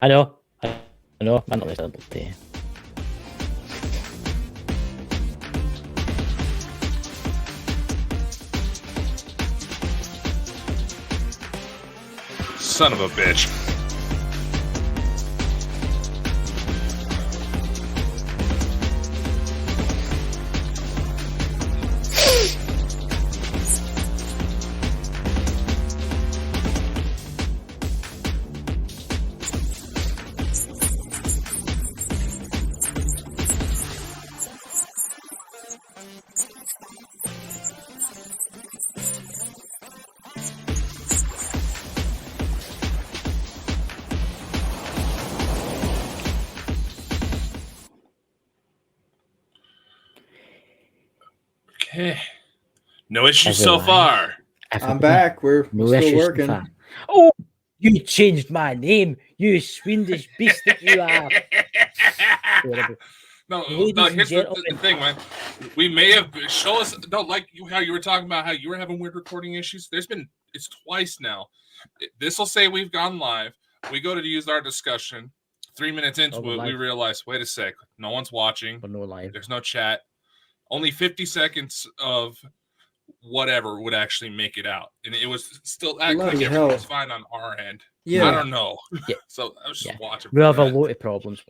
I know. I'm not able to. Son of a bitch. Okay. No issues so far. I'm back. We're still working. Oh, you changed my name, you swedish beast that you are. No, here's the thing, man. We may have show us like how you were talking about how you were having weird recording issues. It's twice now. This will say we've gone live. We go to use our discussion. 3 minutes into it, we realize, wait a sec, no one's watching. But no live. There's no chat. Only 50 seconds of whatever would actually make it out, and it was still acting like everything was fine on our end. Yeah, I don't know. Yeah. So I was just watching. We have a lot of problems.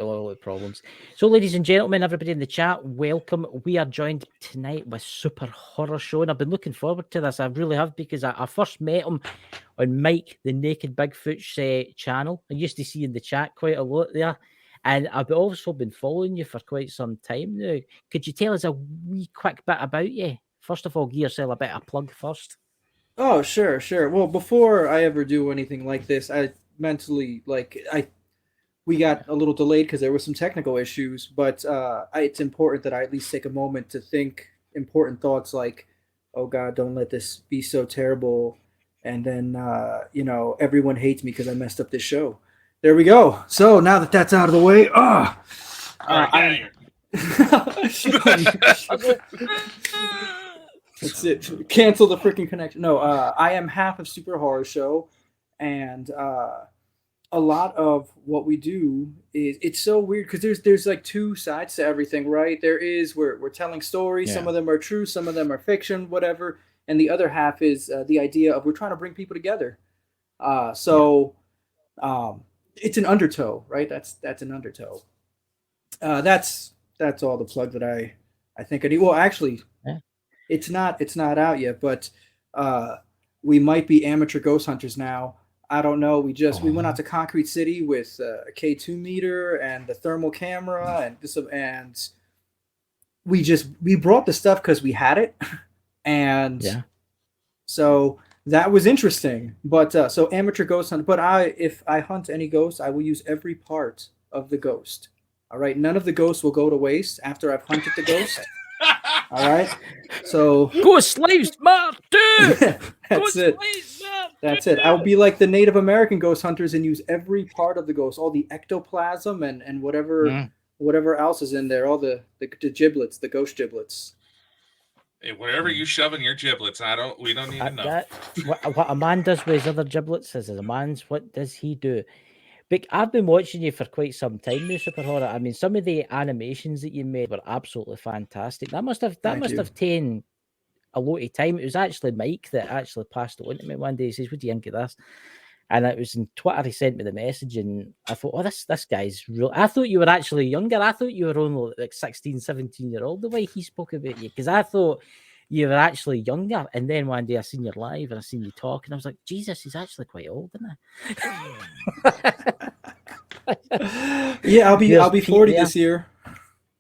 So, ladies and gentlemen, everybody in the chat, welcome. We are joined tonight with Super Horror Show, and I've been looking forward to this. I really have, because I first met him on Mike the Naked Bigfoot's channel. I used to see in the chat quite a lot there. And I've also been following you for quite some time now. Could you tell us a wee quick bit about you? First of all, give yourself a bit of a plug first. Oh, sure. Well, before I ever do anything like this, I mentally, we got a little delayed because there were some technical issues, but it's important that I at least take a moment to think important thoughts like, oh God, don't let this be so terrible. And then, everyone hates me because I messed up this show. There we go. So now that that's out of the way, that's it. Cancel the freaking connection. No, I am half of Super Horror Show, and a lot of what we do it's so weird because there's like two sides to everything, right? There is we're telling stories. Yeah. Some of them are true, some of them are fiction, whatever. And the other half is the idea of we're trying to bring people together. It's an undertow, right? That's an undertow. That's all the plug that I think I need. Well, actually, it's not out yet, but we might be amateur ghost hunters now. I don't know. We went out to Concrete City with a K2 meter and the thermal camera and we brought the stuff because we had it, and so that was interesting. But so amateur ghost hunt. But if I hunt any ghost, I will use every part of the ghost. All right, none of the ghosts will go to waste after I've hunted the ghost. All right, so ghost slaves, man, dude. That's it. That's it. I'll be like the Native American ghost hunters and use every part of the ghost, all the ectoplasm and whatever else is in there, all the giblets, the ghost giblets. Hey, whatever you shove in your giblets, we don't need to know. What a man does with his other giblets is a man's. What does he do? But I've been watching you for quite some time now, Super Horror. I mean, some of the animations that you made were absolutely fantastic. That must have taken a lot of time. It was actually Mike that actually passed it on to me one day. He says, "What do you think of this?" And it was on Twitter. He sent me the message, and I thought, "Oh, this guy's real." I thought you were actually younger. I thought you were only like 16, 17-year-old. The way he spoke about you, because I thought you were actually younger. And then one day I seen you live and I seen you talk, and I was like, Jesus, he's actually quite old, isn't he? Yeah, I'll be 40 this year.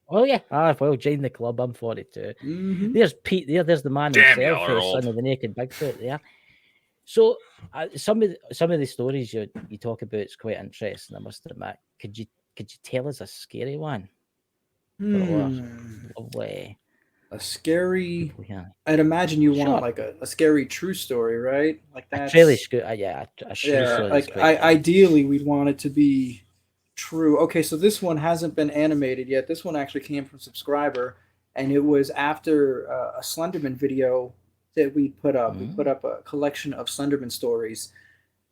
Oh yeah. Well, join the club. I'm 42. Mm-hmm. There's Pete there. There's the man himself, the son of the naked Bigfoot there. So some of the stories you talk about is quite interesting, I must admit. Could you tell us a scary one? A scary. I'd imagine you want like a scary true story, right? Like that. Really a true story. Like ideally, we'd want it to be true. Okay, so this one hasn't been animated yet. This one actually came from subscriber, and it was after a Slenderman video that we put up. We put up a collection of Slenderman stories,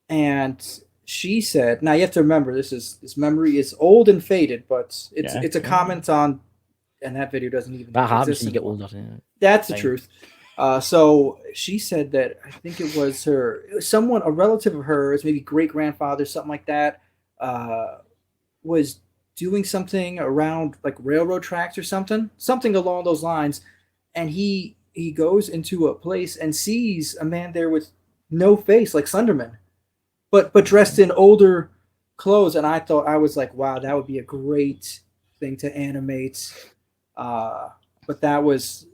and she said, now you have to remember this memory is old and faded, but it's a comment on, and that video doesn't even that happens exist when you get anymore. older. That's the truth. So she said that I think it was someone, a relative of hers, maybe great grandfather, something like that, was doing something around like railroad tracks or something along those lines, and he goes into a place and sees a man there with no face, like Slenderman, but dressed in older clothes. And I was like, wow, that would be a great thing to animate. But that was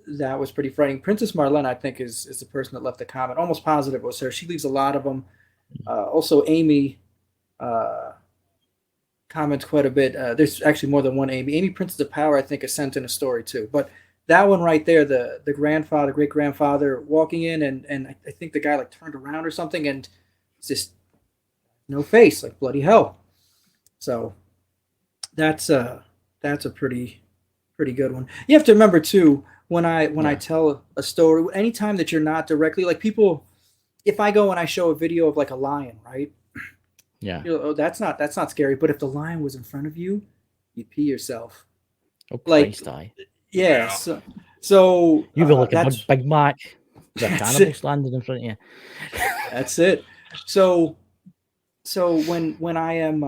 pretty frightening. Princess Marlena, I think, is the person that left the comment. Almost positive it was her. She leaves a lot of them. Also, Amy comments quite a bit. There's actually more than one Amy. Amy Princess of Power, I think, is sent in a story too. But that one right there, the grandfather, great grandfather, walking in, and I think the guy like turned around or something, and it's just no face, like bloody hell. So that's a pretty good one. You have to remember too, when I tell a story, anytime that you're not directly, like people, if I go and I show a video of like a lion, right? Yeah. Oh, that's not scary. But if the lion was in front of you, you'd pee yourself. Oh, like, Christ, aye. Yeah. So you were like a Big Mac. The cannibals landed in front of you. That's it. So when I am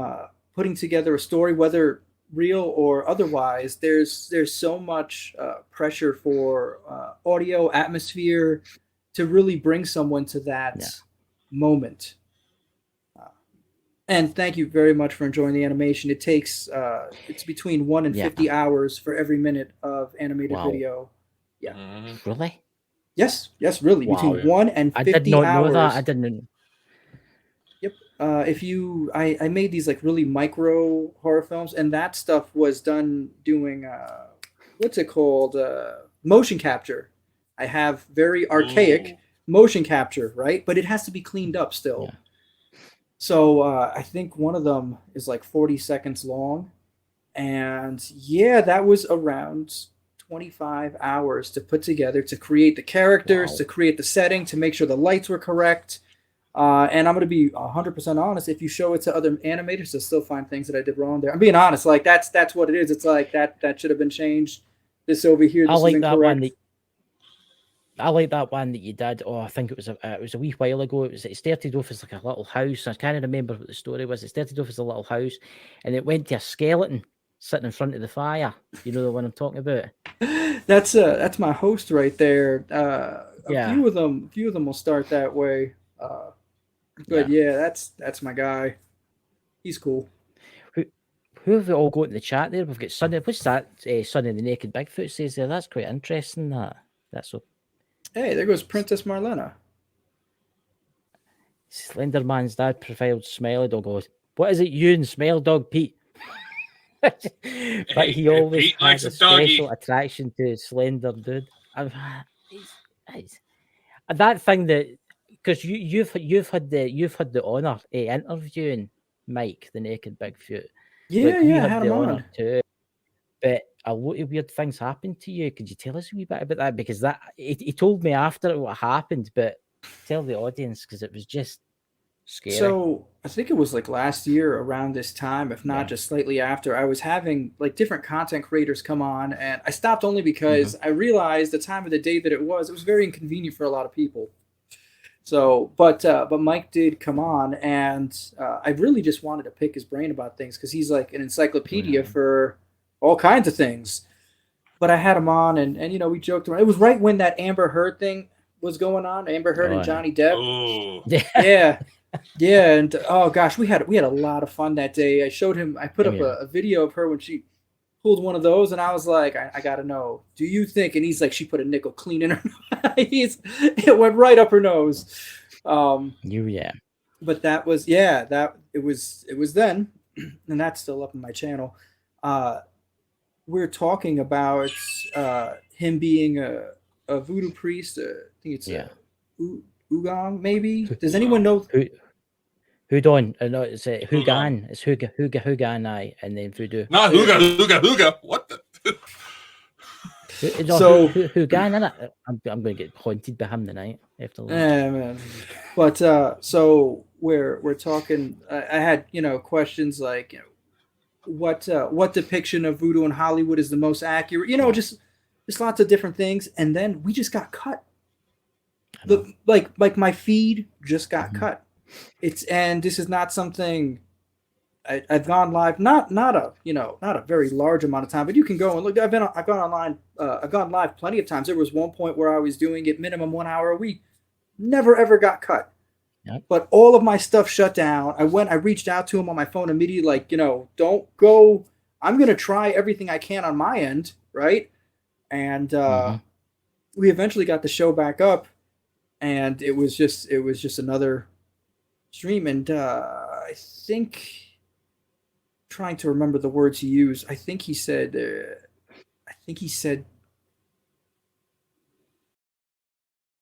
putting together a story, whether real or otherwise, there's so much pressure for audio, atmosphere, to really bring someone to that moment. And thank you very much for enjoying the animation. It takes it's between 1 and 50 hours for every minute of animated video. Yeah. Really? Yes, really. Wow, between 1 and 50 hours. I did not know that. I didn't. Yep. I made these like really micro horror films, and that stuff was done doing what's it called? Motion capture. I have very archaic motion capture, right? But it has to be cleaned up still. Yeah. So I think one of them is like 40 seconds long, and that was around 25 hours to put together, to create the characters, to create the setting, to make sure the lights were correct. And I'm going to be 100% honest. If you show it to other animators, they'll still find things that I did wrong there. I'm being honest. Like that's what it is. It's like that should have been changed. This over here, this is incorrect. I like that one that you did. Oh, I think it was a wee while ago. It started off as like a little house. I can't remember what the story was. It started off as a little house, and it went to a skeleton sitting in front of the fire. You know the one I'm talking about? That's my host right there. A few of them will start that way. But that's my guy. He's cool. Who have we all got in the chat there? We've got Sonny. What's that? Sonny the Naked Bigfoot says there. That's quite interesting. That's so. Hey, there goes Princess Marlena. Slenderman's dad profiled Smiley Dog. Goes, what is it, you and Smile Dog Pete? But he always Pete has likes a doggy. special attraction to Slender Dude. That thing that, because you've had the honor interviewing Mike the Naked Bigfoot. We had the honor too. But a lot of weird things happened to you. Could you tell us a wee bit about that? Because he told me after what happened, but tell the audience, because it was just scary. So I think it was like last year around this time, if not just slightly after, I was having like different content creators come on, and I stopped only because I realized the time of the day that it was very inconvenient for a lot of people. So, but Mike did come on, and I really just wanted to pick his brain about things, because he's like an encyclopedia for all kinds of things. But I had him on, and we joked around. It was right when that Amber Heard thing was going on, Amber Heard and Johnny Depp. Oh. Yeah, and oh gosh, we had a lot of fun that day. I showed him, I put up a video of her when she pulled one of those, and I was like, I gotta know, do you think? And he's like, she put a nickel clean in her nose. It went right up her nose. But that was it was then, and that's still up on my channel. We're talking about him being a voodoo priest. I think it's Ugong, maybe. Does anyone know? Hudon? No, it's Hugan. It's Hugan, and then voodoo. Not Huga. What the? So Hugan, innit? I'm going to get haunted by him tonight after lunch. Man. But so we're talking, I had, questions like, what depiction of voodoo in Hollywood is the most accurate, just lots of different things. And then we just got cut. Like my feed just got cut. And this is not something I've gone live, not a very large amount of time, but you can go and look. I've gone live plenty of times. There was one point where I was doing it minimum 1 hour a week, never ever got cut. Yep. But all of my stuff shut down. I reached out to him on my phone immediately, like, don't go. I'm gonna try everything I can on my end, right? And we eventually got the show back up, and it was just another stream. And I think, trying to remember the words he used, I think he said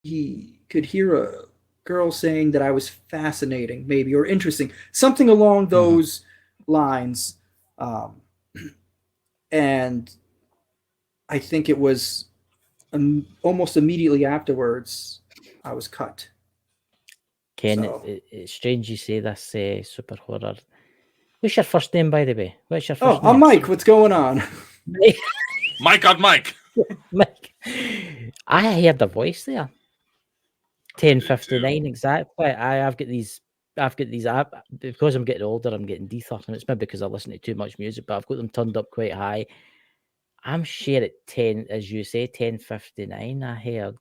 he could hear a girl saying that I was fascinating, maybe, or interesting, something along those lines. And I think it was almost immediately afterwards I was cut. Ken, So. it's strange you say this, super horror. What's your first name, by the way? What's your first name? Oh, I'm Mike. What's going on? Mike on Mike. Mike. I heard the voice there. 10:59 exactly. I've got these because I'm getting older, I'm getting deeper, and it's maybe because I listen to too much music, but I've got them turned up quite high. I'm sure at 10, as you say, 10:59, I heard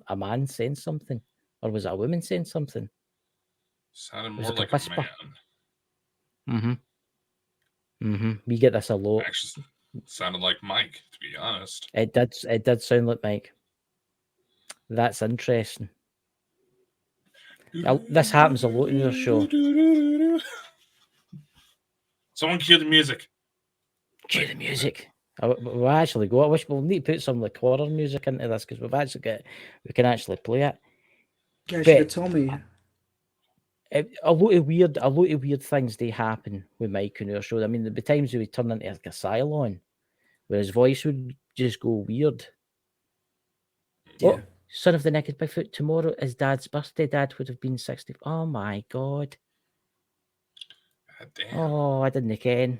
a man saying something, or was it a woman saying something? Sounded more like a man. We get this a lot. Actually, sounded like Mike, to be honest. It did sound like Mike. That's interesting. Now, this happens a lot in your show. Someone cue the music. Cue the music. We'll actually go. I wish we'll need to put some like horror music into this, because we can actually play it. You should have told me. A lot of weird things they happen with Mike on our show. I mean, there'd be times we would turn into like a Cylon, where his voice would just go weird. Yeah. Oh, son of the naked Bigfoot, tomorrow is Dad's birthday. Dad would have been 60. Oh my God. God damn. Oh, I didn't ken.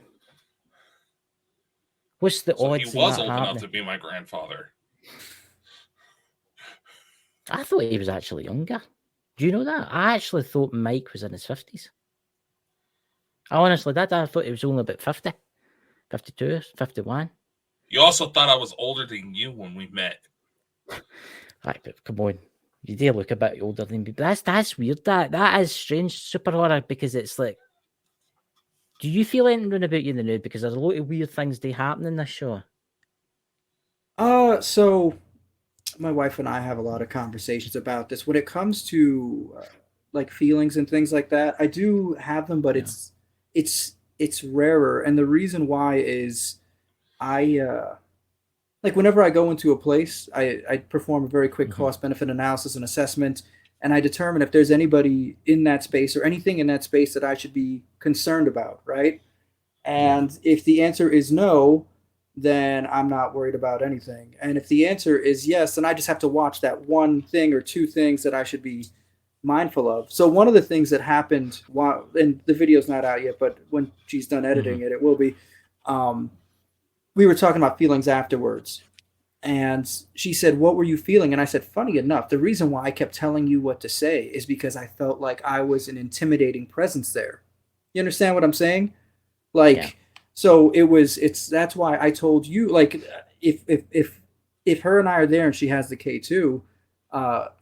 What's the odds? He was old enough to be my grandfather. I thought he was actually younger. Do you know that? I actually thought Mike was in his 50s. I honestly did. I thought he was only about 50, 52, 51. You also thought I was older than you when we met. Right, but come on. You do look a bit older than me. But that's weird. That is strange, super horror, because it's like, do you feel anything about you in the nude? Because there's a lot of weird things that happen in this show. So my wife and I have a lot of conversations about this. When it comes to like feelings and things like that, I do have them, but it's rarer. And the reason why is like whenever I go into a place, I perform a very quick cost-benefit analysis and assessment, and I determine if there's anybody in that space or anything in that space that I should be concerned about, right? And if the answer is no, then I'm not worried about anything. And if the answer is yes, then I just have to watch that one thing or two things that I should be mindful of. So one of the things that happened and the video's not out yet, but when she's done editing it will be, we were talking about feelings afterwards, and she said, "What were you feeling?" And I said, funny enough, the reason why I kept telling you what to say is because I felt like I was an intimidating presence there. You understand what I'm saying? Like, so that's why I told you, like, if her and I are there and she has the K2,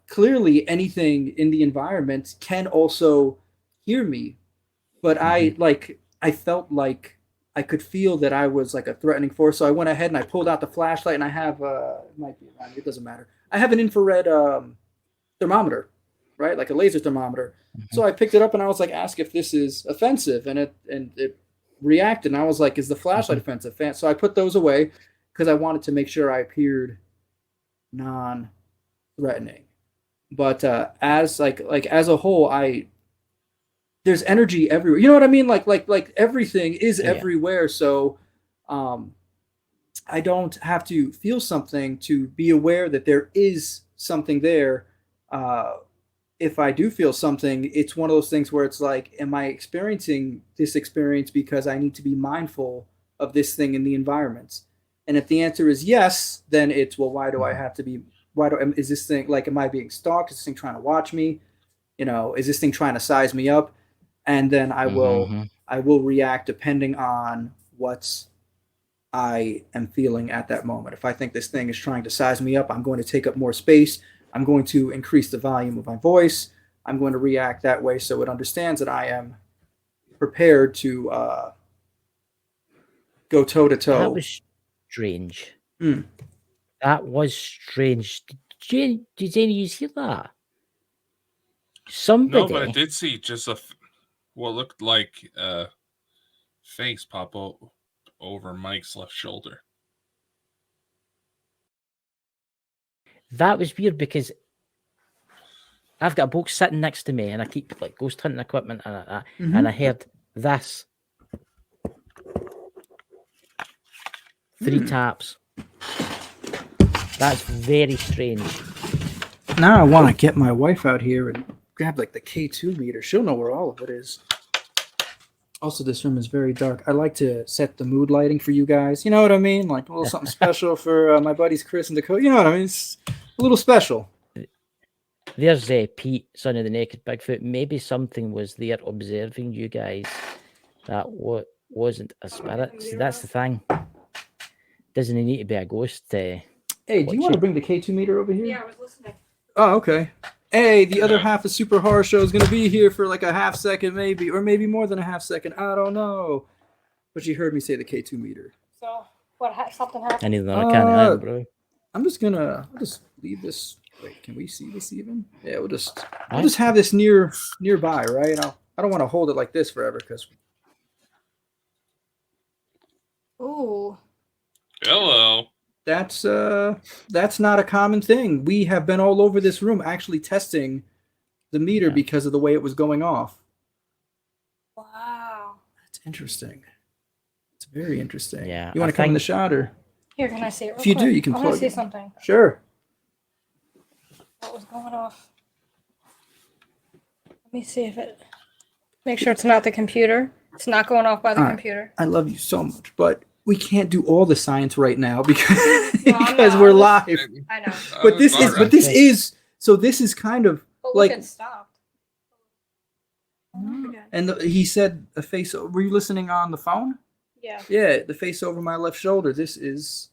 clearly anything in the environment can also hear me. But I felt like I could feel that I was like a threatening force. So I went ahead and I pulled out the flashlight, and I have, it might be around here, it doesn't matter. I have an infrared thermometer, right? Like a laser thermometer. So I picked it up and I was like, ask if this is offensive. And it reacted. And I was like, is the flashlight offensive? So I put those away because I wanted to make sure I appeared non-threatening. But as a whole, there's energy everywhere. You know what I mean? Like everything is everywhere. So I don't have to feel something to be aware that there is something there. if I do feel something, it's one of those things where it's like, am I experiencing this experience because I need to be mindful of this thing in the environment? And if the answer is yes, then it's, well, why do I have to be, is this thing, like, am I being stalked? Is this thing trying to watch me? Is this thing trying to size me up? And then I will react depending on what I am feeling at that moment. If I think this thing is trying to size me up, I'm going to take up more space. I'm going to increase the volume of my voice. I'm going to react that way so it understands that I am prepared to go toe to toe. That was strange. That was strange. Did any of you hear that? Somebody. No, but I did see just what looked like a face pop over Mike's left shoulder. That was weird because I've got a box sitting next to me and I keep like ghost hunting equipment and I heard this. 3 taps. That's very strange. Now I want to get my wife out here and grab like the K2 meter. She'll know where all of it is. Also, this room is very dark. I like to set the mood lighting for you guys. You know what I mean? Like a little something special for my buddies Chris and Dakota. You know what I mean? It's a little special. There's Pete, son of the naked Bigfoot. Maybe something was there observing you guys that wasn't a spirit. See, that's the thing. Doesn't need to be a ghost. Hey, do you want to bring the K2 meter over here? Yeah, I was listening. Oh, okay. Hey, the other half of Super Horror Show is going to be here for like a half second, maybe, or maybe more than a half second. I don't know. But you heard me say the K2 meter. So, what? Something happened? I need another can of that, bro. I'll just leave this. Wait, can we see this even? Yeah, we'll just have this nearby, right? I don't want to hold it like this forever because. Ooh. Hello. That's not a common thing. We have been all over this room actually testing the meter because of the way it was going off. Wow. That's interesting. It's very interesting. Yeah. You want to come in the shot or? Here, can I see it? If you do, you can plug. I plug want to it. see something. Sure. What was going off? Let me see if it. Make sure it's not the computer. It's not going off by the computer. I love you so much, but we can't do all the science right now because No, we're live. I know. But this is kind of But like look, it stopped. and he said a face. Were you listening on the phone? Yeah. Yeah, the face over my left shoulder. This is.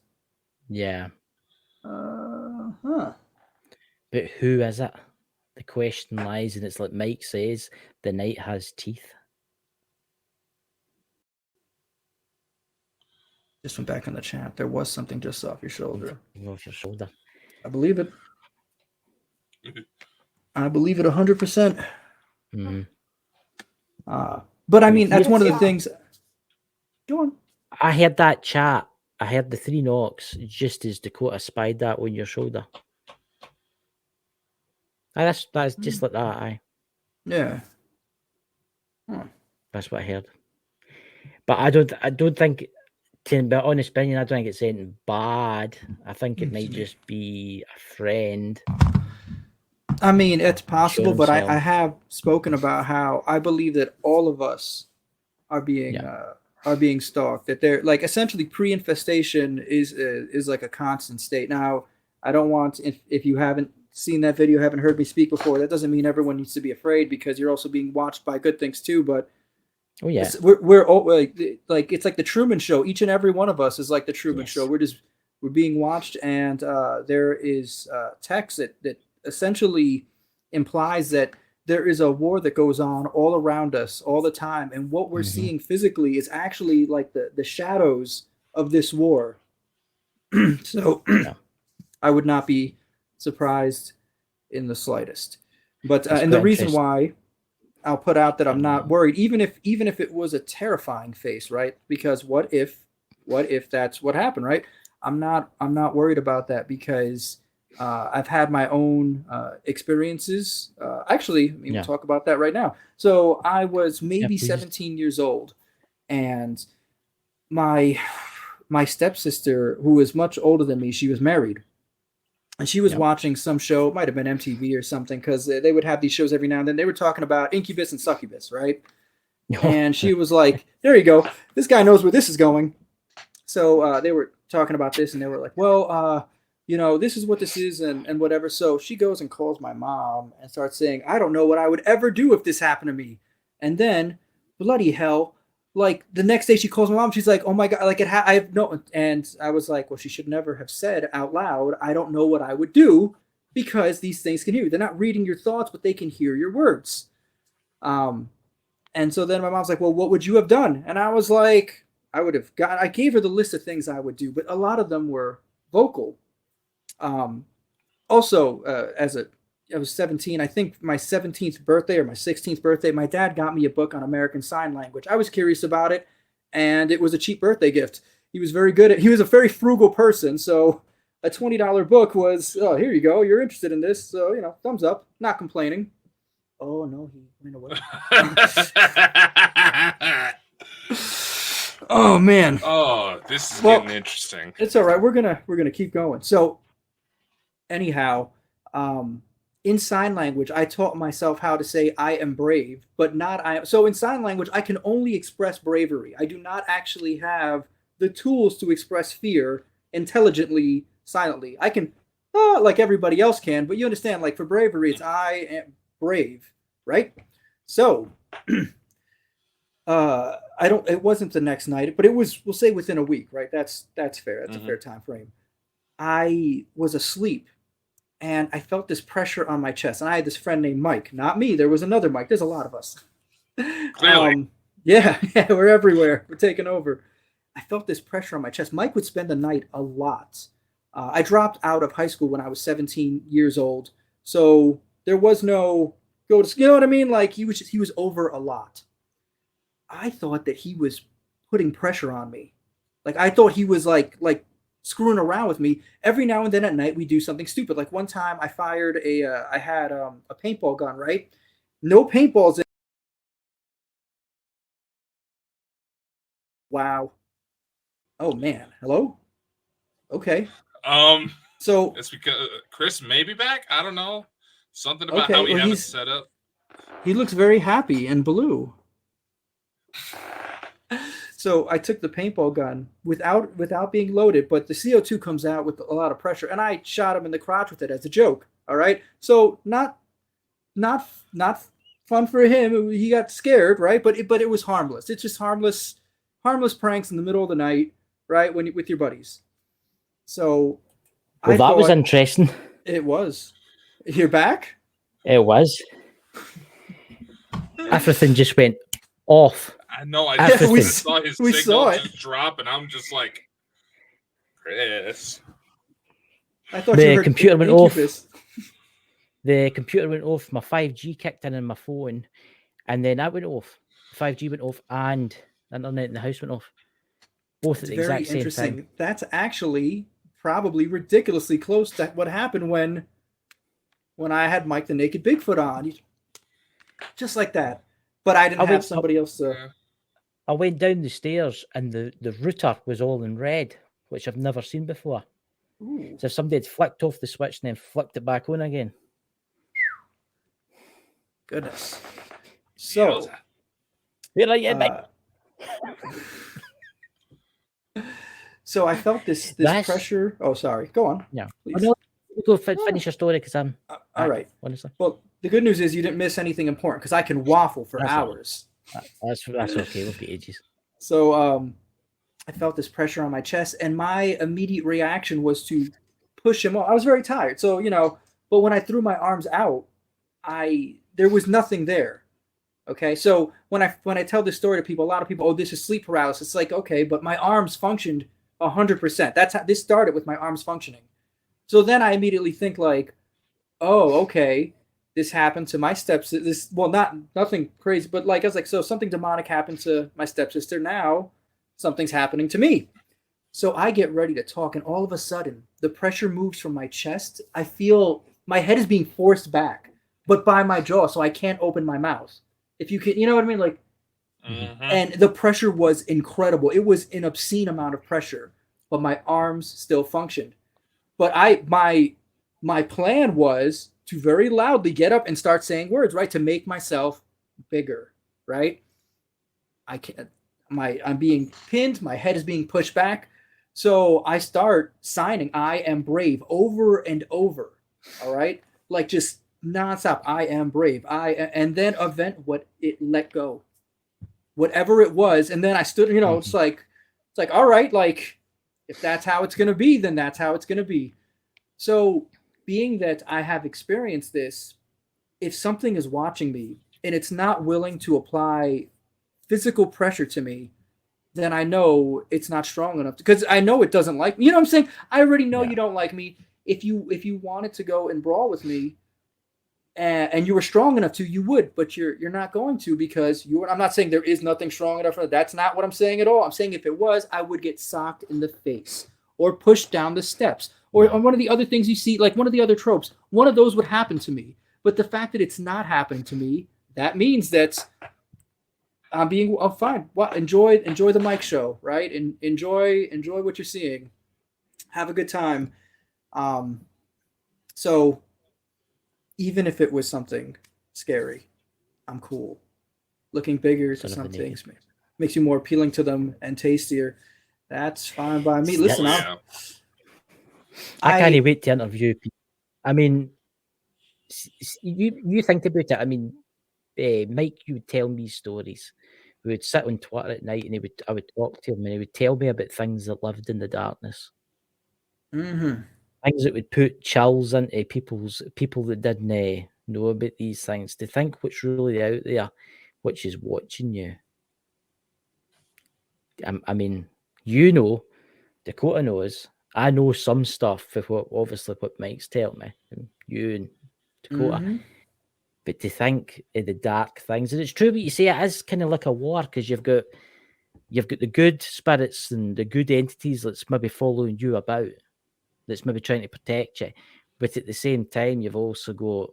Yeah. Huh. But who is it? The question lies, and it's like Mike says, the night has teeth. Just went back on the chat. There was something just off your shoulder. Off your shoulder. I believe it. I believe it 100%. But I mean, that's one of the things. Go on. I heard that chat. I heard the 3 knocks just as Dakota spied that on your shoulder. That's just like that. Aye. Yeah. That's what I heard. But I don't think. To be honest opinion, I don't think it's anything bad. I think it might just be a friend. I mean, it's possible, but I have spoken about how I believe that all of us are being stalked. That they're like essentially pre-infestation is like a constant state. Now, I don't want if you haven't seen that video, haven't heard me speak before, that doesn't mean everyone needs to be afraid because you're also being watched by good things too. But oh yeah, we're all like it's like the Truman Show. Each and every one of us is like the Truman Show. We're being watched, and there is text that essentially implies that there is a war that goes on all around us all the time, and what we're seeing physically is actually like the shadows of this war. So I would not be surprised in the slightest. But and the reason why I'll put out that I'm not worried, even if it was a terrifying face, right? Because what if that's what happened, right? I'm not worried about that because I've had my own experiences. Actually, we'll talk about that right now. So I was maybe 17 years old, and my stepsister, who was much older than me, she was married, And she was Yep. watching some show, it might have been MTV or something, because they would have these shows every now and then. They were talking about incubus and succubus, right? And she was like, there you go. This guy knows where this is going. So they were talking about this, and they were like, well, this is what this is and whatever. So she goes and calls my mom and starts saying, I don't know what I would ever do if this happened to me. And then, bloody hell, like the next day she calls my mom. She's like, oh my God, like I have no. And I was like, well, she should never have said out loud, I don't know what I would do, because these things can hear you. They're not reading your thoughts, but they can hear your words. And so then my mom's like, well, what would you have done? And I was like, I gave her the list of things I would do, but a lot of them were vocal. Also, I was 17, I think my 17th birthday or my 16th birthday, my dad got me a book on American Sign Language. I was curious about it, and it was a cheap birthday gift. He was a very frugal person, so a $20 book was, oh, here you go, you're interested in this, so, thumbs up, not complaining. Oh, no, he went away. Oh, man. Oh, this is getting interesting. It's all right. We're gonna keep going. So, anyhow, in sign language, I taught myself how to say I am brave, but not I am. So in sign language, I can only express bravery. I do not actually have the tools to express fear intelligently, silently. I can, like everybody else can, but you understand, like for bravery, it's I am brave, right? So, it wasn't the next night, but it was, we'll say within a week, right? That's fair. That's a fair time frame. I was asleep and I felt this pressure on my chest. And I had this friend named Mike, not me. There was another Mike. There's a lot of us. Clearly. Yeah, we're everywhere. We're taking over. I felt this pressure on my chest. Mike would spend the night a lot. I dropped out of high school when I was 17 years old. So there was no go to, you know what I mean? Like he was over a lot. I thought that he was putting pressure on me. Like I thought he was like screwing around with me. Every now and then at night we do something stupid. Like one time I fired I had a paintball gun, right? No paintballs in. Wow. Oh man. Hello? Okay. So it's because Chris may be back. I don't know. Something about okay, how we well, have it set up. He looks very happy and blue. So I took the paintball gun without being loaded, but the CO2 comes out with a lot of pressure, and I shot him in the crotch with it as a joke. All right, so not fun for him. He got scared, right? But it was harmless. It's just harmless pranks in the middle of the night, right? With your buddies. So well, that was interesting. It was. You're back? It was. Everything just went off. I know. I Everything. just saw his signal just drop, and I'm just like, Chris. I thought the you heard computer went incubus. off. The computer went off. My 5G kicked in on my phone, and then that went off. 5G went off, and the internet in the house went off. Both at the exact same time. That's actually probably ridiculously close to what happened when I had Mike the Naked Bigfoot on. Just like that. But I didn't have somebody else to... I went down the stairs and the router was all in red, which I've never seen before. Ooh. So somebody had flicked off the switch and then flicked it back on again. Goodness. So... Where are you, Mike? So I felt this pressure. Oh, sorry. Go on. Yeah. Please. Go finish your story because I'm... all right. Honestly. Well, the good news is you didn't miss anything important because I can waffle for hours. That's okay. We'll be ages. So I felt this pressure on my chest, and my immediate reaction was to push him off. I was very tired. So, but when I threw my arms out, there was nothing there. Okay. So when I tell this story to people, a lot of people, oh, this is sleep paralysis. It's like, okay, but my arms functioned 100%. That's how this started, with my arms functioning. So then I immediately think like, oh, okay, this happened to my stepsister. Nothing crazy, but like I was like, so something demonic happened to my stepsister. Now something's happening to me. So I get ready to talk, and all of a sudden the pressure moves from my chest. I feel my head is being forced back, but by my jaw, so I can't open my mouth. If you can, you know what I mean? Like, and the pressure was incredible. It was an obscene amount of pressure, but my arms still functioned. But my plan was to very loudly get up and start saying words, right? To make myself bigger, right? I can't, I'm being pinned. My head is being pushed back. So I start signing, I am brave over and over. All right. Like just nonstop. I am brave. And then what it let go, whatever it was. And then I stood, it's like, all right, like if that's how it's going to be, then that's how it's going to be. So being that I have experienced this, if something is watching me and it's not willing to apply physical pressure to me, then I know it's not strong enough because I know it doesn't like me. You know what I'm saying? I already know you don't like me. If you wanted to go and brawl with me and you were strong enough to, you would, but you're not going to because I'm not saying there is nothing strong enough. That's not what I'm saying at all. I'm saying if it was, I would get socked in the face or pushed down the steps or on one of the other things you see, like one of the other tropes, one of those would happen to me. But the fact that it's not happening to me, that means that I'm fine. Well, enjoy the mic show, right? And enjoy what you're seeing. Have a good time. So even if it was something scary, I'm cool. Looking bigger to some things makes you more appealing to them and tastier. That's fine by me. Listen, Yeah. I can't wait to interview people. I mean, you think about it. I mean, Mike, you would tell me stories. We would sit on Twitter at night, and I would talk to him, and he would tell me about things that lived in the darkness. Mm-hmm. Things that would put chills into people that didn't know about these things. To think what's really out there, which is watching you. I mean, Dakota knows. I know some stuff of what Mike's telling me, and you and Dakota. Mm-hmm. But to think of the dark things, and it's true what you say, it is kind of like a war because you've got the good spirits and the good entities that's maybe following you about, that's maybe trying to protect you. But at the same time, you've also got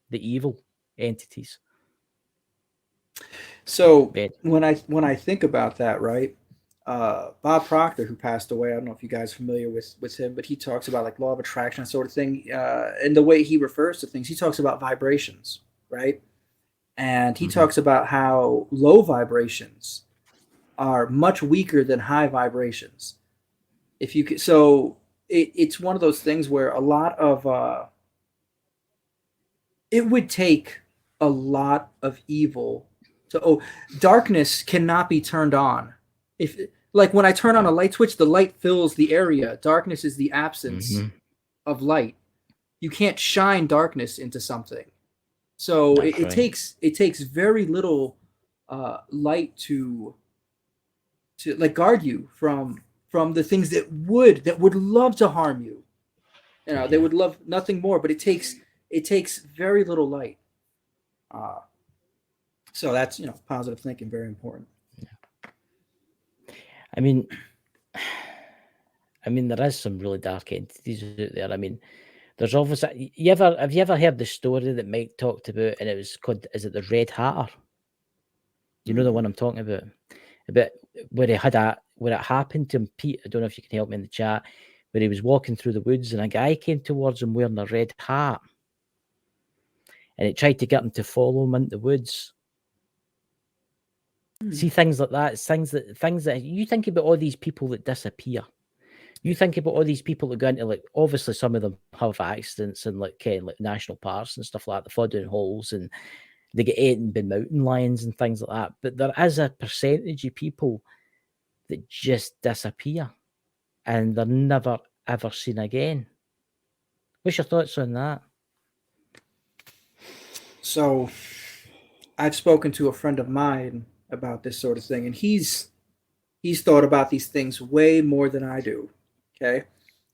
the evil entities. So when I think about that, right? Bob Proctor, who passed away, I don't know if you guys are familiar with him, but he talks about like law of attraction sort of thing. And the way he refers to things, he talks about vibrations, right? And he talks about how low vibrations are much weaker than high vibrations. If you could, so it's one of those things where a lot of it would take a lot of evil to darkness cannot be turned on. If like when I turn on a light switch, the light fills the area. Darkness is the absence of light. You can't shine darkness into something. So it takes very little light to like guard you from the things that would love to harm you. You know, they would love nothing more, but it takes very little light. So that's, positive thinking, very important. I mean, there is some really dark entities out there. I mean, there's obviously. Have you ever heard the story that Mike talked about, and it was called? Is it the Red Hatter? You know the one I'm talking about where it happened to him, Pete. I don't know if you can help me in the chat. Where he was walking through the woods, and a guy came towards him wearing a red hat, and it tried to get him to follow him into the woods. See things like that. It's things that you think about all these people that disappear. You think about all these people that go into, like, obviously some of them have accidents in like national parks and stuff like that, they fall down holes and they get eaten by mountain lions and things like that. But there is a percentage of people that just disappear and they're never ever seen again. What's your thoughts on that? So I've spoken to a friend of mine about this sort of thing, and he's thought about these things way more than I do. Okay.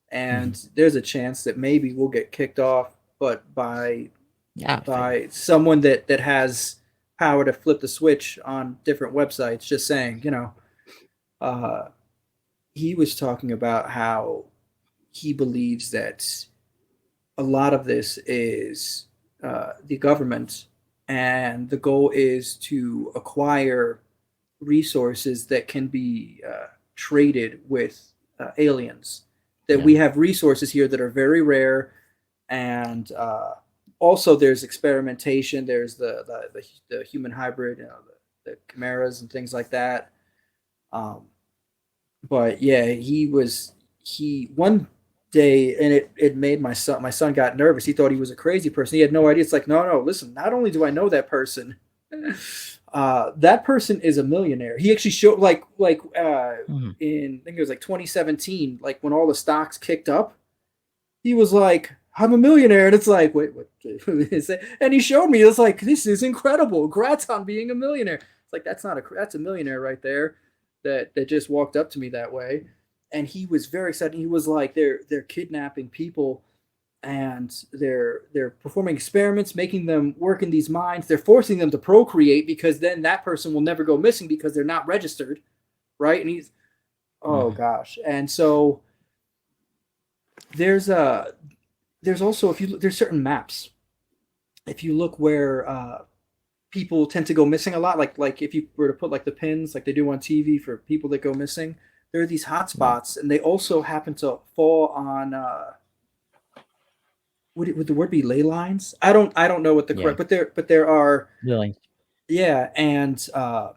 And there's a chance that maybe we'll get kicked off, but by someone that has power to flip the switch on different websites, just saying, he was talking about how he believes that a lot of this is the government, and the goal is to acquire resources that can be traded with aliens. That we have resources here that are very rare, and also there's experimentation. There's the human hybrid, the chimeras and things like that. But yeah, he one day, and it made my son got nervous. He thought he was a crazy person. He had no idea. It's like, no, listen, not only do I know that person, that person is a millionaire. He actually showed in I think it was like 2017, like when all the stocks kicked up, he was like, I'm a millionaire. And it's like, wait, what is it? And he showed me, it's like, this is incredible. Congrats on being a millionaire. It's like, that's a millionaire right there that just walked up to me that way. And he was very excited. He was like, they're kidnapping people and they're performing experiments, making them work in these mines. They're forcing them to procreate because then that person will never go missing because they're not registered. Right. And he's, oh gosh. And so there's also, there's certain maps. If you look where people tend to go missing a lot, like if you were to put like the pins like they do on TV for people that go missing, there are these hot spots, and they also happen to fall on would the word be ley lines? I don't know what the correct, but there are really, and a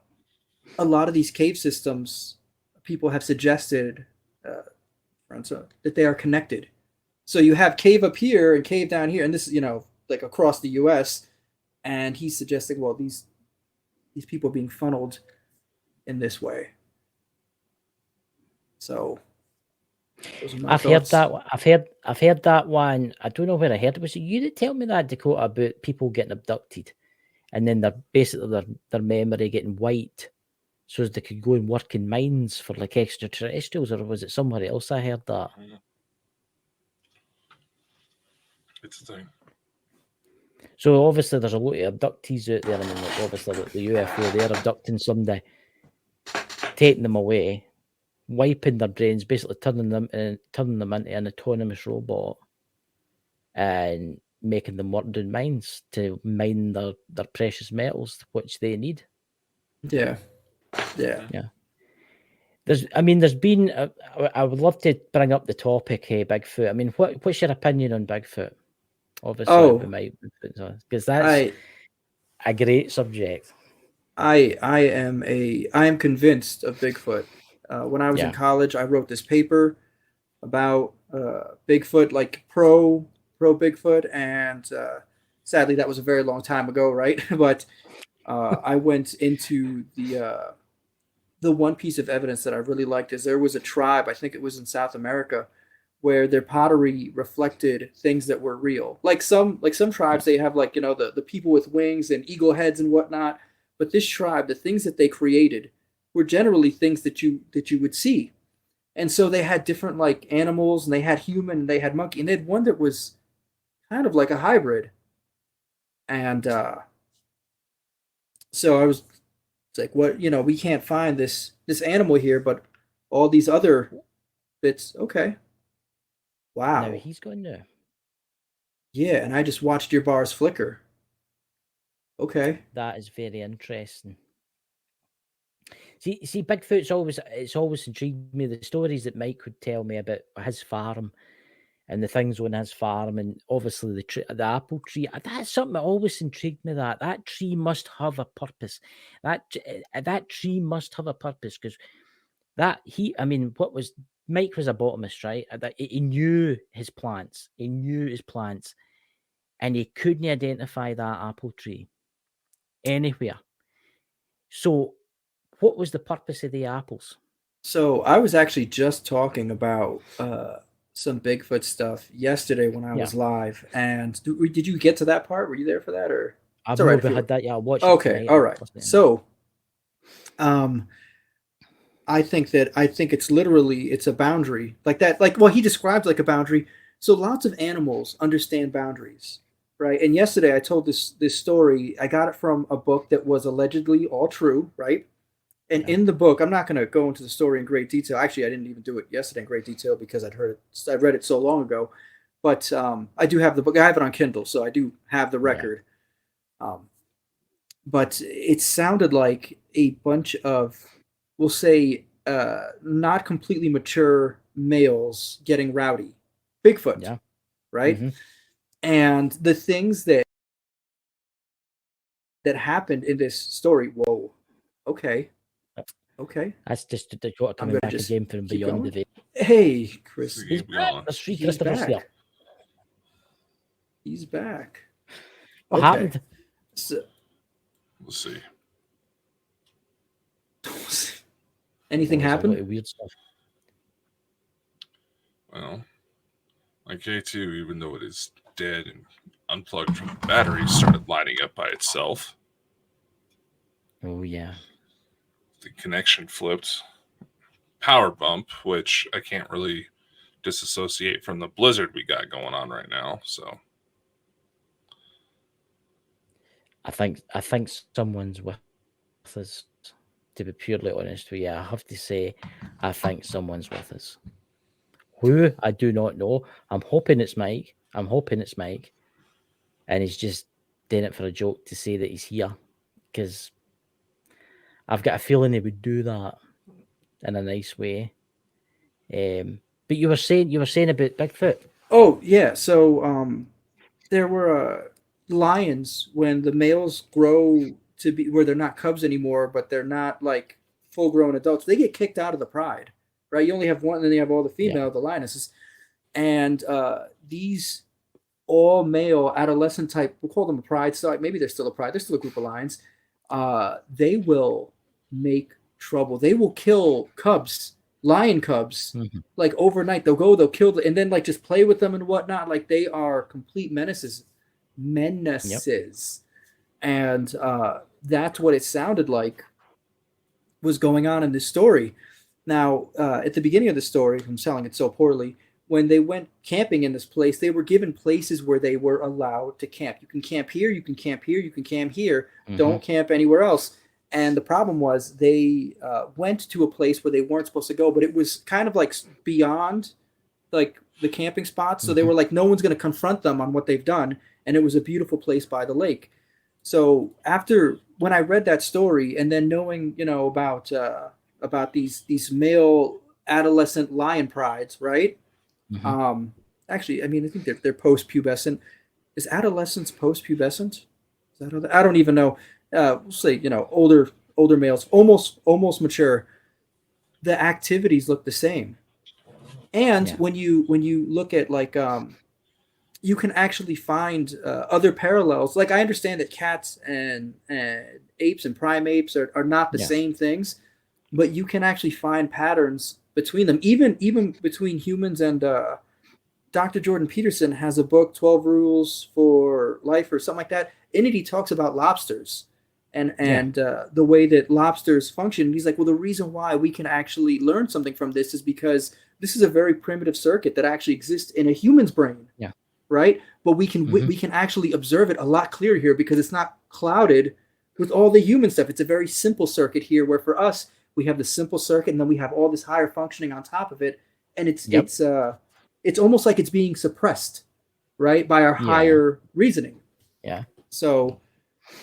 lot of these cave systems, people have suggested that they are connected. So you have cave up here and cave down here, and this is like across the U.S. And he's suggesting, well, these people are being funneled in this way. So I've heard that one. I don't know where I heard it. Was it you that tell me that, Dakota, about people getting abducted, and then their memory getting wiped, so as they could go and work in mines for like extraterrestrials, or was it somewhere else? I heard that. It's a thing. So obviously there's a lot of abductees out there. I mean, like obviously like the UFO, they're abducting somebody, taking them away, wiping their brains, basically turning them into an autonomous robot, and making them work down mines to mine their precious metals, which they need. Yeah. There's been. I would love to bring up the topic, hey, Bigfoot. I mean, what's your opinion on Bigfoot? Obviously, because that's a great subject. I am convinced of Bigfoot. When I was in college, I wrote this paper about Bigfoot, like pro Bigfoot, and sadly, that was a very long time ago, right? But I went into the one piece of evidence that I really liked is there was a tribe, I think it was in South America, where their pottery reflected things that were real. Like some tribes, they have like, the people with wings and eagle heads and whatnot. But this tribe, the things that they created were generally things that you would see. And so they had different like animals, and they had human, and they had monkey, and they had one that was kind of like a hybrid. And so I was like, what, we can't find this animal here, but all these other bits, okay. Wow. Now he's gone now. Yeah, and I just watched your bars flicker. Okay. That is very interesting. See, Bigfoot's always intrigued me. The stories that Mike would tell me about his farm and the things on his farm, and obviously the apple tree. That's something that always intrigued me. That tree must have a purpose. That tree must have a purpose, because Mike was a botanist, right? He knew his plants. And he couldn't identify that apple tree anywhere. So what was the purpose of the apples? So I was actually just talking about some Bigfoot stuff yesterday when I was live. And did you get to that part? Were you there for that, or? I've never had that. Yeah, I watched. Okay, all right. So, I think it's literally, it's a boundary like that. Like, well, he describes like a boundary. So lots of animals understand boundaries, right? And yesterday I told this story. I got it from a book that was allegedly all true, right? And in the book, I'm not going to go into the story in great detail. Actually, I didn't even do it yesterday in great detail because I read it so long ago. But I do have the book. I have it on Kindle, so I do have the record. But it sounded like a bunch of, we'll say, not completely mature males getting rowdy. Bigfoot, right? Mm-hmm. And the things that happened in this story, whoa, okay. That's just the Dakota coming back again from beyond the veil. Hey, Chris. He's back. There's three Christophers here. He's back. What happened? So, We'll see. Anything happened? A lot of weird stuff. Well, my K2, even though it is dead and unplugged from the battery, started lighting up by itself. Oh, yeah. The connection flipped. Power bump, which I can't really disassociate from the blizzard we got going on right now. So I think someone's with us. To be purely honest with you, I have to say, I think someone's with us. Who? I do not know. I'm hoping it's Mike. And he's just doing it for a joke to say that he's here, because I've got a feeling he would do that in a nice way. But you were saying about Bigfoot. Oh yeah, so there were lions when the males grow to be where they're not cubs anymore, but they're not like full-grown adults. They get kicked out of the pride, right? You only have one, and then you have all the female, the lionesses, and these all male adolescent type. We'll call them a pride. So maybe they're still a pride. They're still a group of lions. They will make trouble. They will kill cubs. Lion cubs, like overnight. They'll kill and then like just play with them and whatnot. Like they are complete menaces. And that's what it sounded like was going on in this story. Now, at the beginning of the story, I'm selling it so poorly, when they went camping in this place, they were given places where they were allowed to camp. You can camp here, you can camp here, you can camp here. Don't camp anywhere else. And the problem was they went to a place where they weren't supposed to go, but it was kind of like beyond like the camping spots. So they were like, no one's going to confront them on what they've done. And it was a beautiful place by the lake. So when I read that story and then knowing, about these male adolescent lion prides, right? Actually, I mean, I think they're post-pubescent. Is adolescence post-pubescent? I don't even know. We'll say, older males, almost mature. The activities look the same. And when you look at like, you can actually find other parallels. Like I understand that cats and apes and primates are not the same things, but you can actually find patterns between them, even between humans and Dr. Jordan Peterson has a book, 12 Rules for Life or something like that. In it, he talks about lobsters and the way that lobsters function. And he's like, well, the reason why we can actually learn something from this is because this is a very primitive circuit that actually exists in a human's brain. Yeah. Right. But we can actually observe it a lot clearer here because it's not clouded with all the human stuff. It's a very simple circuit here where for us, we have the simple circuit and then we have all this higher functioning on top of it. And it's almost like it's being suppressed, right, by our higher reasoning. Yeah. So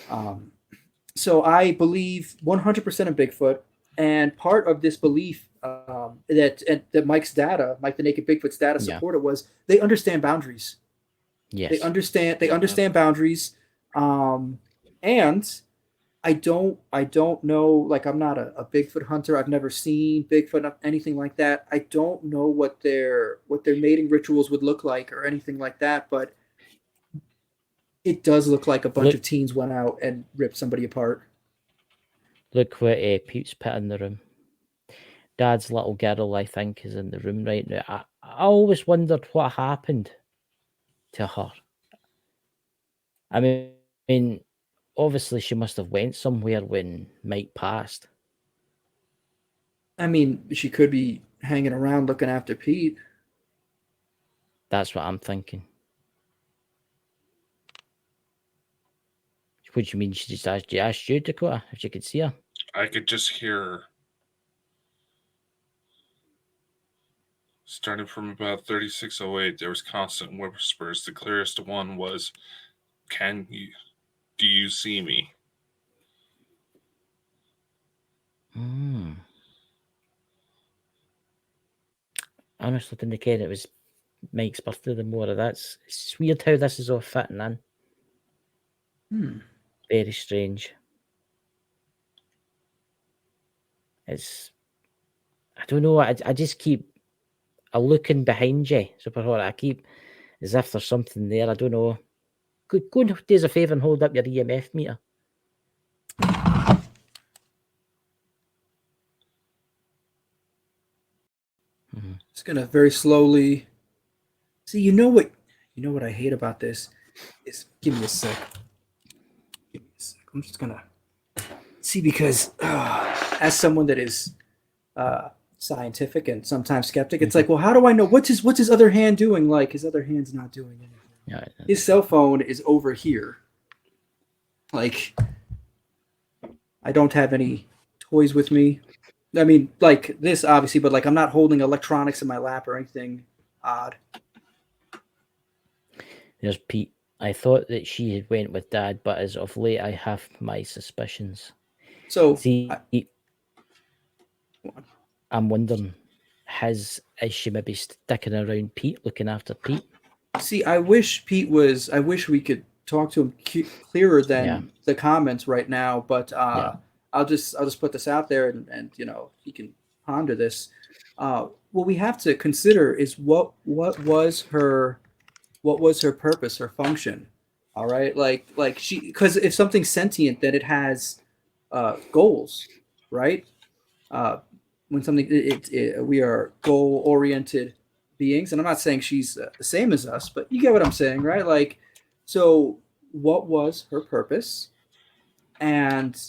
I believe 100% in Bigfoot, and part of this belief that Mike the Naked Bigfoot's data supported was they understand boundaries. Yes. They understand boundaries, and I don't know. Like I'm not a Bigfoot hunter. I've never seen Bigfoot, anything like that. I don't know what their mating rituals would look like or anything like that. But it does look like a bunch of teens went out and ripped somebody apart. Look what Pete's put in the room. Dad's little girl, I think, is in the room right now. I always wondered what happened to her. I mean, obviously she must have went somewhere when Mike passed. I mean, she could be hanging around looking after Pete. That's what I'm thinking. What do you mean? She just asked you, Dakota, if you could see her? I could just hear, starting from about 3608, there was constant whispers. The clearest one was, do you see me? I must have indicated it was Mike's birthday, the more of that's. It's weird how this is all fitting in. Very strange. It's, I don't know. I just keep looking behind you, Super Horror. I keep as if there's something there. I don't know. Go and do us a favour and hold up your EMF meter. Just gonna very slowly. See, you know what I hate about this is. Give me a sec. Give me a sec. I'm just gonna see, because as someone that is scientific and sometimes skeptic, it's like, well, how do I know what's his other hand doing? Like, his other hand's not doing anything. Yeah, his cell phone is over here. Like, I don't have any toys with me. I mean, like this, obviously, but like I'm not holding electronics in my lap or anything odd. There's Pete. I thought that she had went with Dad, but as of late, I have my suspicions. So, see, I'm wondering, is she maybe sticking around Pete, looking after Pete? See, I wish we could talk to him clearer than the comments right now, but I'll just put this out there, and he can ponder this. What we have to consider is what was her purpose, her function. All right, like she, because if something's sentient, then it has goals, right? When something we are goal oriented beings, and I'm not saying she's the same as us, but you get what I'm saying, right? Like, so what was her purpose? And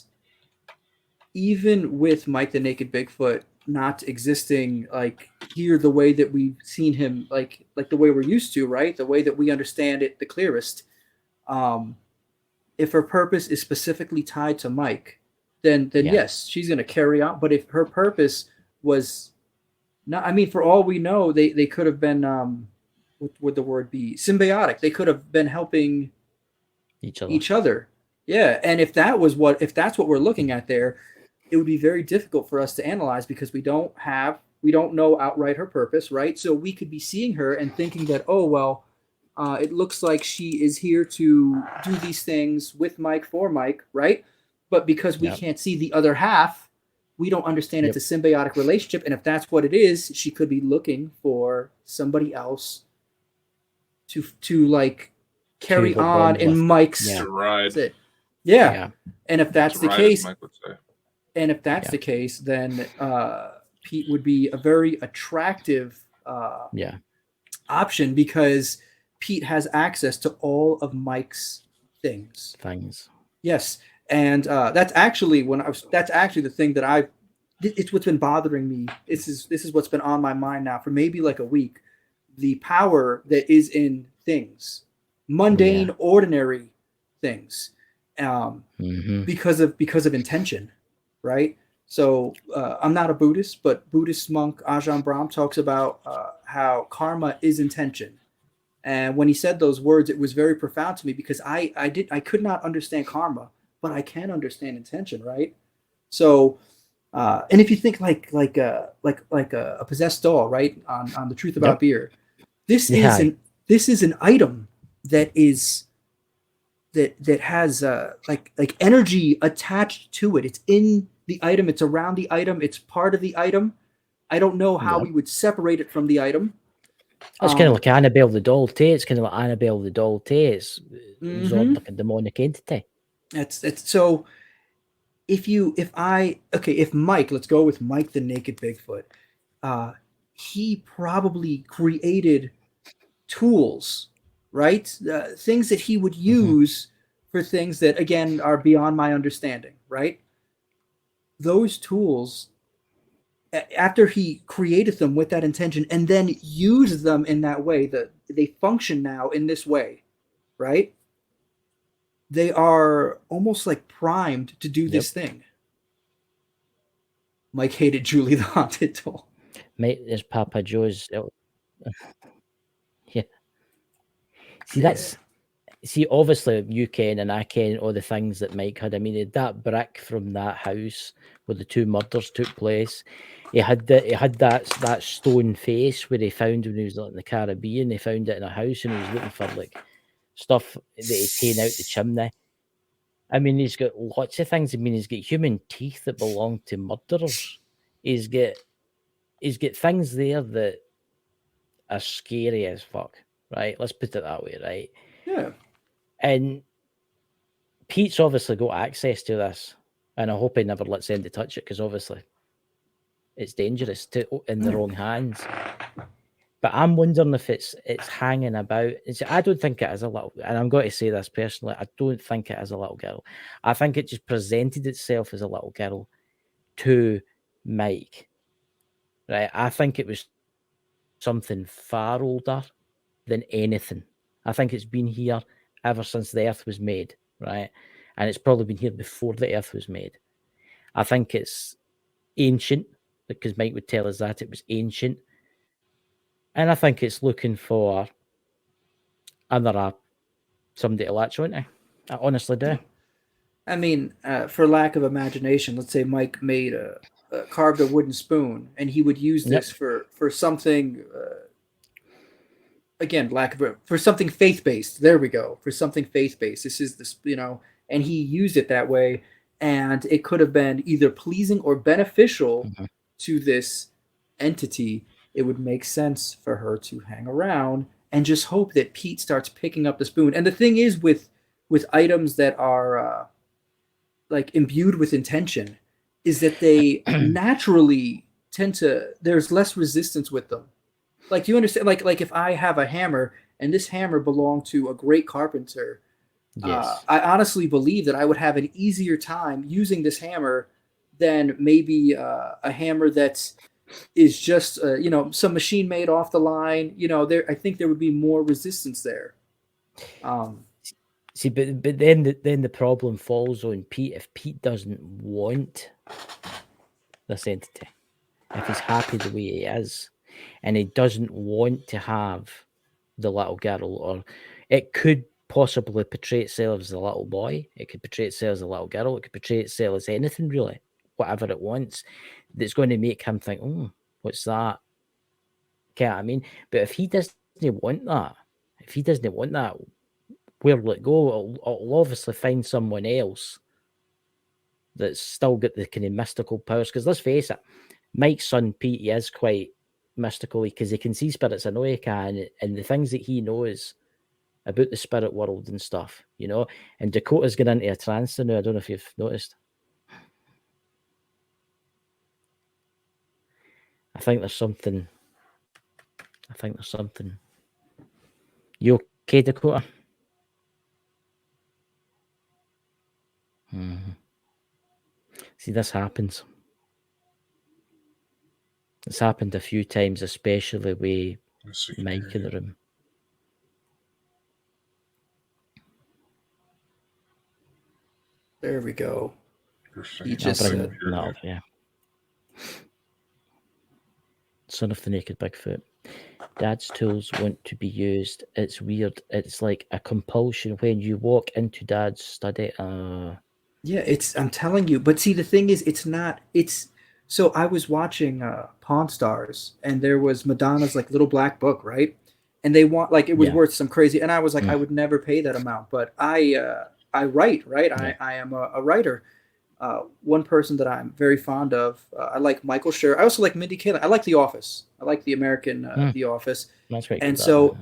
even with Mike the Naked Bigfoot not existing like here the way that we've seen him, like the way we're used to, right? The way that we understand it the clearest. If her purpose is specifically tied to Mike, then yes, she's going to carry on. But if her purpose was not, I mean, for all we know, they could have been, what would the word be? Symbiotic. They could have been helping each other. Yeah. And if that's what we're looking at there, it would be very difficult for us to analyze, because we don't know outright her purpose, right? So we could be seeing her and thinking that, oh, well, it looks like she is here to do these things with Mike, for Mike, right? But because we can't see the other half, we don't understand it's a symbiotic relationship. And if that's what it is, she could be looking for somebody else to like carry on in Mike's ride. Yeah. And if that's the case, Mike would say. And if that's the case, then Pete would be a very attractive option, because Pete has access to all of Mike's things. Yes. And that's actually the thing that it's what's been bothering me. This is what's been on my mind now for maybe like a week. The power that is in things, mundane, ordinary things, because of intention, right? So I'm not a Buddhist, but Buddhist monk Ajahn Brahm talks about how karma is intention. And when he said those words, it was very profound to me, because I could not understand karma, but I can understand intention, right? So, and if you think like a possessed doll, right? On the truth about beer, this is an item that has like energy attached to it. It's in the item. It's around the item. It's part of the item. I don't know how we would separate it from the item. It's kind of like Annabelle the doll too. It's kind of like Annabelle the doll too. It's absorbed like a demonic entity. It's so. If Mike, let's go with Mike the Naked Bigfoot. He probably created tools, right? Things that he would use for things that, again, are beyond my understanding, right? Those tools, after he created them with that intention and then used them in that way, that they function now in this way, right? They are almost like primed to do this thing. Mike hated Julie the Haunted Doll. Mate, there's Papa Joe's. Yeah. See, that's see, obviously, you ken and I ken all the things that Mike had. I mean, that brick from that house where the 2 murders took place. He had that stone face where he found when he was in the Caribbean. He found it in a house and he was looking for like stuff that he'd taken out the chimney. I mean, he's got lots of things. I mean, he's got human teeth that belong to murderers. He's got things there that are scary as fuck, right? Let's put it that way, right? Yeah. And Pete's obviously got access to this, and I hope he never lets Andy touch it, because obviously it's dangerous in the wrong hands. But I'm wondering if it's hanging about. I don't think it is a little, and I'm going to say this personally, I don't think it is a little girl. I think it just presented itself as a little girl to Mike. Right? I think it was something far older than anything. I think it's been here ever since the earth was made, right? And it's probably been here before the earth was made. I think it's ancient, because Mike would tell us that it was ancient. And I think it's looking for somebody to latch onto. I honestly do. I mean, for lack of imagination, let's say Mike carved a wooden spoon, and he would use this for something. Again, for something faith-based. There we go. For something faith-based. This is this, and he used it that way, and it could have been either pleasing or beneficial to this entity. It would make sense for her to hang around and just hope that Pete starts picking up the spoon. And the thing is, with items that are like imbued with intention, is that they naturally tend to, there's less resistance with them. Like, do you understand? Like if I have a hammer and this hammer belonged to a great carpenter, yes. I honestly believe that I would have an easier time using this hammer than maybe a hammer that is just some machine made off the line. I think there would be more resistance there. See, but then the problem falls on Pete. If Pete doesn't want this entity, if he's happy the way he is, and he doesn't want to have the little girl, or it could possibly portray itself as a little boy, it could portray itself as a little girl, it could portray itself as anything really, whatever it wants, that's going to make him think, oh, what's that? Okay, I mean, but if he doesn't want that, where will it go? It'll obviously find someone else that's still got the kind of mystical powers. Because let's face it, Mike's son Pete, he is quite mystical, because he can see spirits. I know he can, and the things that he knows about the spirit world and stuff, And Dakota's gone into a trance now. I don't know if you've noticed. I think there's something. You okay, Dakota? See, this happens. It's happened a few times, especially with Mike in the room. There we go. He just said, no, yeah. Son of the Naked Bigfoot. Dad's tools want to be used. It's weird. It's like a compulsion when you walk into Dad's study. Yeah, I'm telling you. But see, the thing is, so I was watching Pawn Stars, and there was Madonna's like little black book, right? And they want, like, it was worth some crazy, and I was like, I would never pay that amount, but I write, right? Yeah. I am a writer. One person that I'm very fond of, I like Michael Schur. I also like Mindy Kaling. I like The Office. I like the American The Office. That's right. And so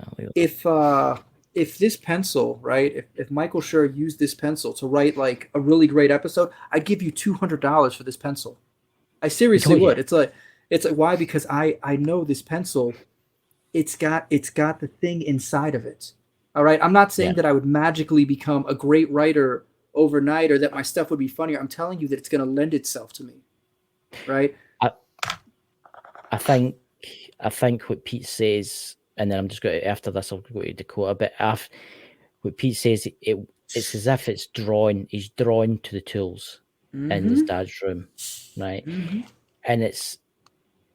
if this pencil, right, if Michael Schur used this pencil to write like a really great episode, I'd give you $200 for this pencil. I seriously would. It's like why? Because I know this pencil. It's got the thing inside of it. All right. I'm not saying that I would magically become a great writer overnight, or that my stuff would be funnier. I'm telling you that it's going to lend itself to me. Right. I think what Pete says, and then I'm just going to, after this, I'll go to Dakota. But what Pete says, it's as if it's drawn. He's drawn to the tools in his dad's room, right? And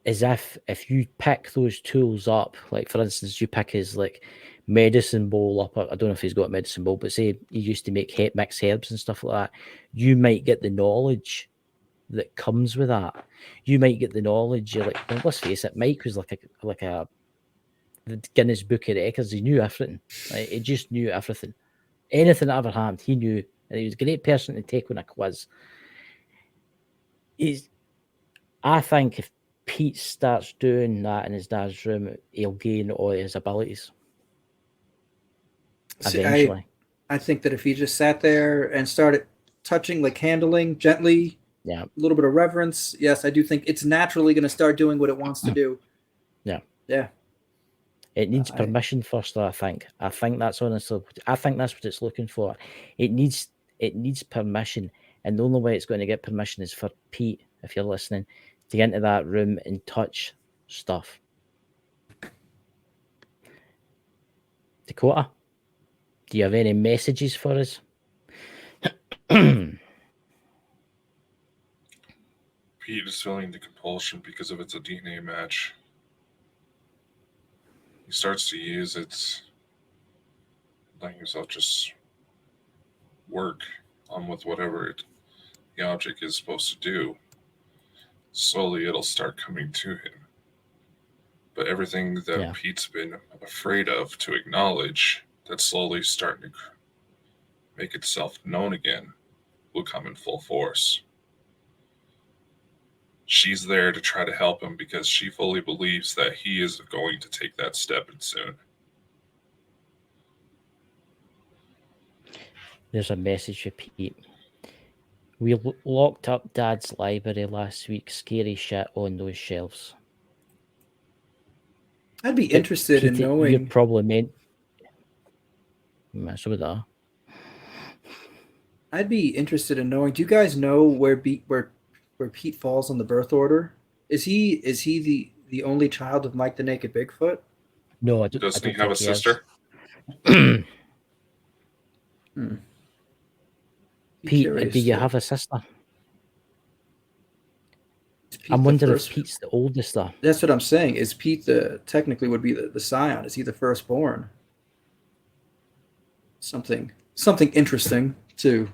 is if you pick those tools up, like for instance, you pick his like medicine bowl up. I don't know if he's got a medicine bowl, but say he used to make mix herbs and stuff like that. You might get the knowledge that comes with that. You might get the knowledge. You're like, well, let's face it, Mike was like a the Guinness Book of Records. He knew everything. Right? He just knew everything. Anything that ever happened, he knew. And he was a great person to take on a quiz. I think if Pete starts doing that in his dad's room, he'll gain all his abilities. Eventually. I think that if he just sat there and started touching, like handling gently, yeah, a little bit of reverence, yes, I do think it's naturally going to start doing what it wants to do. Yeah. Yeah. It needs permission first, though, I think. I think that's honestly, I think that's what it's looking for. It needs permission. And the only way it's going to get permission is for Pete, if you're listening, to get into that room and touch stuff. Dakota, do you have any messages for us? Pete is feeling the compulsion because of it's a DNA match. He starts to use it, letting himself just work on with whatever the object is supposed to do. Slowly it'll start coming to him. But everything that Pete's been afraid of to acknowledge, that's slowly starting to make itself known again, will come in full force. She's there to try to help him because she fully believes that he is going to take that step soon. There's a message for Pete. We locked up Dad's library last week. Scary shit on those shelves. I'd be interested in knowing. You probably meant. I'd be interested in knowing. Do you guys know where Pete falls on the birth order? Is he the only child of Mike the Naked Bigfoot? No, I don't. Doesn't he have a sister? Pete, do you have a sister? I'm wondering if Pete's the oldest, though. That's what I'm saying. Is Pete technically would be the scion? Is he the firstborn? Something interesting too.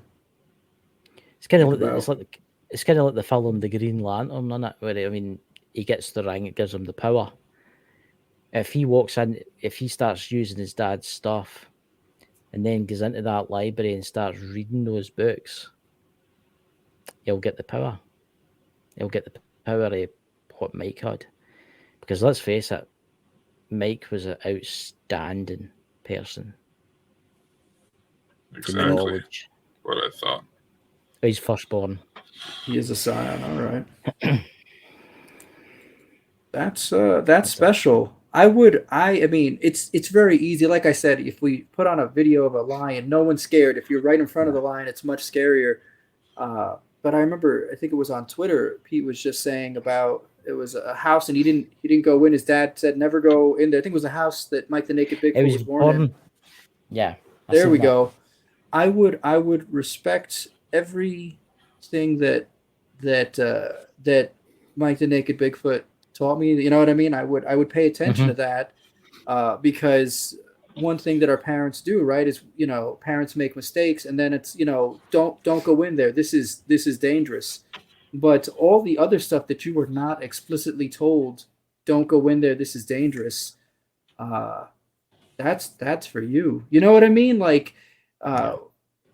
It's kind of like it's kind of like the film The Green Lantern, isn't it? Where he gets the ring, it gives him the power. If he walks in, if he starts using his dad's stuff, and then goes into that library and starts reading those books, he'll get the power. He'll get the power of what Mike had. Because let's face it, Mike was an outstanding person. Exactly what I thought. He's firstborn. He is a scion, all right. That's special. I mean, it's very easy. Like I said, if we put on a video of a lion, no one's scared. If you're right in front of the lion, it's much scarier. But I remember, I think it was on Twitter, Pete was just saying about it was a house and he didn't go in. His dad said never go in there. I think it was a house that Mike the Naked Bigfoot was born in. Yeah. There we go. I would respect everything that Mike the Naked Bigfoot taught me. You know what I mean? I would pay attention to that because one thing that our parents do, right, is parents make mistakes and then it's don't go in there. This is dangerous. But all the other stuff that you were not explicitly told, don't go in there. This is dangerous. That's for you. You know what I mean? Like,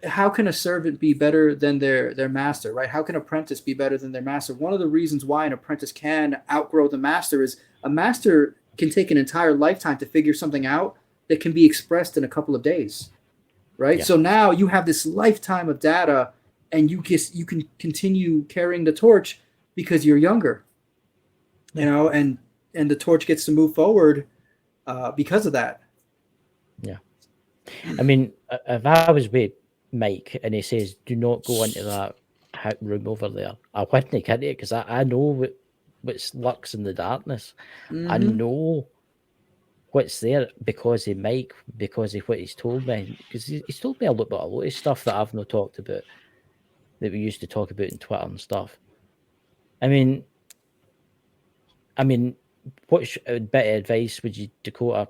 how can a servant be better than their master, right? How can an apprentice be better than their master? One of the reasons why an apprentice can outgrow the master is a master can take an entire lifetime to figure something out that can be expressed in a couple of days, right? Yeah. So now you have this lifetime of data and you can continue carrying the torch because you're younger, and the torch gets to move forward because of that. Yeah. I mean, if I was with Mike and he says, do not go into that room over there, I wouldn't get into it because I know what lurks in the darkness. Mm-hmm. I know what's there because of Mike, because of what he's told me. Because he's told me a lot of stuff that I've not talked about, that we used to talk about in Twitter and stuff. I mean, I mean, what bit of advice would you, Dakota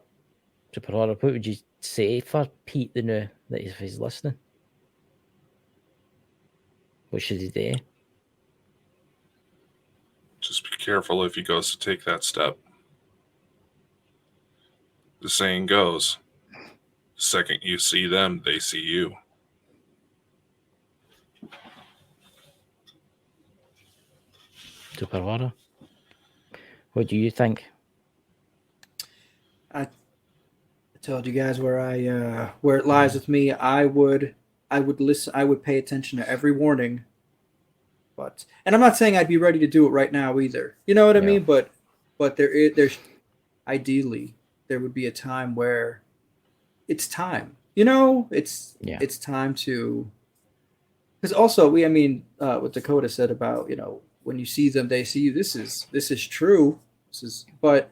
Super Horror, what would you say for Pete the new that if he's listening? What should he do? Just be careful if he goes to take that step. The saying goes, the second you see them, they see you. Super Horror, what do you think? I told you guys where it lies with me. I would listen. I would pay attention to every warning. And I'm not saying I'd be ready to do it right now either. You know what I mean? But there's ideally there would be a time where it's time. You know, it's time to. Because also what Dakota said about when you see them, they see you. This is true. But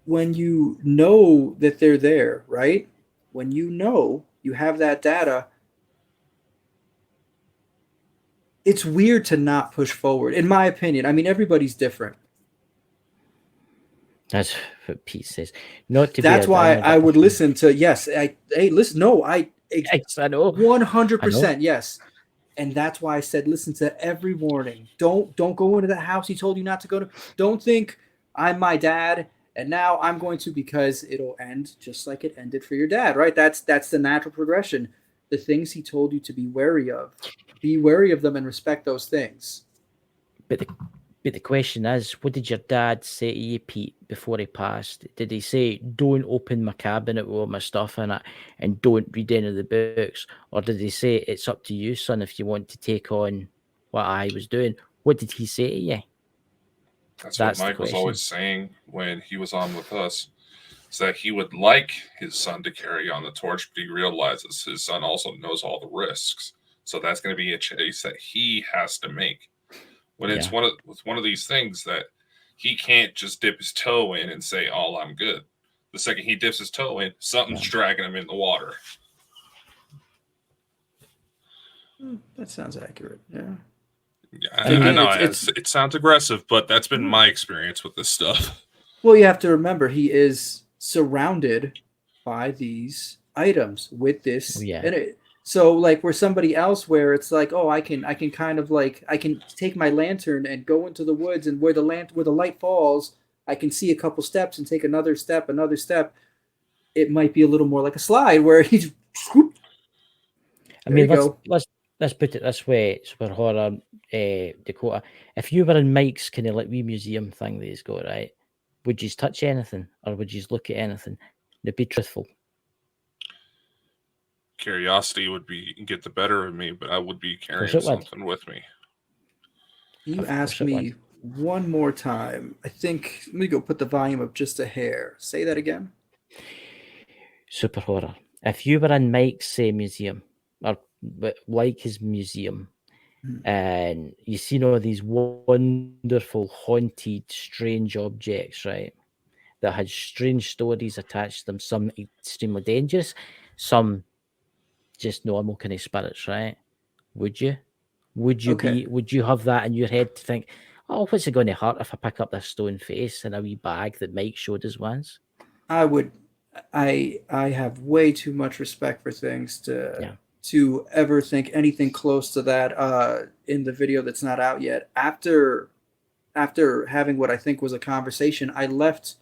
when you know that they're there, right? When you have that data, it's weird to not push forward, in my opinion. I mean, everybody's different. That's what Pete says. That's why I would listen to. Yes, listen. No, I know 100%. Yes, and that's why I said listen to every warning. Don't go into that house he told you not to go to. Don't think I'm my dad and now I'm going to, because it'll end just like it ended for your dad, right? That's the natural progression. The things he told you to be wary of them and respect those things. But the question is, what did your dad say to you, Pete, before he passed? Did he say, don't open my cabinet with all my stuff in it and don't read any of the books? Or did he say, it's up to you, son, if you want to take on what I was doing? What did he say to you? That's what Mike was always saying when he was on with us, is that he would like his son to carry on the torch, but he realizes his son also knows all the risks. So that's going to be a choice that he has to make. When it's one of these things that he can't just dip his toe in and say, "Oh, I'm good." The second he dips his toe in, something's dragging him in the water. That sounds accurate. Yeah. I know it sounds aggressive, but that's been my experience with this stuff. Well, you have to remember he is surrounded by these items with this in it. So like we're somebody else where it's like, oh, I can kind of like I can take my lantern and go into the woods, and where the light falls, I can see a couple steps and take another step. It might be a little more like a slide where he's. I mean, let's put it this way, Super Horror, Dakota. If you were in Mike's kind of like wee museum thing that he's got, right, would you touch anything or would you look at anything? To be truthful. Curiosity would get the better of me, but I would be carrying something with me. You ask me one more time. I think, let me go put the volume up just a hair. Say that again. Super Horror. If you were in Mike's museum, or like his museum, and you seen all these wonderful, haunted, strange objects, right, that had strange stories attached to them, some extremely dangerous, some just normal kind of spirits, right? Would you have that in your head to think, oh, what's it going to hurt if I pick up this stone face in a wee bag that Mike showed us once? I would. I have way too much respect for things to ever think anything close to that in the video that's not out yet. After having what I think was a conversation, I left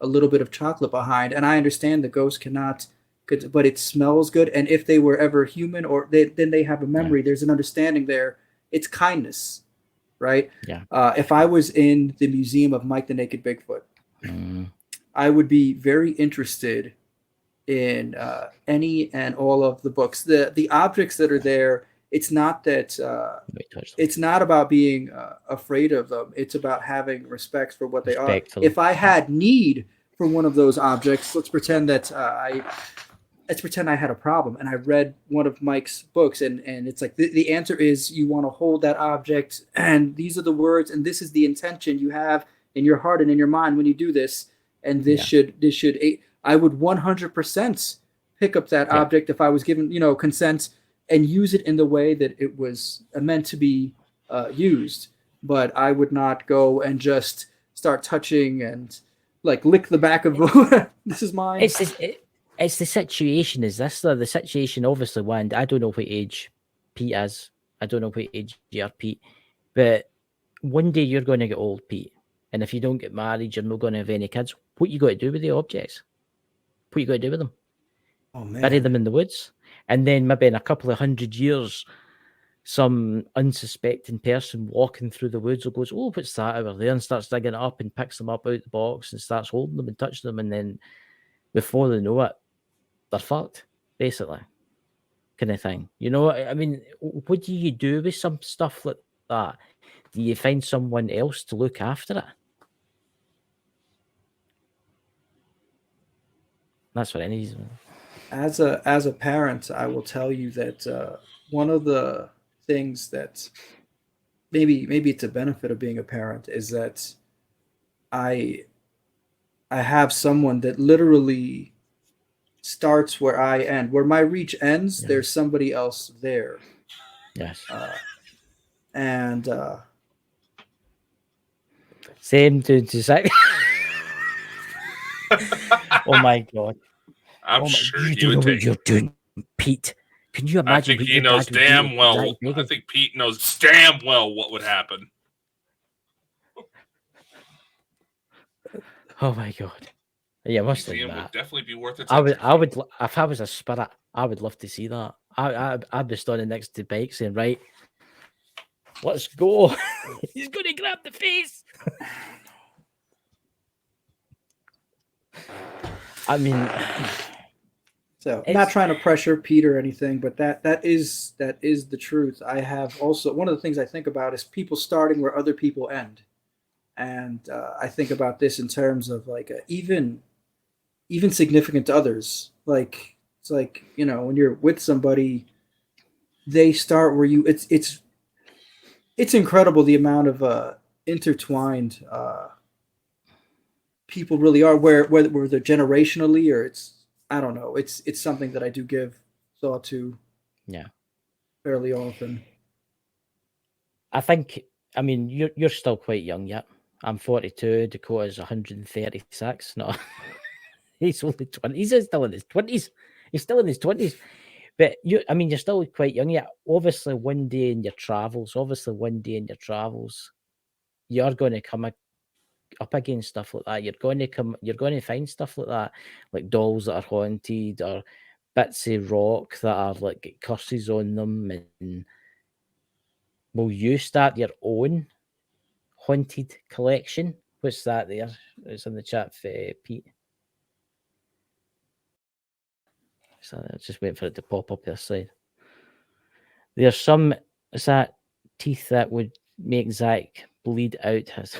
a little bit of chocolate behind, and I understand the ghost cannot, but it smells good. And if they were ever human, then they have a memory. There's an understanding there. It's kindness, right? Yeah. If I was in the museum of Mike the Naked Bigfoot, I would be very interested in any and all of the books. The objects that are there, it's not that it's not about being afraid of them. It's about having respect for what they are. If I had need for one of those objects, let's pretend I had a problem and I read one of Mike's books, and it's like the answer is you want to hold that object, and these are the words, and this is the intention you have in your heart and in your mind when you do this, and this should I would 100% pick up that object if I was given consent and use it in the way that it was meant to be used. but I would not go and just start touching and like lick the back of this is mine. It's the situation. Is this the situation? Obviously, one. I don't know what age Pete is. I don't know what age you are, Pete. But one day you're going to get old, Pete. And if you don't get married, you're not going to have any kids. What you got to do with the objects? What you got to do with them? Oh man, bury them in the woods, and then maybe in a couple of 100 years, some unsuspecting person walking through the woods will goes, "Oh, what's that over there?" and starts digging it up and picks them up out the box and starts holding them and touching them, and then before they know it, they're fucked, basically, kind of thing. You know, I mean, what do you do with some stuff like that? Do you find someone else to look after it? That's what I need. As a parent, I will tell you that one of the things that maybe it's a benefit of being a parent is that I have someone that literally starts where I end. Where my reach ends, there's somebody else there. Yes. And same to say. Oh my god! I'm sure you he don't would know what take. you're doing, Pete. Can you imagine? I think he knows damn well. I think Pete knows damn well what would happen. Oh my god! Yeah, must have Museum that. would definitely be worth it. I would, if I was a spirit, I would love to see that. I'd be standing next to Bike saying, "Right, let's go." He's going to grab the face. I mean, so I'm not trying to pressure Pete or anything, but that is the truth. I have also one of the things I think about is people starting where other people end, and I think about this in terms of like even significant to others. Like it's like, you know, when you're with somebody, they start where you. It's incredible the amount of intertwined people really are, where they're generationally or it's, I don't know. It's something that I do give thought to. Yeah. Fairly often. I think. I mean, you're still quite young yet. I'm 42. Dakota's 136. No, he's only 20. He's still in his 20s. He's still in his 20s. But you're still quite young yet. Obviously, one day in your travels, you're going to come up against stuff like that. You're going to find stuff like that, like dolls that are haunted or bits of rock that are like get curses on them. And will you start your own haunted collection? What's that there? It's in the chat for Pete. So I just waiting for it to pop up this side. There's some, is that teeth that would make Zach bleed out his.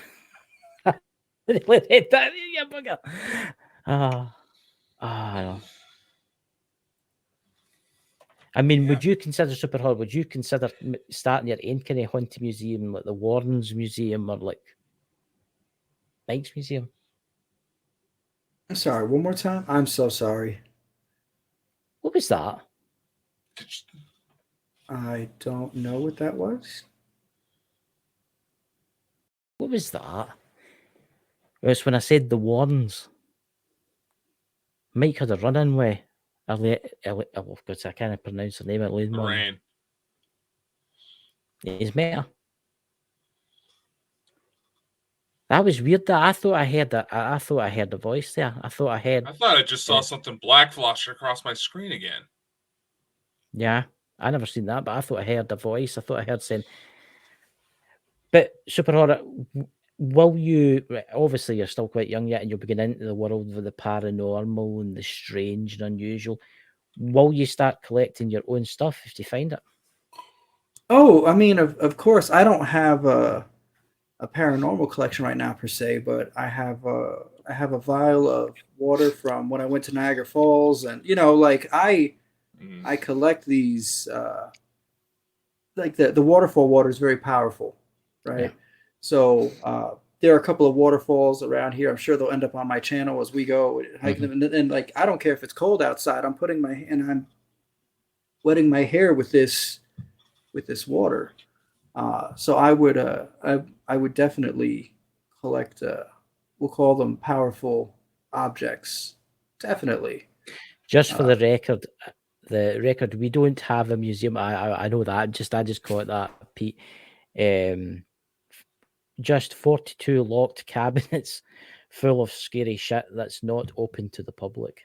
I mean, would you consider super hard? Would you consider starting your own kind of haunted museum, like the Warrens Museum or like Mike's Museum? I'm sorry, one more time? I'm so sorry. What was that? I don't know what that was. What was that? It was when I said the Warrens. Mike had a run-in with because I can't pronounce her name. Lorraine. He's met her. That was weird. That I thought I heard that. I thought I heard the voice there. I thought I just saw something black flash across my screen again. Yeah, I never seen that, but I thought I heard the voice. I thought I heard saying. But Super Horror, will you? Obviously, you're still quite young yet, and you'll be getting into the world of the paranormal and the strange and unusual. Will you start collecting your own stuff if you find it? Oh, I mean, of course, I don't have a paranormal collection right now per se, but I have a vial of water from when I went to Niagara Falls, and you know, like I collect these. Like the waterfall water is very powerful, right? Yeah. So there are a couple of waterfalls around here. I'm sure they'll end up on my channel as we go hiking them. And like I don't care if it's cold outside. I'm wetting my hair with this water. So I would definitely collect. We'll call them powerful objects. Definitely. Just for the record, we don't have a museum. I know that. I just call it that, Pete. Just 42 locked cabinets full of scary shit that's not open to the public.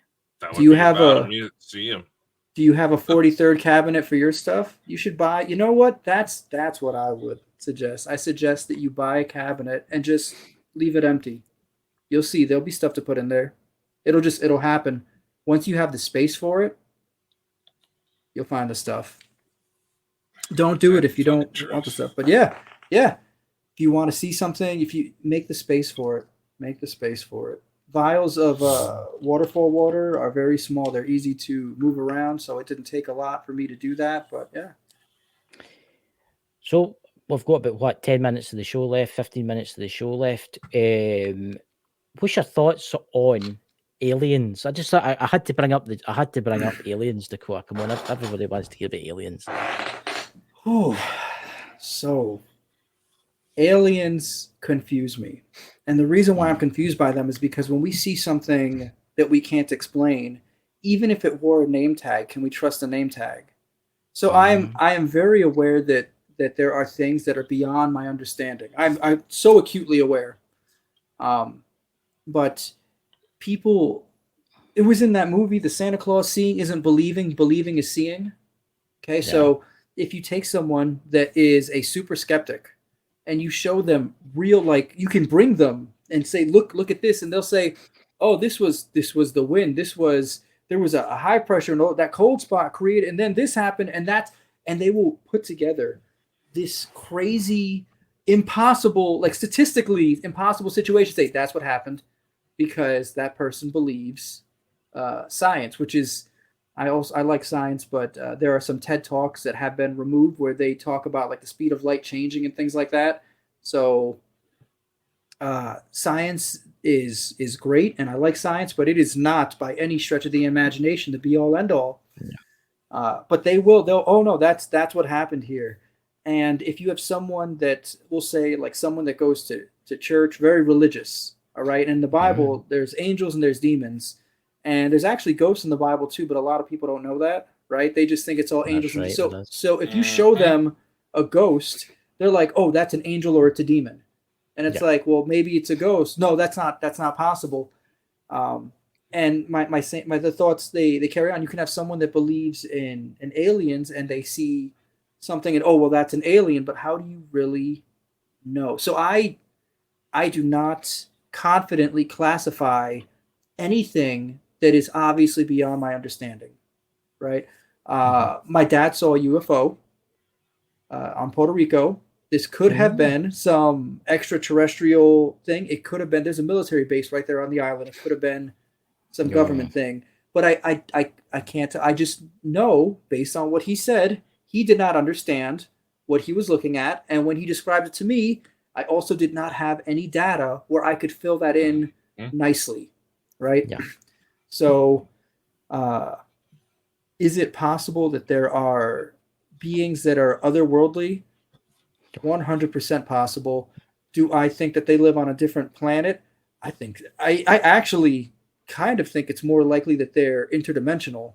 Do you have a museum? Do you have a 43rd cabinet for your stuff? You should buy. You know what? That's what I would suggest. I suggest that you buy a cabinet and just leave it empty. You'll see there'll be stuff to put in there. It'll happen. Once you have the space for it, you'll find the stuff. Don't do it if you don't want the stuff. But yeah. If you want to see something, if you make the space for it. Vials of waterfall water are very small. They're easy to move around, so it didn't take a lot for me to do that. But yeah. So we've got about 10 minutes of the show left, 15 minutes of the show left. What's your thoughts on aliens? I had to bring up aliens, Dakota. Come on, everybody wants to hear about aliens. Oh, so aliens confuse me. And the reason why I'm confused by them is because when we see something that we can't explain, even if it wore a name tag, can we trust a name tag? So I am very aware that there are things that are beyond my understanding. I'm so acutely aware. But people, it was in that movie, the Santa Claus seeing isn't believing, believing is seeing. Okay, so if you take someone that is a super skeptic and you show them real, like you can bring them and say, look at this, and they'll say, oh, this was the wind, there was a high pressure and that cold spot created, and then this happened, and they will put together this crazy, impossible, like statistically impossible situation. Say that's what happened because that person believes science, which is I like science, but there are some TED Talks that have been removed where they talk about like the speed of light changing and things like that. So science is great, and I like science, but it is not by any stretch of the imagination the be all end all. Yeah. But they'll oh no, that's what happened here. And if you have someone that will say, like someone that goes to church, very religious, all right, in the Bible, there's angels and there's demons. And there's actually ghosts in the Bible too, but a lot of people don't know that, right? They just think it's all angels. Right, so if you show them a ghost, they're like, "Oh, that's an angel or it's a demon," and it's like, "Well, maybe it's a ghost." No, that's not possible. And the thoughts they carry on. You can have someone that believes in aliens and they see something and oh, well, that's an alien, but how do you really know? So I do not confidently classify anything that is obviously beyond my understanding, right? My dad saw a UFO on Puerto Rico. This could have been some extraterrestrial thing. It could have been, there's a military base right there on the island. It could have been some government thing. But I can't, I just know based on what he said, he did not understand what he was looking at. And when he described it to me, I also did not have any data where I could fill that in nicely, right? Yeah. So, is it possible that there are beings that are otherworldly? 100% possible. Do I think that they live on a different planet? I actually kind of think it's more likely that they're interdimensional,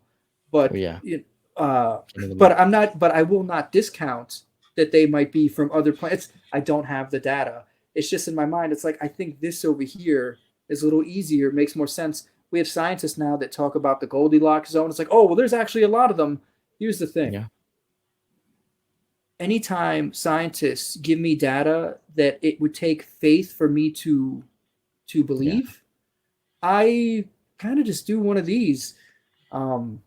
but but I will not discount that they might be from other planets. I don't have the data. It's just in my mind. It's like, I think this over here is a little easier, makes more sense. We have scientists now that talk about the Goldilocks zone. It's like, oh, well, there's actually a lot of them. Here's the thing. Yeah. Anytime scientists give me data that it would take faith for me to believe, I kind of just do one of these. I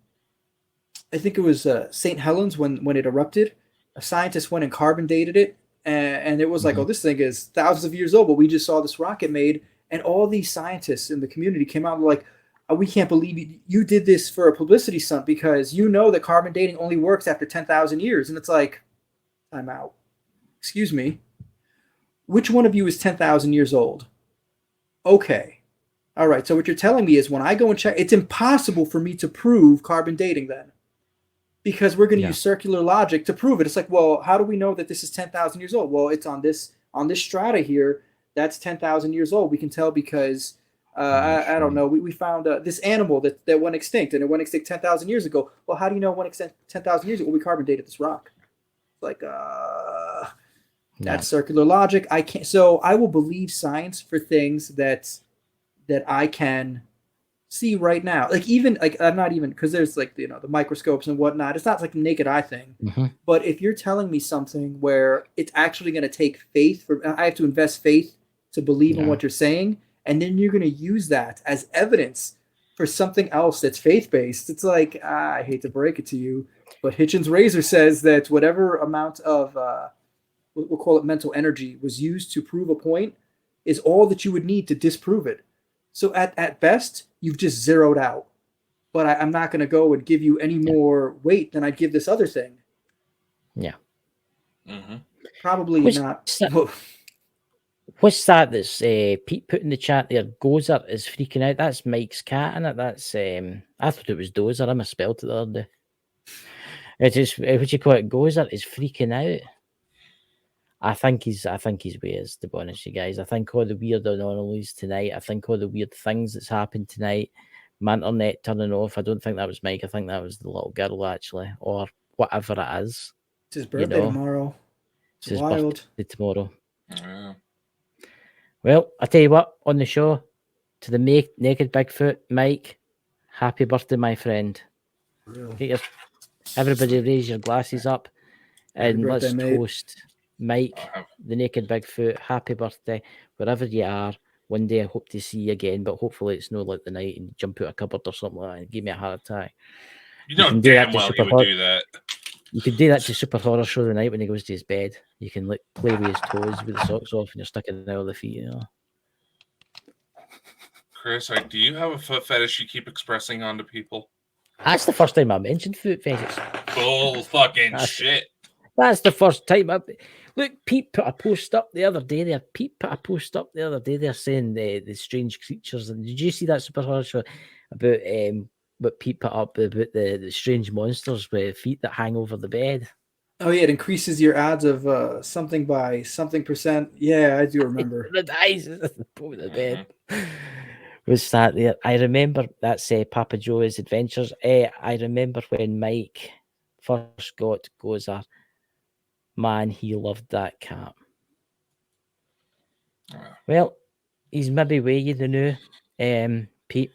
think it was St. Helens when it erupted. A scientist went and carbon dated it, and it was like, oh, this thing is thousands of years old, but we just saw this rocket made. And all these scientists in the community came out and were like, oh, we can't believe you did this for a publicity stunt because you know that carbon dating only works after 10,000 years. And it's like, I'm out. Excuse me. Which one of you is 10,000 years old? Okay. All right. So what you're telling me is when I go and check, it's impossible for me to prove carbon dating then. because we're going to Yeah. use circular logic to prove it. It's like, well, how do we know that this is 10,000 years old? Well, it's on this strata here. That's 10,000 years old. We can tell because I don't know. We found this animal that went extinct, and it went extinct 10,000 years ago. Well, how do you know it went extinct 10,000 years ago? Well, we carbon dated this rock. It's like that's circular logic. I can't. So I will believe science for things that I can see right now. Like even like I'm not even because there's like the microscopes and whatnot. It's not like a naked eye thing. Mm-hmm. But if you're telling me something where it's actually going to take faith I have to invest faith to believe in what you're saying, and then you're going to use that as evidence for something else that's faith-based. It's like, I hate to break it to you, but Hitchens' razor says that whatever amount of, we'll call it mental energy, was used to prove a point is all that you would need to disprove it. So at best, you've just zeroed out. But I'm not going to go and give you any more weight than I'd give this other thing. Yeah. Mm-hmm. Probably not. What's that? That's Pete put in the chat there. Gozer is freaking out. That's Mike's cat, isn't it? That's I thought it was Dozer. I misspelled it the other day. It is what you call it. Gozer is freaking out. I think he's weird, to be honest, you guys. I think all the weird anomalies tonight. I think all the weird things that's happened tonight. My internet turning off. I don't think that was Mike. I think that was the little girl actually, or whatever it is. It's his birthday tomorrow. It's his wild. birthday tomorrow. Yeah. Well, I tell you what, on the show, to the naked Bigfoot, Mike, happy birthday, my friend. Really? Everybody raise your glasses up and birthday, let's mate. toast Mike, the naked Bigfoot. Happy birthday, wherever you are. One day I hope to see you again, but hopefully it's not like the night and you jump out a cupboard or something like that and give me a heart attack. You know damn well he would do that. You could do that to Super Horror Show the night when he goes to his bed. You can like play with his toes with the socks off and you're sticking out of the feet, you know. Chris, do you have a foot fetish you keep expressing onto people? That's the first time I mentioned foot fetishes. Bull fucking shit. That's the first time. Look, Pete put a post up the other day there. They're saying the strange creatures. And did you see that Super Horror Show about what Pete put up about the strange monsters with feet that hang over the bed? Oh yeah, it increases your odds of something by something percent. Yeah, I do remember. The eyes over the bed. Was that there? I remember that's Papa Joe's Adventures. I remember when Mike first got Gozer. Man, he loved that cat. Well, he's maybe way you the new. Pete,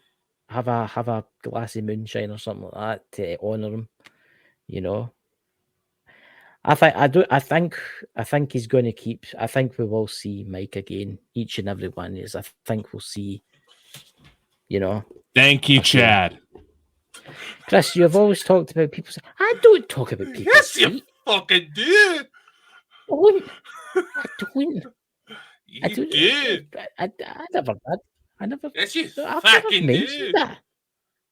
have a glass of moonshine or something like that to honour him. You know. I think he's going to keep. I think we will see Mike again. Each and every one is. I think we'll see. You know. Thank you, Chad. Chris, you've always talked about people. I don't talk about people. Yes, you fucking did. I never did. I never. Yes, you I've fucking never mentioned did. that.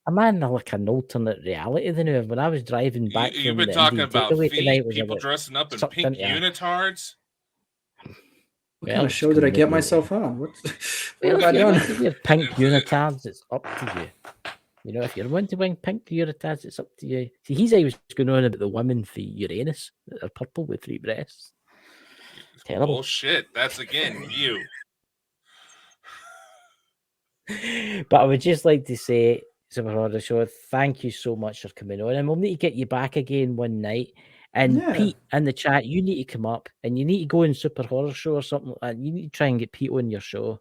I'm in like an alternate reality than now. When I was driving back You've from been the talking Indian about takeaway feet, tonight, was people about dressing up in sucked pink into- unitards. What kind of show did I get myself on? What have I if you done? want to wear pink unitards, it's up to you. You know, if you're wanting to wear pink unitards, it's up to you. See, he's always going on about the women for Uranus that are purple with 3 breasts. Terrible. Bullshit. That's again you. But I would just like to say, Super Horror Show, thank you so much for coming on. And we'll need to get you back again one night. And Pete, in the chat, you need to come up and you need to go in Super Horror Show or something like that. You need to try and get Pete on your show.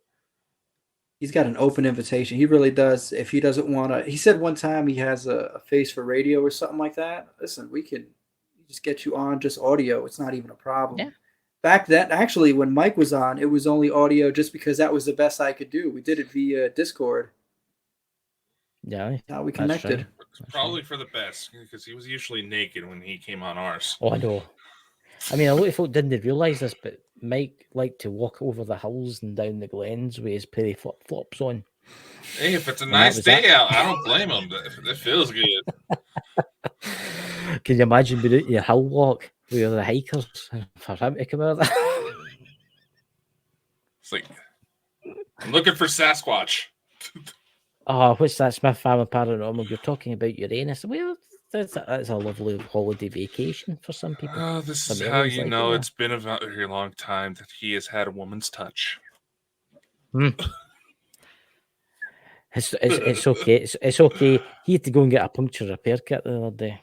He's got an open invitation. He really does. If he doesn't want to, he said one time he has a face for radio or something like that. Listen, we can just get you on just audio. It's not even a problem. Yeah. Back then, actually, when Mike was on, it was only audio just because that was the best I could do. We did it via Discord. Yeah. How we connected. Right. Probably for the best because he was usually naked when he came on ours. Oh, I know. I mean, a lot of folk didn't realise this, but Mike liked to walk over the hills and down the glens with his pretty flip-flops on. Hey, if it's a nice day out, I don't blame him. It feels good. Can you imagine being out your hill walk with the hikers for him to come out of that? It's like, I'm looking for Sasquatch. Oh, what's that? Smith Family Paranormal. You're talking about Uranus. Well, that's a lovely holiday vacation for some people. Oh, this Some is how aliens you like know it, it's been a very long time that he has had a woman's touch. It's okay. It's okay. He had to go and get a puncture repair kit the other day.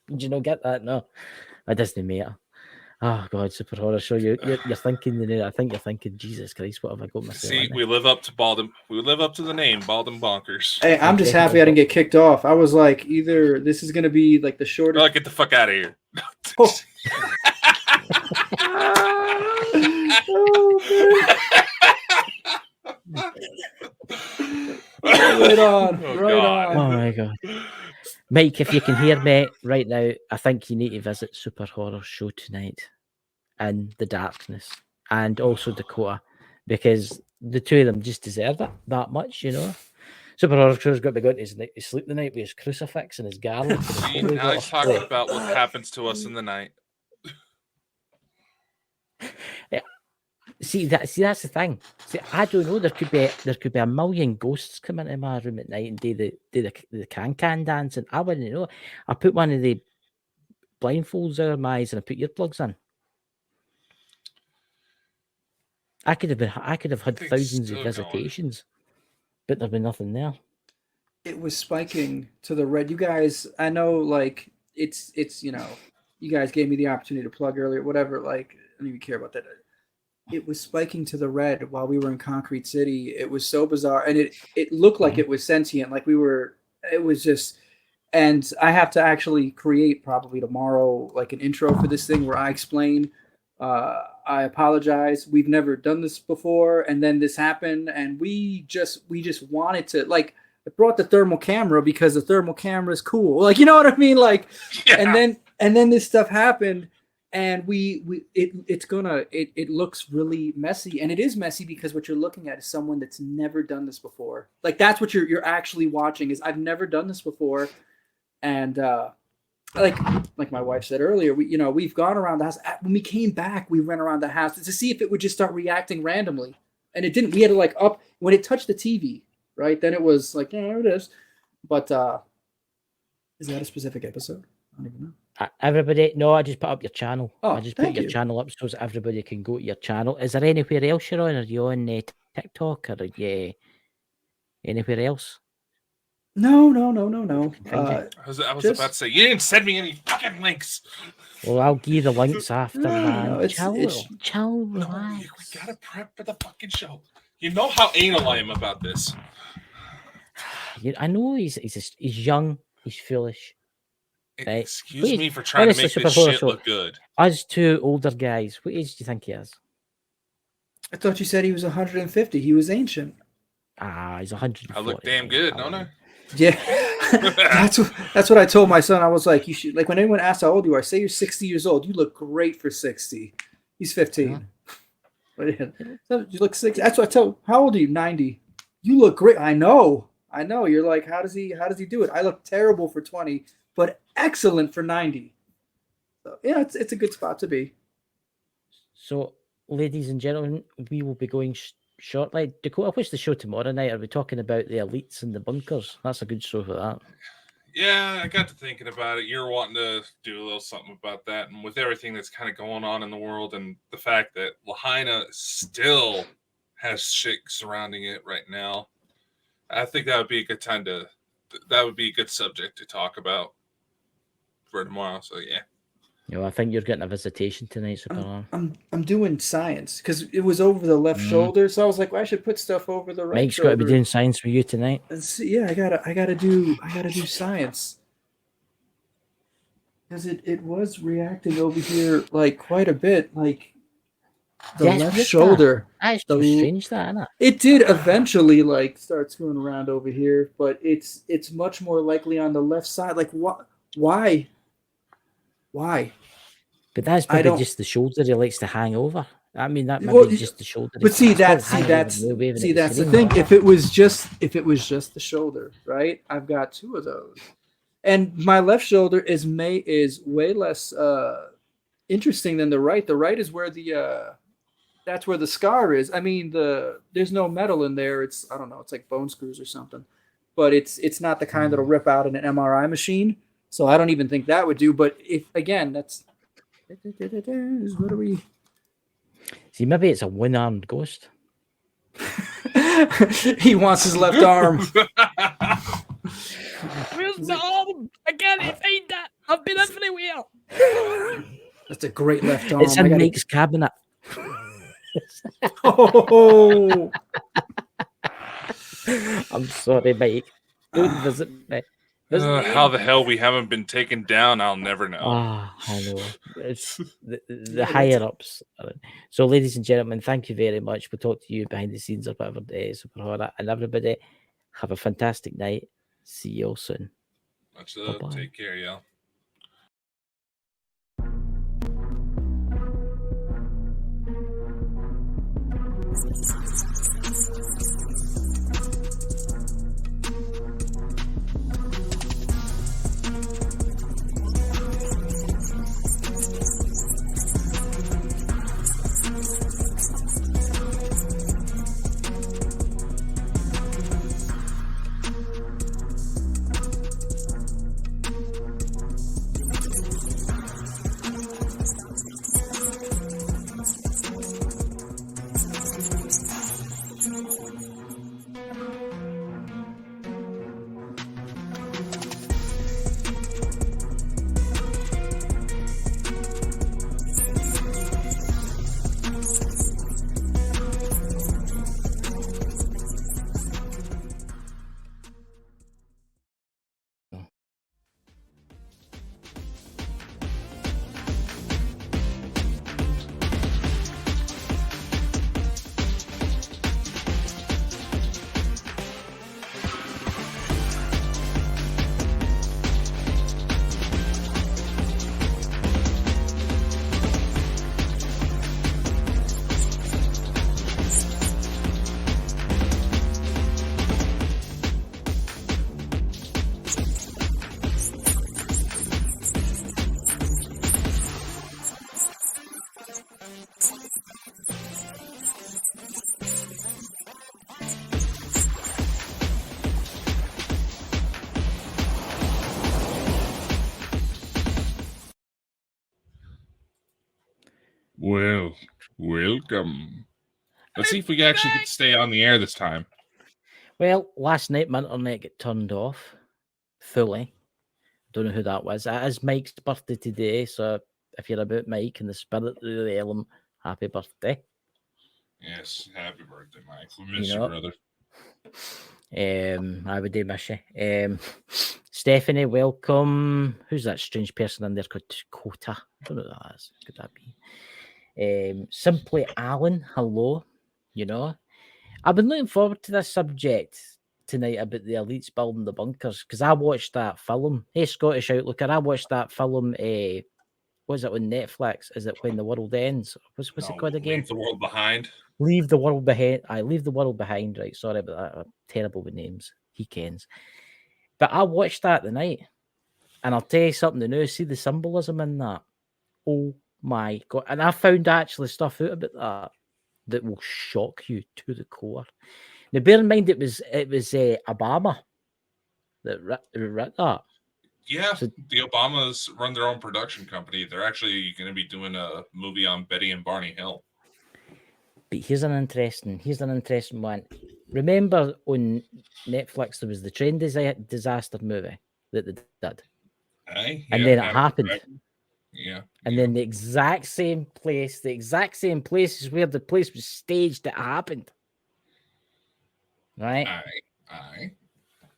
Did you not get that? No, it doesn't matter. Oh God, Super Horror Show. You're thinking, I think you're thinking, Jesus Christ, what have I got myself See, into? we live up to we live up to the name, Bald and Bonkers. Hey, I'm just happy I didn't get kicked off. I was like, either this is gonna be like the shortest. Oh, get the fuck out of here. Oh. Right on. Oh, Right God. on. Oh my God. Mike, if you can hear me right now, I think you need to visit Super Horror Show tonight in the darkness, and also Dakota, because the two of them just deserve it that much, you know. Super Horror Show's got to be going to sleep the night with his crucifix and his garlic. See, now he's talking about what happens to us in the night. Yeah. See, that's the thing. See, I don't know. There could be a million ghosts come into my room at night and do the can dance, and I wouldn't know. I put one of the blindfolds over my eyes and I put earplugs in. I could have had thousands of visitations, but there'd be nothing there. It was spiking to the red. You guys, I know, like it's you know, you guys gave me the opportunity to plug earlier, whatever. Like, I don't even care about that. It was spiking to the red while we were in Concrete City. It was so bizarre, and it looked like it was sentient, like we were. It was just, and I have to actually create probably tomorrow like an intro for this thing where I explain. I apologize. We've never done this before, and then this happened, and we just wanted to like. I brought the thermal camera because the thermal camera is cool, like, you know what I mean, like, yeah. and then this stuff happened. And it looks really messy, and it is messy because what you're looking at is someone that's never done this before. Like, that's what you're actually watching is I've never done this before. And like my wife said earlier, we've gone around the house. When we came back, we ran around the house to see if it would just start reacting randomly, and it didn't. We had to like up when it touched the TV, right? Then it was like, yeah, there it is. But is that a specific episode? I don't even know. Everybody, no, I just put up your channel. Oh, I just put your channel up so everybody can go to your channel. Is there anywhere else you're on? Are you on TikTok or anywhere else? No. I was about to say, you didn't send me any fucking links. Well, I'll give you the links after, man. No, Chill, relax. We gotta prep for the fucking show. You know how anal I am about this. I know he's young, he's foolish. Right. Excuse me for trying to make this shit look good. Us two older guys, what age do you think he is? I thought you said he was 150. He was ancient. He's 140. I look damn good, don't I? Yeah, that's what I told my son. I was like, you should, like, when anyone asks how old you are, say you're 60 years old. You look great for 60. He's 15. Yeah. You look 60. That's what I tell. How old are you? 90. You look great. I know. You're like, how does he do it? I look terrible for 20. But excellent for 90. So yeah, it's a good spot to be. So, ladies and gentlemen, we will be going shortly. Dakota, what's the show tomorrow night? Are we talking about the elites and the bunkers? That's a good show for that. Yeah, I got to thinking about it. You're wanting to do a little something about that, and with everything that's kind of going on in the world, and the fact that Lahaina still has shit surrounding it right now, I think that would be a good time that would be a good subject to talk about for tomorrow. So yeah. I think you're getting a visitation tonight, Super. I'm doing science because it was over the left shoulder, so I was like, well, I should put stuff over the right. Mike's shoulder. got to be doing science for you tonight. And see, yeah, I gotta do science because it was reacting over here like quite a bit, like the left shoulder. That's strange, that, isn't it? It did eventually like start screwing around over here, but it's much more likely on the left side. Like what? Why? But that's probably just the shoulder he likes to hang over. I mean, that might be just the shoulder. But that's the thing. If it was just the shoulder, right? I've got two of those, and my left shoulder is way less interesting than the right. The right is where that's where the scar is. I mean, there's no metal in there. It's, I don't know, it's like bone screws or something. but it's not the kind that'll rip out in an MRI machine. So I don't even think that would do. But if again, that's what are we? See, maybe it's a one-armed ghost. He wants his left arm. Where's the arm? I can't find that. I've been everywhere. That's a great left arm. It's in Mike's cabinet. Oh. I'm sorry, Mike. Don't visit me. How the hell we haven't been taken down, I'll never know. I know. It's the higher ups. So, ladies and gentlemen, thank you very much. We'll talk to you behind the scenes or whatever Super Horror. And everybody, have a fantastic night. See you all soon. Much love. Bye-bye. Take care, y'all. Well, welcome. Let's see if we actually get to stay on the air this time. Well, last night my internet got turned off fully. Don't know who that was. It is Mike's birthday today, so if you're about Mike and the spirit of the elm, happy birthday. Yes, happy birthday, Mike. We miss you, brother. I would do miss you. Stephanie, welcome. Who's that strange person in there called Dakota? I don't know who that is. Could that be? Simply Alan, hello. I've been looking forward to this subject tonight about the elites building the bunkers because I watched that film. Hey, Scottish Outlooker, I watched that film. Was it on Netflix? Is it When the World Ends? What's it called again? Leave the World Behind. Leave the World Behind. I leave the world behind. Right, sorry about that. I'm terrible with names. He kens. But I watched that tonight, and I'll tell you something new. See the symbolism in that. Oh my God! And I found actually stuff out about that will shock you to the core. Now, bear in mind, it was Obama that wrote that. Yeah, so, the Obamas run their own production company. They're actually going to be doing a movie on Betty and Barney Hill. But here's an interesting one. Remember on Netflix there was the train disaster movie that they did, and then it happened. Right. Yeah, and then the exact same place is where the place was staged. It happened. Right. Aye.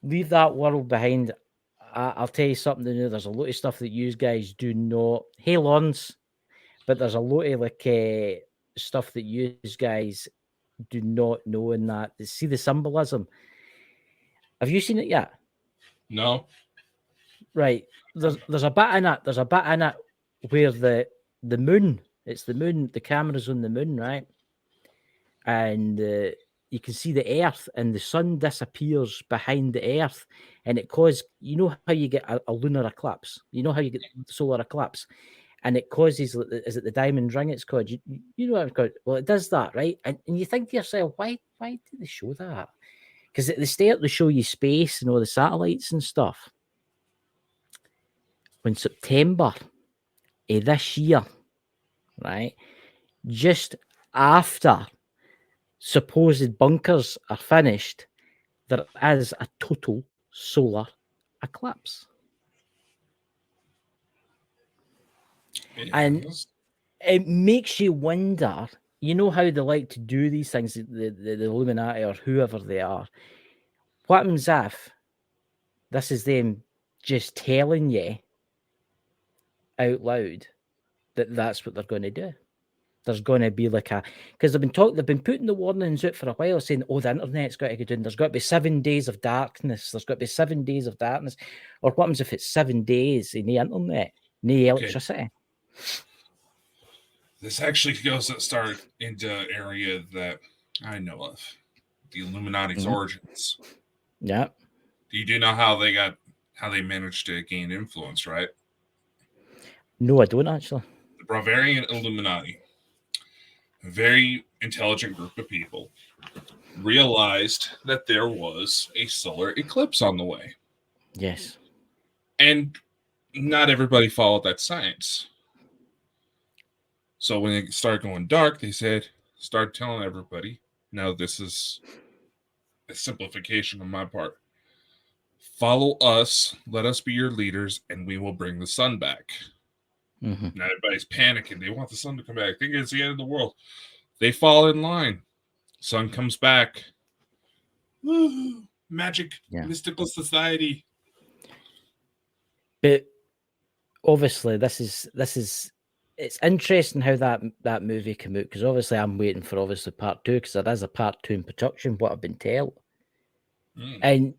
Leave that world behind. I'll tell you something new. There's a lot of stuff that you guys do not. Hey, Lawrence, but there's a lot of stuff that you guys do not know in that. See the symbolism. Have you seen it yet? No. Right. There's a bit in it. There's a bit in it where the moon. It's the moon. The camera's on the moon, right? And you can see the earth, and the sun disappears behind the earth, and it causes. You know how you get a lunar eclipse. You know how you get the solar eclipse. And it causes, is it the diamond ring it's called? You know what it's called? Well, it does that, right? And you think to yourself, why did they show that? Because at the start they show you space and all the satellites and stuff. When September this year, right, just after supposed bunkers are finished, there is a total solar eclipse. And it makes you wonder, you know how they like to do these things, the Illuminati or whoever they are. What happens if this is them just telling you out loud that that's what they're going to do? There's going to be like because they've been putting the warnings out for a while saying, oh, the internet's got to go down. There's got to be 7 days of darkness. There's got to be 7 days of darkness. Or what happens if it's 7 days in the internet, no electricity? This actually goes start into an area that I know of, the Illuminati's origins. Yeah. You do know how they managed to gain influence, right? No, I don't actually. The Bavarian Illuminati, a very intelligent group of people, realized that there was a solar eclipse on the way. Yes. And not everybody followed that science. So when it started going dark, they start telling everybody, now this is a simplification on my part. Follow us, let us be your leaders, and we will bring the sun back. Mm-hmm. Now everybody's panicking. They want the sun to come back. Think it's the end of the world. They fall in line. Sun comes back. Woo-hoo. Magic, mystical society. But obviously, this is it's interesting how that movie came out, because obviously I'm waiting for part 2, because there is a part 2 in production, what I've been told. And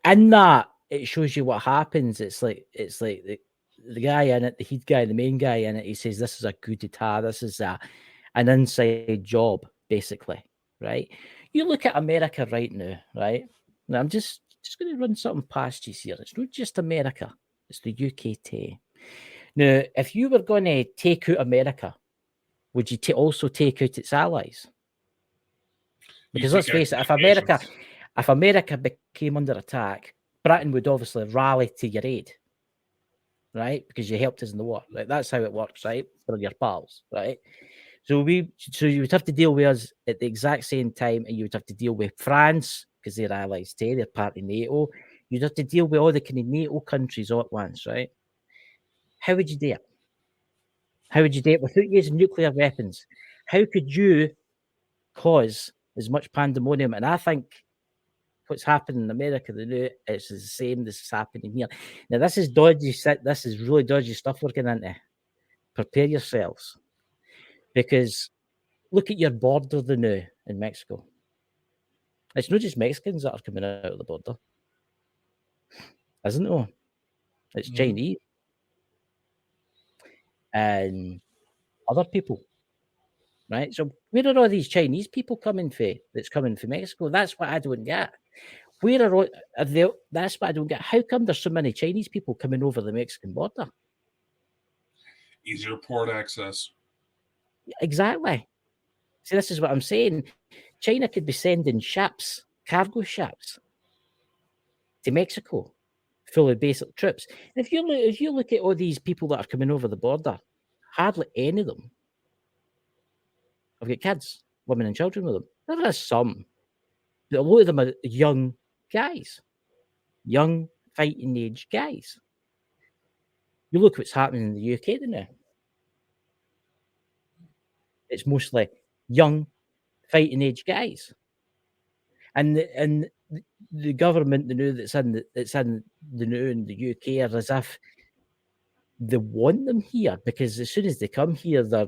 in that, it shows you what happens. It's like the guy in it, the head guy, the main guy in it, he says this is a coup d'etat, this is an inside job, basically, right? You look at America right now, right? Now I'm just going to run something past you here. It's not just America, it's the UK too. Now, if you were going to take out America, would you also take out its allies? Because let's face it, if America became under attack, Britain would obviously rally to your aid, right? Because you helped us in the war, right? That's how it works, right? For your pals, right? So you would have to deal with us at the exact same time, and you would have to deal with France because they're allies too, they're part of NATO. You'd have to deal with all the kind of NATO countries all at once, right? How would you do it? How would you do it without using nuclear weapons? How could you cause as much pandemonium? And I think what's happening in America is the same as is happening here. Now, this is dodgy. This is really dodgy stuff we're getting into. Prepare yourselves, because look at your border now in Mexico. It's not just Mexicans that are coming out of the border, isn't it? It's Chinese and other people, right? So where are all these Chinese people coming from? That's coming from Mexico. That's what I don't get. Where are they? That's what I don't get. How come there's so many Chinese people coming over the Mexican border? Easier port access. Exactly. See, this is what I'm saying. China could be sending ships, cargo ships, to Mexico, full of basic troops. And if you look at all these people that are coming over the border, hardly any of them have got kids, women and children with them. There are some, but a lot of them are young guys, young fighting age guys. You look what's happening in the UK now. It's mostly young fighting age guys, and the government, that's in the UK, are as if they want them here, because as soon as they come here, they're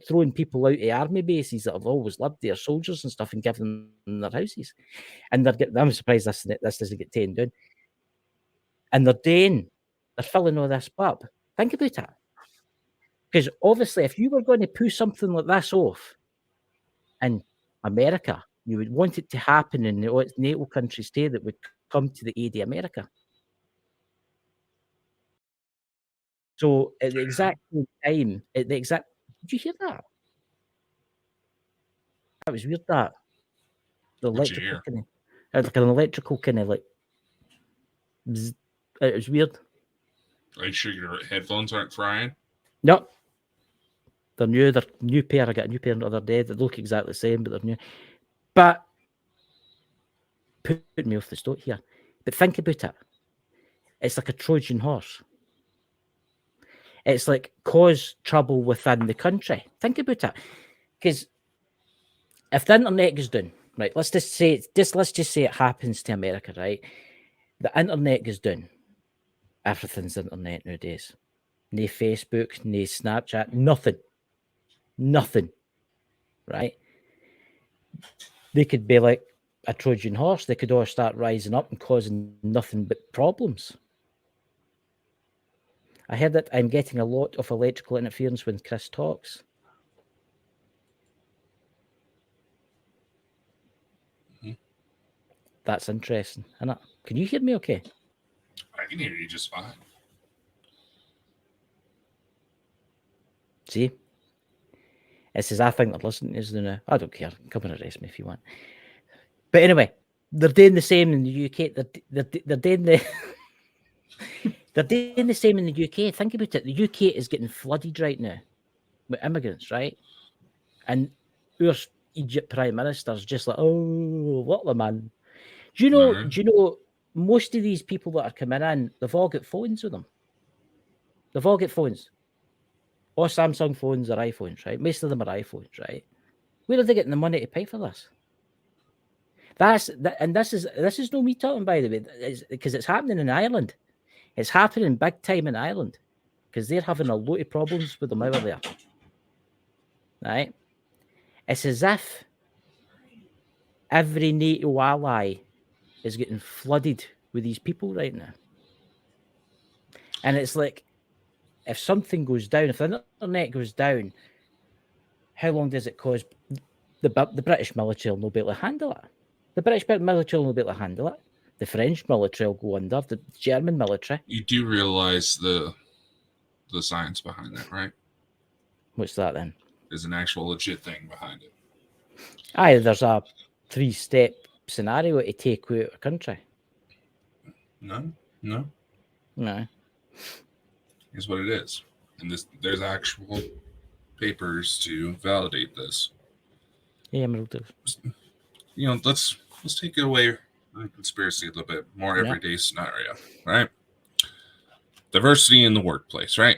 throwing people out of army bases that have always lived there, soldiers and stuff, and giving them their houses. And I'm surprised this doesn't get taken down. And they're filling all this up. Think about it. Because obviously, if you were going to pull something like this off in America, you would want it to happen in the NATO countries too that would come to the aid of America. So at the exact same time, did you hear that? That was weird, that. the What'd you electrical hear? like an electrical kind of like. Bzz. It was weird. Are you sure your headphones aren't frying? No, they're new. They're new pair. I got a new pair the other day. They look exactly the same, but they're new. But put me off the start here. But think about it. It's like a Trojan horse. It's like cause trouble within the country. Think about it. Because if the internet goes down, right, let's just say it happens to America, right? The internet goes down. Everything's internet nowadays. No Facebook, no Snapchat, nothing. Nothing. Right? They could be like a Trojan horse. They could all start rising up and causing nothing but problems. I heard that I'm getting a lot of electrical interference when Chris talks. That's interesting, isn't it? Can you hear me okay? I can hear you just fine. See? It says, I think they're listening to us now. I don't care. Come and arrest me if you want. But anyway, they're doing the same in the UK. They're doing the... They're doing the same in the UK. Think about it. The UK is getting flooded right now with immigrants, right? And our Egypt Prime Minister's just like, oh, what the man. Do you know most of these people that are coming in, they've all got phones with them. They've all got phones. Or Samsung phones or iPhones, right? Most of them are iPhones, right? Where are they getting the money to pay for this? This is no me talking, by the way, because it's happening in Ireland. It's happening big time in Ireland because they're having a lot of problems with them over there. Right? It's as if every NATO ally is getting flooded with these people right now. And it's like, if something goes down, if the internet goes down, how long does it cause? The British military will not be able to handle it. The British military will not be able to handle it. The French military will go under. The German military. You do realize the science behind that, right? What's that then? There's an actual legit thing behind it. Aye, there's a 3-step scenario to take out a country. No. Here's what it is. And there's actual papers to validate this. Yeah, let's take it away from conspiracy a little bit more everyday scenario, right? Diversity in the workplace, right?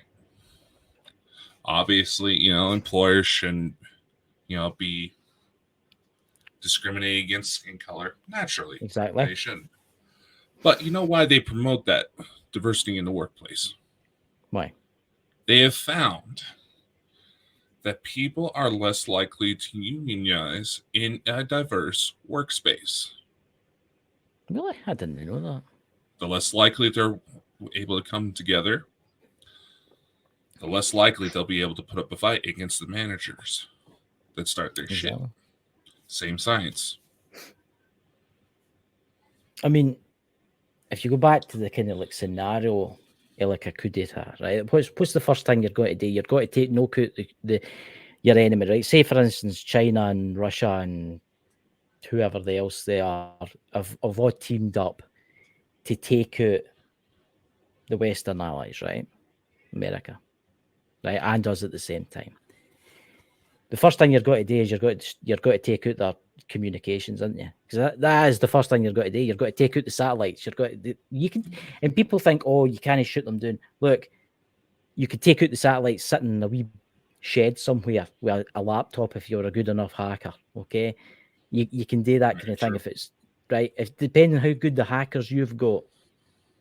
Obviously, employers shouldn't, be discriminating against skin color naturally. Exactly. They shouldn't. But you know why they promote that diversity in the workplace? Why? They have found that people are less likely to unionize in a diverse workspace. Really? I didn't know that. The less likely they're able to come together, the less likely they'll be able to put up a fight against the managers that start their shit. Same science. I mean, if you go back to the kind of like scenario, like a coup d'etat, right? What's the first thing you're going to do? You're going to knock out your enemy, right? Say, for instance, China and Russia and whoever else they are have all teamed up to take out the Western allies, right? America, right? And us at the same time. The first thing you're going to do is you're going to take out their communications, aren't you? Because that is the first thing you're going to do. You're going to take out the satellites. And people think, oh, you can't shoot them down. Look, you could take out the satellites sitting in a wee shed somewhere with a laptop if you're a good enough hacker. Okay, you can do that kind of thing if it's right. If depending on how good the hackers you've got,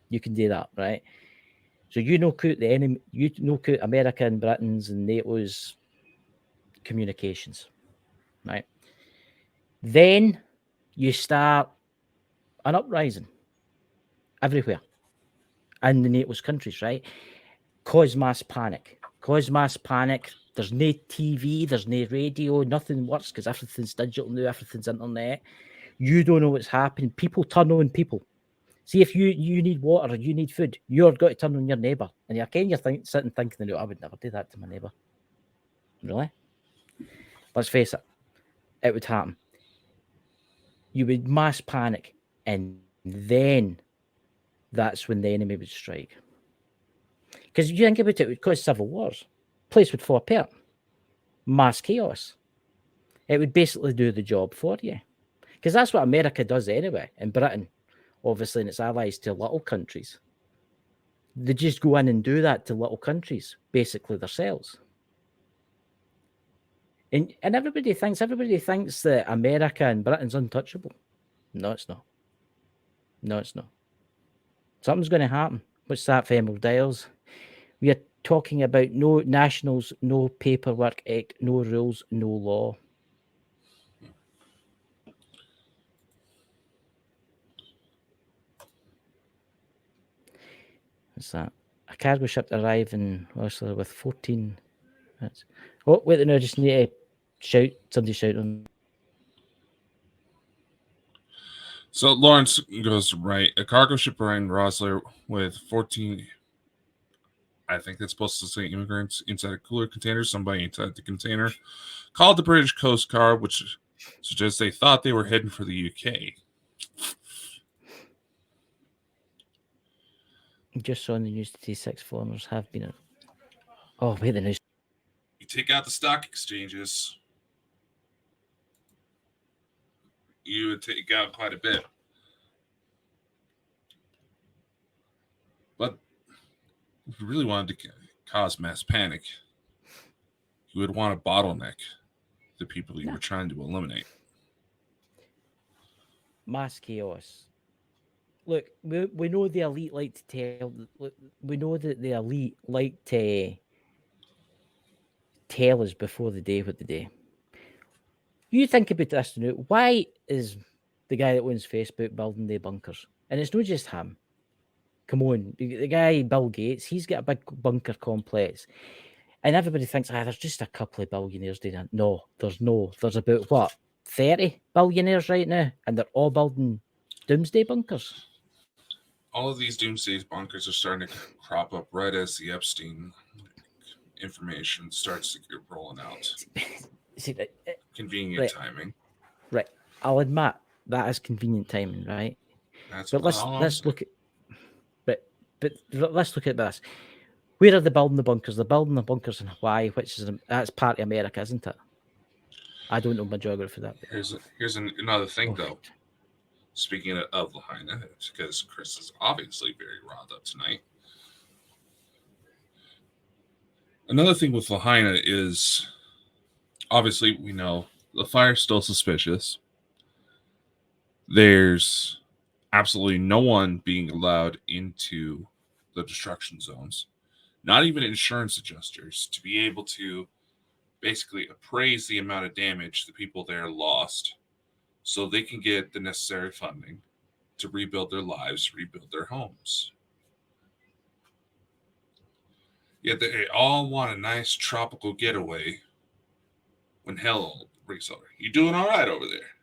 you can do that, right? So you knock out the enemy, you knock out America and Britain's and NATO's communications, right? Then you start an uprising everywhere in the NATO's countries, right? Cause mass panic. There's no TV, there's no radio, nothing works because everything's digital now, everything's internet. You don't know what's happening. People turn on people. See, if you need water or you need food, you're got to turn on your neighbour. And you're sitting thinking, I would never do that to my neighbour. Really? Let's face it, it would happen. you would mass panic, and then that's when the enemy would strike. Because you think about it, it would cause civil wars. Place would fall apart. Mass chaos. It would basically do the job for you. Because that's what America does anyway, and Britain, obviously, and its allies to little countries. They just go in and do that to little countries, basically themselves. And everybody thinks that America and Britain's untouchable. No, it's not. No, it's not. Something's going to happen. What's that, Femoral Dials? We are talking about no nationals, no paperwork act, no rules, no law. What's that? A cargo ship arrived in Oslo with 14 minutes. Oh, wait, no, I just need to shout. Somebody shouting. So Lawrence goes right. A cargo ship arrived in Oslo with 14. I think that's supposed to say immigrants inside a cooler container. Somebody inside the container called the British Coast Guard, which suggests they thought they were heading for the UK. Just saw in the news today 6 foreigners have been. Oh, wait, the news. You take out the stock exchanges, you would take out quite a bit. But if you really wanted to cause mass panic, you would want to bottleneck the people you were trying to eliminate. Mass chaos. Look, we know the elite like to tell. We know that the elite like to tell us before the day what the day. You think about this now. Why is the guy that owns Facebook building the bunkers? And it's not just him. Come on, the guy Bill Gates, he's got a big bunker complex, and everybody thinks, there's just a couple of billionaires doing that. No, there's no. There's about what 30 billionaires right now, and they're all building doomsday bunkers. All of these doomsday bunkers are starting to crop up right as the Epstein information starts to get rolling out. See, convenient timing. Right. I'll admit that is convenient timing, right? But let's look at but let's look at this. Where are they building the bunkers? They're building the bunkers in Hawaii, that's part of America, isn't it? I don't know my geography for that. Here's another thing, though. Speaking of Lahaina, because Chris is obviously very riled up tonight. Another thing with Lahaina is, obviously, we know the fire's still suspicious. There's absolutely no one being allowed into the destruction zones, not even insurance adjusters, to be able to basically appraise the amount of damage the people there lost so they can get the necessary funding to rebuild their lives, rebuild their homes. Yet they all want a nice tropical getaway when hell breaks over. You doing all right over there?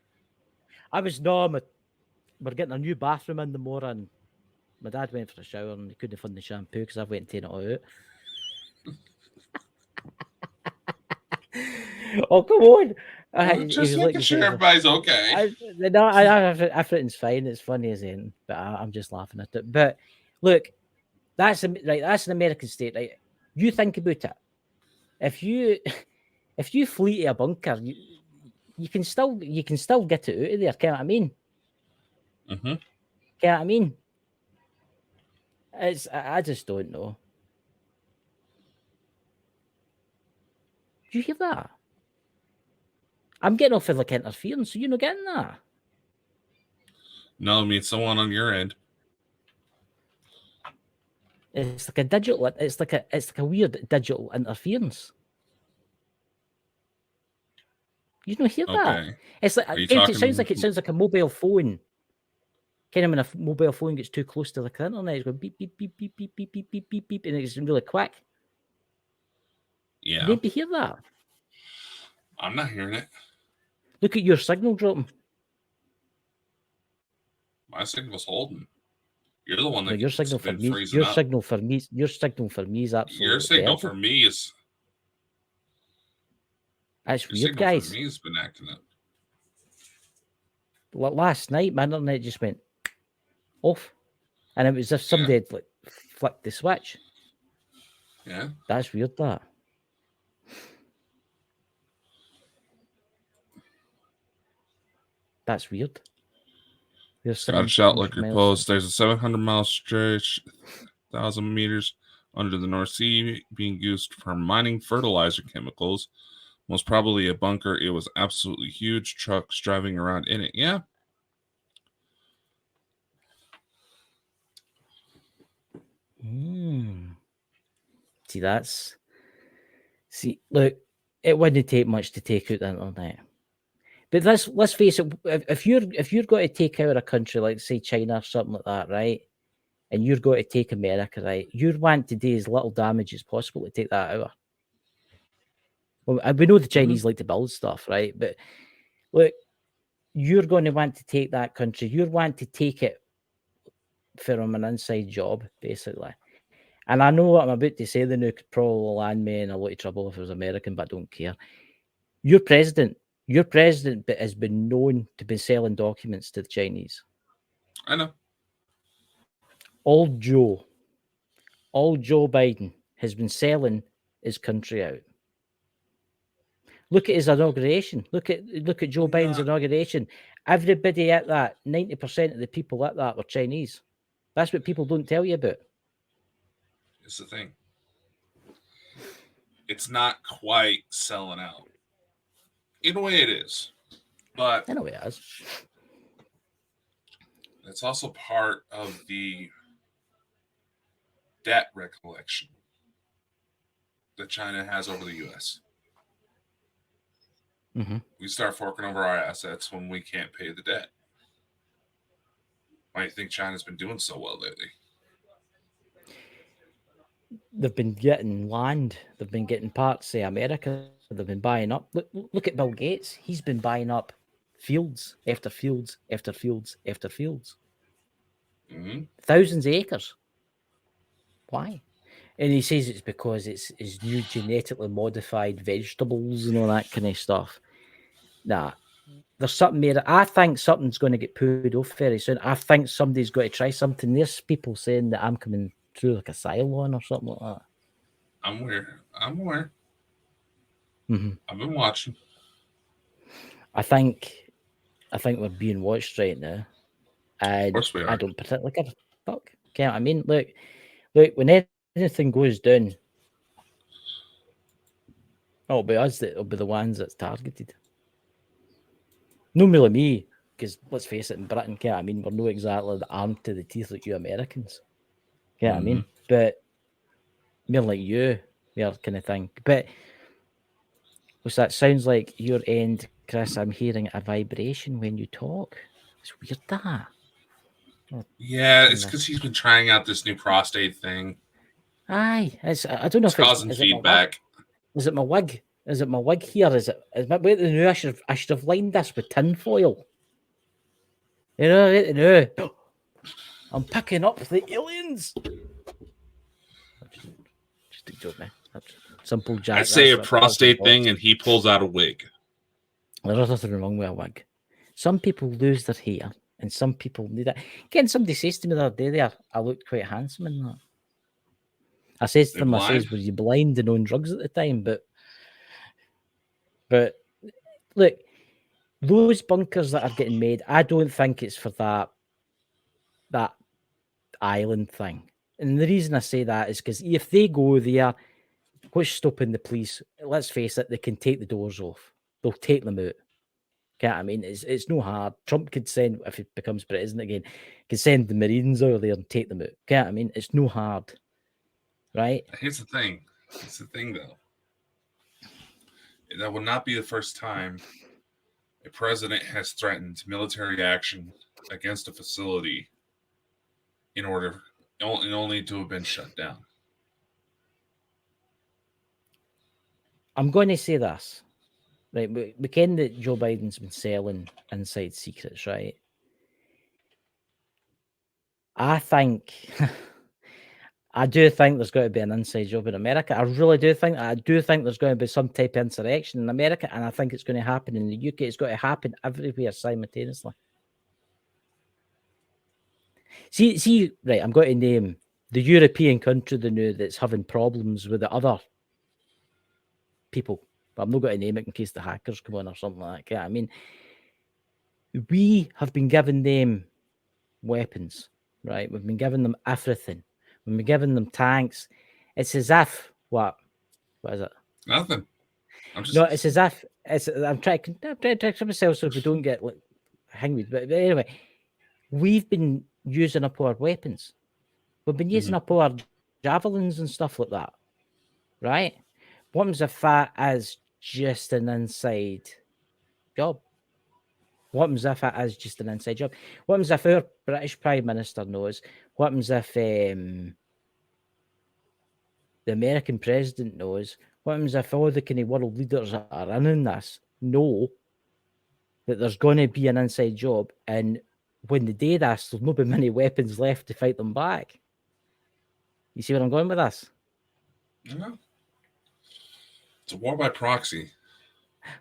We're getting a new bathroom in the morning. My dad went for a shower and he couldn't find the shampoo because I went and taken it all out. Oh, come on. Just making sure everybody's okay. Everything's fine. It's funny as anything, but I'm just laughing at it. But look, that's an American state, right? You think about it. If you flee to a bunker, you can still get it out of there. Can you know what I mean? Mm-hmm. Can you know what I mean? I just don't know. Do you hear that? I'm getting off of like interference, so you're not getting that. No, I mean someone on your end. It's like a digital. It's like a weird digital interference. You don't hear that? It's like it sounds like a mobile phone. Kind of when a mobile phone gets too close to the internet, it's going beep beep beep beep beep beep beep beep beep beep, and it's really quick. Yeah. Maybe hear that. I'm not hearing it. Look at your signal dropping. My signal's holding. You're the one that your signal for me. Your signal for me is absolutely. Your signal for me is. That's weird, guys. For me has been acting up. last night, my internet just went off, and it was as if somebody had like flicked the switch. Yeah, That's weird. That's weird. Scottish Outlook post. There's a 700-mile stretch, 1,000 meters under the North Sea, being used for mining fertilizer chemicals. Most probably a bunker. It was absolutely huge. Trucks driving around in it. Yeah. See, look, it wouldn't take much to take out the internet. But let's face it, if you're going to take out a country like, say, China or something like that, right? And you're going to take America, right? You want to do as little damage as possible to take that out. Well, we know the Chinese like to build stuff, right? But look, you're going to want to take that country. You want to take it from an inside job, basically. And I know what I'm about to say. The nuke could probably land me in a lot of trouble if it was American, but I don't care. Your president has been known to be selling documents to the Chinese. I know. Old Joe Biden has been selling his country out. Look at his inauguration. Look at Joe Biden's inauguration. Everybody at that, 90% of the people at that were Chinese. That's what people don't tell you about. It's the thing. It's not quite selling out. In a way it is. But in a way it is. It's also part of the debt recollection that China has over the U.S. Mm-hmm. We start forking over our assets when we can't pay the debt. Why do you think China's been doing so well lately? They've been getting land. They've been getting parts of America. They've been buying up. Look at Bill Gates. He's been buying up fields after fields after fields after fields. Mm-hmm. Thousands of acres. Why? And he says it's because it's new genetically modified vegetables and all that kind of stuff. Nah, there's something there. I think something's going to get pulled off very soon. I think somebody's got to try something. There's people saying that I'm coming through like a Cylon or something like that. I'm aware. Mm-hmm. I've been watching. I think we're being watched right now. And of course we are. I don't particularly give a fuck. Okay, I mean, look, when anything goes down, it'll be us that'll be the ones that's targeted. Not really me, because let's face it, in Britain, I mean, we're not exactly armed to the teeth like you Americans. I mean, but more like you, kind of thing. But what's that? Sounds like your end, Chris. I'm hearing a vibration when you talk. It's weird, that. Yeah, it's because he's been trying out this new prostate thing. Aye, I don't know if it's causing feedback. Is it my wig? Is it my wig here? Is my wait? I should have lined this with tinfoil. You know, I'm picking up the aliens. Just a joke, man. Simple Jack. I say a prostate thing, and he pulls out a wig. There's nothing wrong with a wig. Some people lose their hair, and some people need it. Again, somebody says to me the other day, there, I looked quite handsome in that. I says to them, I says, were you blind and on drugs at the time? But look, those bunkers that are getting made, I don't think it's for that island thing. And the reason I say that is because if they go there, what's stopping the police? Let's face it, they can take the doors off. They'll take them out. Okay, I mean, it's no hard. Trump could send, if he becomes president again, could send the Marines over there and take them out. Okay, I mean, it's no hard. Right? Here's the thing. It's the thing, though. That will not be the first time a president has threatened military action against a facility in order only to have been shut down. I'm going to say this. Right, we ken that Joe Biden's been selling inside secrets, right? I do think there's got to be an inside job in America. I really do think that. I do think there's going to be some type of insurrection in America, and I think it's going to happen in the UK. It's got to happen everywhere simultaneously. See, right, I'm going to name the European country they know that's having problems with the other people. But I'm not going to name it in case the hackers come on or something like that. I mean, we have been giving them weapons, right? We've been giving them everything. We've been giving them tanks. It's as if, what is it? Nothing. I'm just... No, it's as if, I'm trying to trick myself so we don't get like hanged. But anyway, we've been using up our weapons. We've been using up our javelins and stuff like that, right? What happens if that is just an inside job? What happens if it is just an inside job? What happens if our British Prime Minister knows? What happens if the American president knows? What happens if all the kind of world leaders that are in this know that there's going to be an inside job, and when they do this, there's not be many weapons left to fight them back? You see where I'm going with this? Yeah. It's a war by proxy.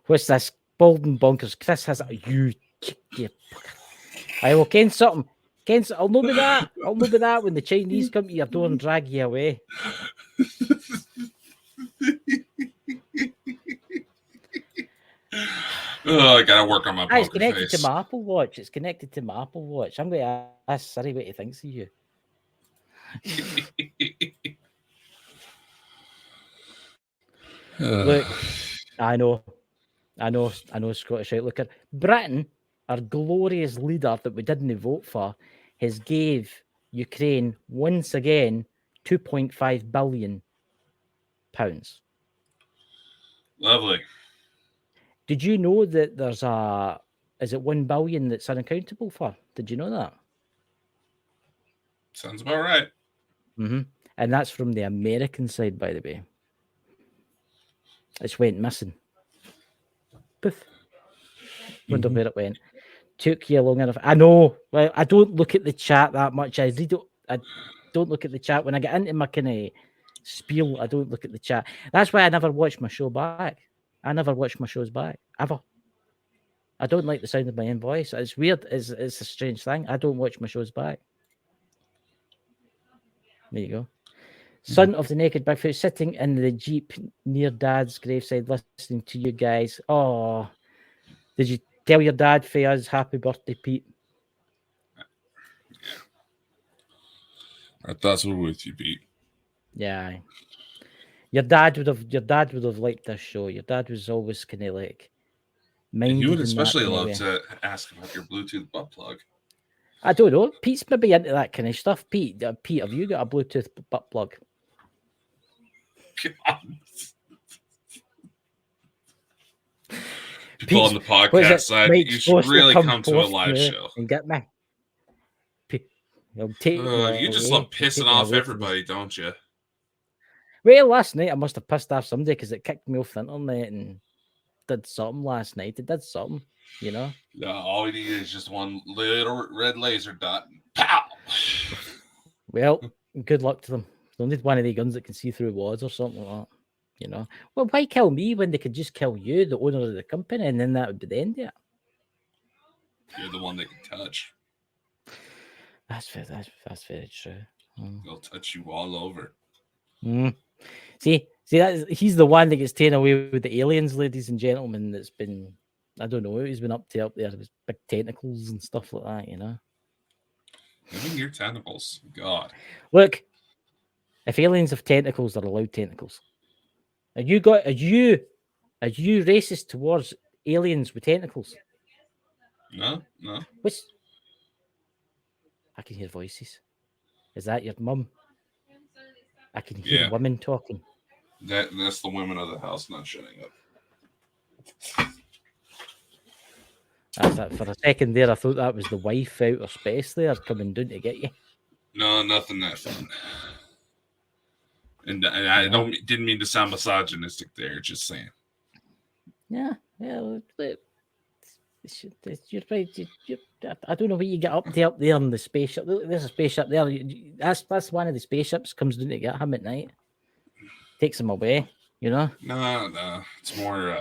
What's this? Bald and Bonkers. Chris has you. I will ken something. I'll know be that. I'll know be that when the Chinese come to your door and drag you away. Oh, I gotta work on my poker It's connected face. to my Apple Watch. It's connected to my Apple Watch. I'm going to ask Siri what he thinks of you. Look, I know, Scottish Outlooker. Britain, our glorious leader that we didn't vote for, has gave Ukraine once again £2.5 billion. Lovely. Did you know that there's is it 1 billion that's unaccountable for? Did you know that? Sounds about right. And that's from the American side, by the way. It's went missing. Poof. Wonder where it went. Took you long enough. I know. Well, I don't look at the chat that much. I don't look at the chat. When I get into my kind of spiel, I don't look at the chat. That's why I never watch my show back. I never watch my shows back, ever. I don't like the sound of my own voice. It's weird. It's a strange thing. I don't watch my shows back. There you go. Son of the naked Bigfoot sitting in the Jeep near Dad's graveside listening to you guys. Oh, did you tell your dad for us happy birthday, Pete? Our thoughts were with you, Pete. Yeah. Your dad would have liked this show. Your dad was always kind of like minded. You would especially love to ask about your Bluetooth butt plug. I don't know. Pete's maybe into that kind of stuff. Pete, have you got a Bluetooth butt plug? God. People on the podcast side, you should really come to a live show and get me. You just love pissing off everybody, don't you? Well, last night I must have pissed off somebody because it kicked me off the internet and did something last night. It did something, you know? No, all we need is just one little red laser dot. Pow! Well, good luck to them. They'll need one of the guns that can see through walls or something like that, you know? Well, why kill me when they could just kill you, the owner of the company, and then that would be the end of it? You're the one they can touch. That's very true. They'll touch you all over. See, he's the one that gets taken away with the aliens, ladies and gentlemen. That's been, I don't know what he's been up there with big tentacles and stuff like that, you know. Even your tentacles, God. Look, if aliens have tentacles, they're allowed tentacles. Are you racist towards aliens with tentacles? No. I can hear voices. Is that your mum? I can hear women talking. That's the women of the house not shutting up. That's that. For a second there, I thought that was the wife out of space there coming down to get you. No, nothing that fun. And I didn't mean to sound misogynistic there. Just saying. Yeah. You're right. I don't know what you get up there in the spaceship. There's a spaceship there. That's one of the spaceships comes down to get him at night. Takes him away, you know? No. It's more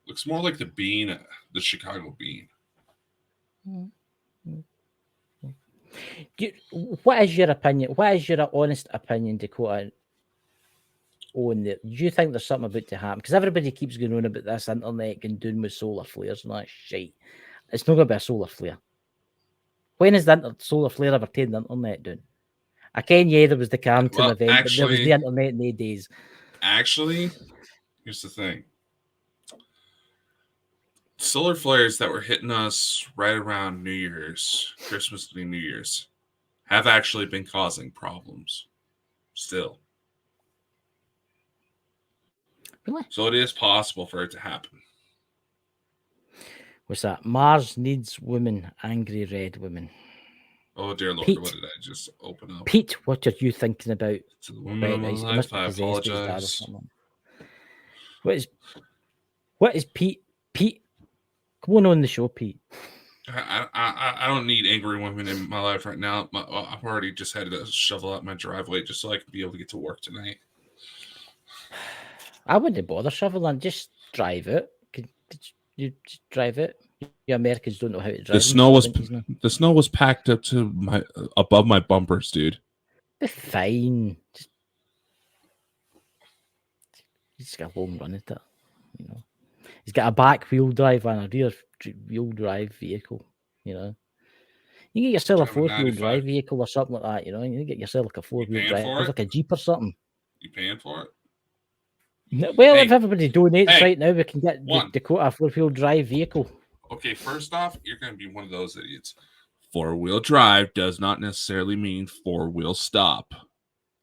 looks more like the Bean, the Chicago Bean. What is your opinion? What is your honest opinion, Dakota? On that, do you think there's something about to happen? Because everybody keeps going on about this internet and doing with solar flares and all that shit. It's not going to be a solar flare. When is the solar flare ever taken the internet down? I can, yeah, there was the Carrington event, but there was the internet in the days. Actually, here's the thing. Solar flares that were hitting us right around New Year's, Christmas and New Year's, have actually been causing problems. Still. Really? So it is possible for it to happen. What's that? Mars needs women, angry red women. Oh dear Lord, Pete, what did I just open up? Pete, what are you thinking about? To the woman of my life, I apologize. What is Pete? Pete, come on the show, Pete. I don't need angry women in my life right now. I've already just had to shovel out my driveway just so I can be able to get to work tonight. I wouldn't bother shoveling. Just drive it. You just drive it. You Americans don't know how to drive. The snow was packed up to above my bumpers, dude. Be fine. Just got a long run at it. You know, he's got a back wheel drive and a rear wheel drive vehicle. You know, you get yourself a 4-wheel drive vehicle or something like that. You know, you get yourself like a 4-wheel drive, like a Jeep or something. You paying for it? No, well, if everybody donates right now, we can get Dakota a 4-wheel drive vehicle. Okay, first off, you're going to be one of those idiots. 4-wheel drive does not necessarily mean 4-wheel stop.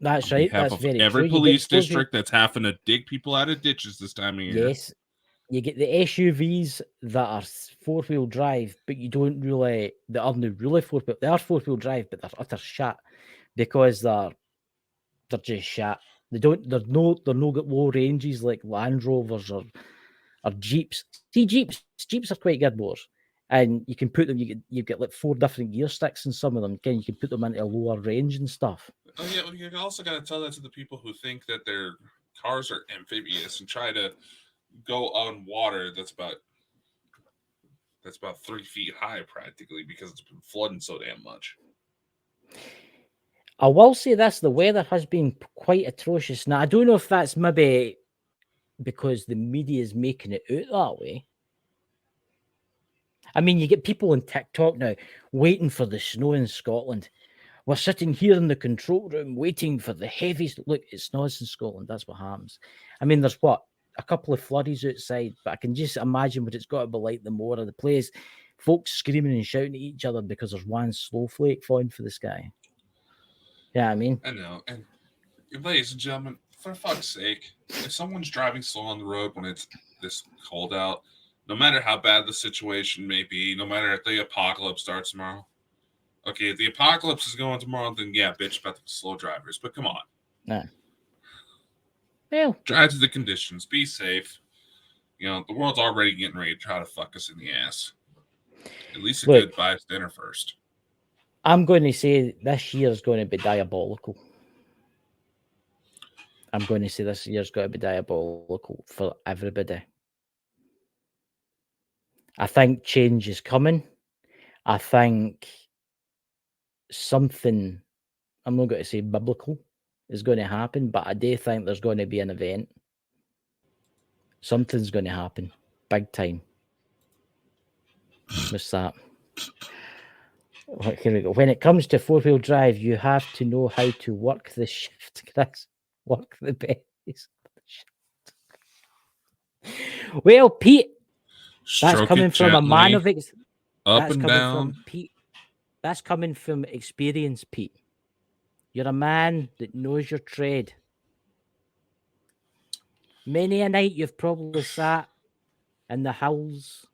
That's right. That's very every true. Police district that's having to dig people out of ditches this time of year. Yes, you get the SUVs that are 4-wheel drive, but you don't really. They aren't really 4-wheel. They are 4-wheel drive, but they're utter shit because they're just shit. They're no got low ranges like Land Rovers or Jeeps. See, Jeeps are quite good motors, and you can put them. You get like 4 different gear sticks in some of them. You can put them into a lower range and stuff. Oh yeah, well, you also got to tell that to the people who think that their cars are amphibious and try to go on water that's about 3 feet high practically because it's been flooding so damn much. I will say this: the weather has been quite atrocious. Now I don't know if that's maybe because the media is making it out that way. I mean, you get people on TikTok now waiting for the snow in Scotland. We're sitting here in the control room waiting for the heaviest. Look, it snows in Scotland. That's what happens. I mean, there's a couple of flurries outside, but I can just imagine what it's got to be like the more of the place. Folks screaming and shouting at each other because there's one snowflake falling for the sky. Yeah, I mean, I know. And ladies and gentlemen, for fuck's sake, if someone's driving slow on the road when it's this cold out, no matter how bad the situation may be, no matter if the apocalypse starts tomorrow. Okay, if the apocalypse is going tomorrow, then yeah, bitch about the slow drivers. But come on. Nah. Well, drive to the conditions. Be safe. You know, the world's already getting ready to try to fuck us in the ass. At least a good buy dinner first. I'm going to say this year is going to be diabolical. I'm going to say this year's going to be diabolical for everybody. I think change is coming. I think something, I'm not going to say biblical, is going to happen, but I do think there's going to be an event. Something's going to happen. Big time. What's that? Here we go. When it comes to 4-wheel drive, you have to know how to work the shift. Chris. Work the base. Well, Pete, that's coming from a man of up and down. From Pete. That's coming from experience, Pete. You're a man that knows your trade. Many a night you've probably sat in the hills,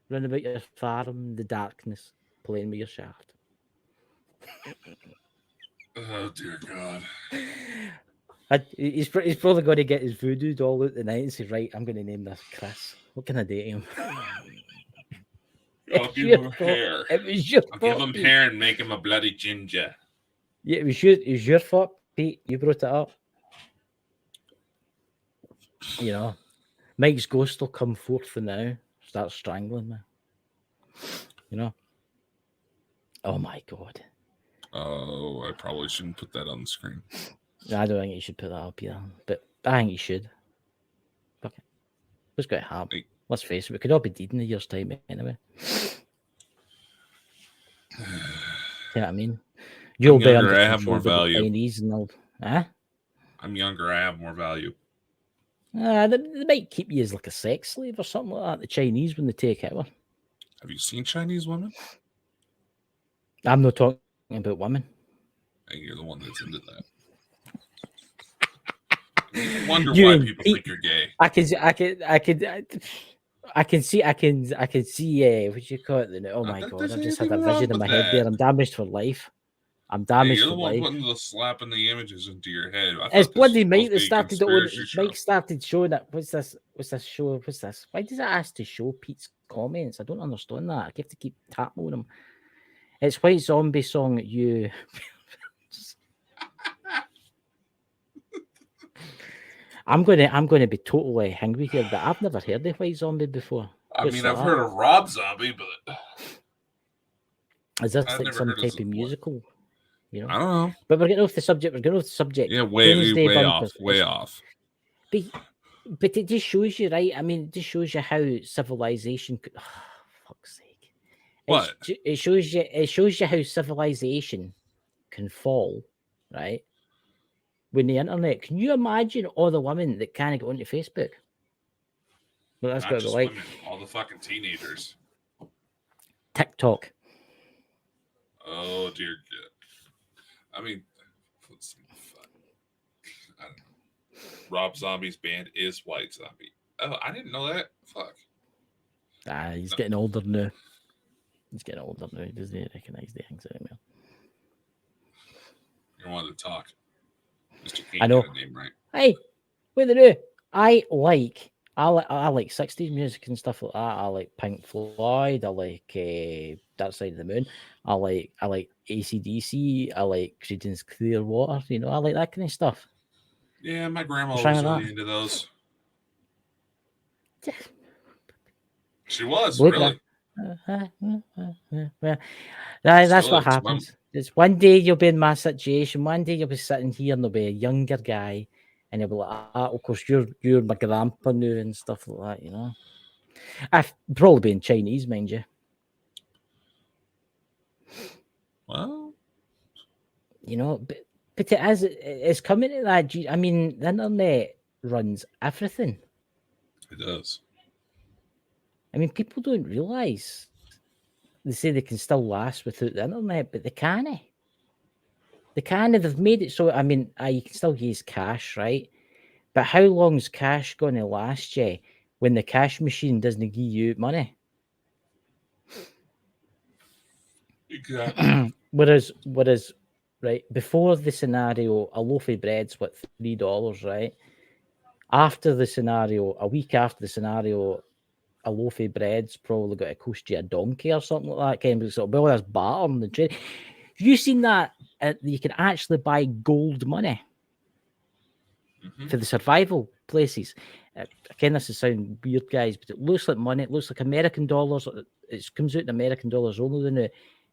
round about your farm in the darkness, playing with your shaft. Oh dear God. He's probably going to get his voodoo doll out tonight and say, right, I'm going to name this Chris. What can I do to him? I'll give him hair. It was your fault. I'll give him hair and make him a bloody ginger. Yeah, it was your fault, Pete. You brought it up. You know, Mike's ghost will come forth for now, start strangling me. You know? Oh my God. Oh, I probably shouldn't put that on the screen. I don't think you should put that up here, but I think you should. Okay. What's going to happen? Hey. Let's face it, we could all be dead in a year's time anyway. You know what I mean? You'll be younger, under I have control more by the value. Chinese and all. Huh? I'm younger, I have more value. They might keep you as like a sex slave or something like that. The Chinese when they take over. Have you seen Chinese women? I'm not talking about women. Hey, you're the one that's into that. I wonder You why and people Pete- think you're gay. I can see. What you call it? Oh my god! There's I've just had a anything wrong vision in with my head there. that. I'm damaged for life. I'm Hey, damaged you're the for one life. putting the slapping the images into your head. I It's thought this bloody was Mike supposed that to be a started conspiracy show. Mike started showing it. What's this? What's this show? What's this? Why does it ask to show Pete's comments? I don't understand that. I have to keep tapping on him. It's White Zombie song. You. I'm gonna be totally angry here, but I've never heard of White Zombie before. I What's mean, that? I've heard of Rob Zombie, but Is this I've like never some heard of type this of before. musical? You know. I don't know. But we're getting off the subject. Yeah, way Bunkers. off. But it just shows you, right? I mean, it just shows you how civilization could. Oh, fuck's sake! What? It shows you how civilization can fall, right? When the internet. Can you imagine all the women that can't get onto Facebook? Well, that's Not got to be just like women, all the fucking teenagers. TikTok. Oh dear God. I mean, let's see. I don't know. Rob Zombie's band is White Zombie. Oh, I didn't know that. Fuck. He's getting older now. He doesn't recognize the things anymore. You wanted to talk. Just you I can't know. get a name right. Hey, what do they do? I like 60s music and stuff like that. I like Pink Floyd. I like Dark Side of the Moon. I like AC/DC. I like Creedence Clearwater. You know, I like that kind of stuff. Yeah, my grandma What's was wrong with really that? into those. She was, Look really. That's Still what is. happens. It's one day you'll be in my situation. One day you'll be sitting here and there'll be a younger guy, and you'll be like, of course, you're my grandpa now and stuff like that, you know. I've probably been Chinese, mind you. Well, You know, but it's coming to that. I mean, the internet runs everything. it does. I mean, people don't realize. They say they can still last without the internet, but they can't. They can. They've made it so. I mean, you can still use cash, right? But how long's cash going to last you when the cash machine doesn't give you money? Exactly. whereas, right before the scenario, a loaf of bread's what $3, right? After the scenario, a week after the scenario, a loaf of bread's probably got to cost you a donkey or something like that. Kind of, so, well, that's barter in the trade. Have you seen that? You can actually buy gold money for the survival places. Again, this is sound weird, guys, but it looks like money. It looks like American dollars. It comes out in American dollars only now,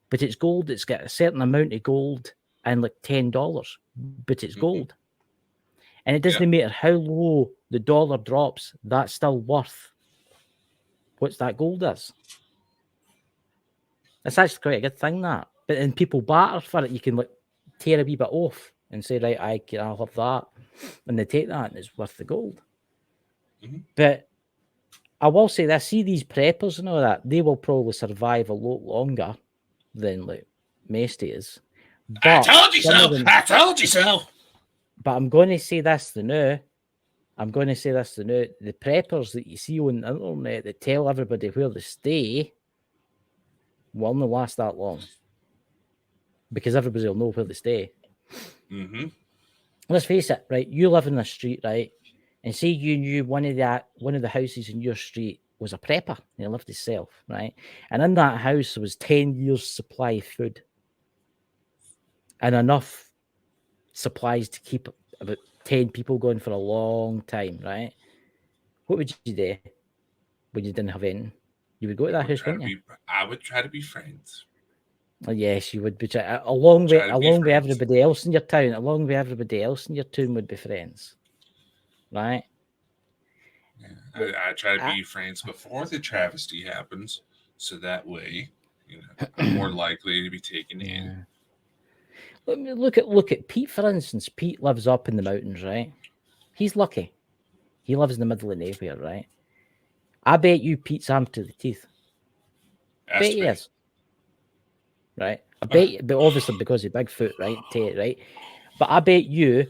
but it's gold. It's got a certain amount of gold and like $10, but it's gold. And it doesn't matter how low the dollar drops, that's still worth what's that gold is. That's actually quite a good thing, that. But then people barter for it. You can like tear a wee bit off and say, right, I'll have that. And they take that and it's worth the gold. But I will say this, see these preppers and all that, they will probably survive a lot longer than like Mesty. I told you so. I told you so. But I'm going to say this to now. The preppers that you see on the internet that tell everybody where they stay will not last that long. Because everybody will know where they stay. Let's face it, right? You live in the street, right? And say you knew one of the houses in your street was a prepper, and he lived himself, right? And in that house there was 10 years supply of food. And enough supplies to keep about 10 people going for a long time, right? What would you do when you didn't have anything? You would go to that house, wouldn't you? I would try to be friends. Yes, you would be along with friends. everybody else in your town. Along with everybody else in your town would be friends, right? Yeah, I try to be friends before the travesty happens, so that way, I'm more likely to be taken in. Look at Pete, for instance. Pete lives up in the mountains, right? He's lucky. He lives in the middle of nowhere, right? I bet you Pete's armed to the teeth. Bet he is. Right? I bet you, but obviously because of Bigfoot, right? Right? But I bet you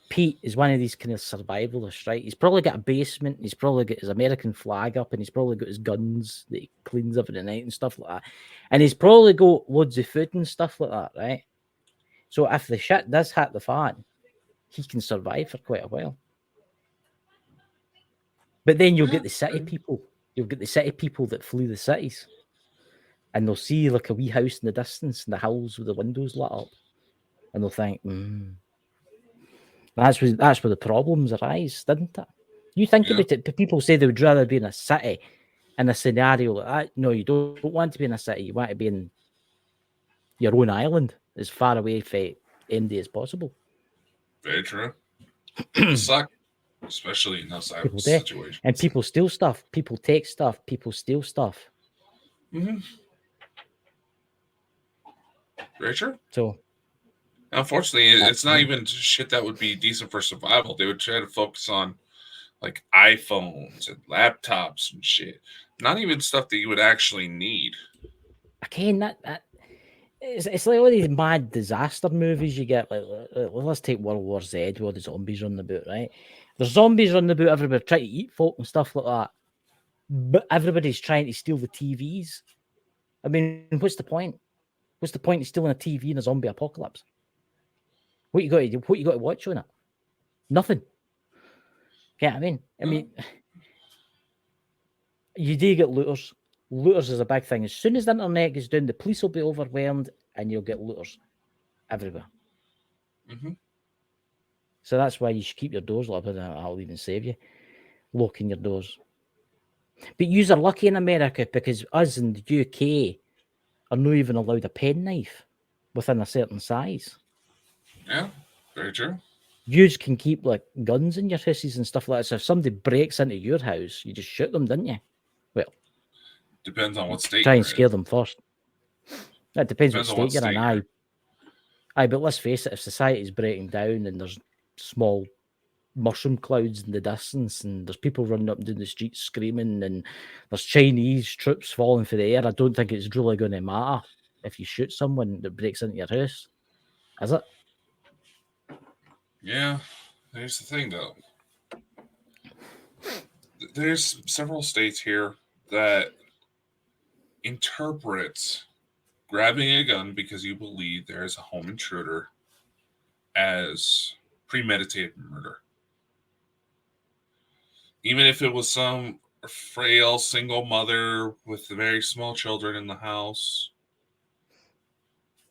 Pete is one of these kind of survivalists, right? He's probably got a basement, he's probably got his American flag up, and he's probably got his guns that he cleans every night and stuff like that. And he's probably got loads of food and stuff like that, right? So if the shit does hit the fan, he can survive for quite a while. But then you'll get the city people. You'll get the city people that flew the cities. And they'll see like a wee house in the distance in the hills with the windows lit up. And they'll think, that's where the problems arise, didn't it? You think about it, people say they would rather be in a city in a scenario like that. No, you don't want to be in a city. You want to be in your own island, as far away from MD as possible. Very true. People suck, especially in those type of situations. And people steal stuff. People take stuff. People steal stuff. Mm-hmm. Very true. So, unfortunately, it's not even shit that would be decent for survival. They would try to focus on like iPhones and laptops and shit. Not even stuff that you would actually need. Again, that it's like all these mad disaster movies you get. Like let's take World War Z, with all the zombies running about, right? There's zombies running about everywhere trying to eat folk and stuff like that. But everybody's trying to steal the TVs. I mean, what's the point? What's the point of stealing a TV in a zombie apocalypse? What you got to watch on it? Nothing. Yeah, I mean, you do get looters. Looters is a big thing. As soon as the internet goes down, the police will be overwhelmed, and you'll get looters everywhere. Mm-hmm. So that's why you should keep your doors locked. I'll even save you locking your doors. But yous are lucky in America because us in the UK are not even allowed a penknife within a certain size. Yeah, very true. Yous can keep like guns in your houses and stuff like that. So if somebody breaks into your house, you just shoot them, didn't you? Well, depends on what state. Try and scare them first. It depends what state you're in. Aye, but let's face it, if society's breaking down and there's small mushroom clouds in the distance and there's people running up and down the streets screaming and there's Chinese troops falling for the air, I don't think it's really going to matter if you shoot someone that breaks into your house, is it? Yeah, there's the thing though. There's several states here that interprets grabbing a gun because you believe there is a home intruder as premeditated murder. Even if it was some frail single mother with very small children in the house,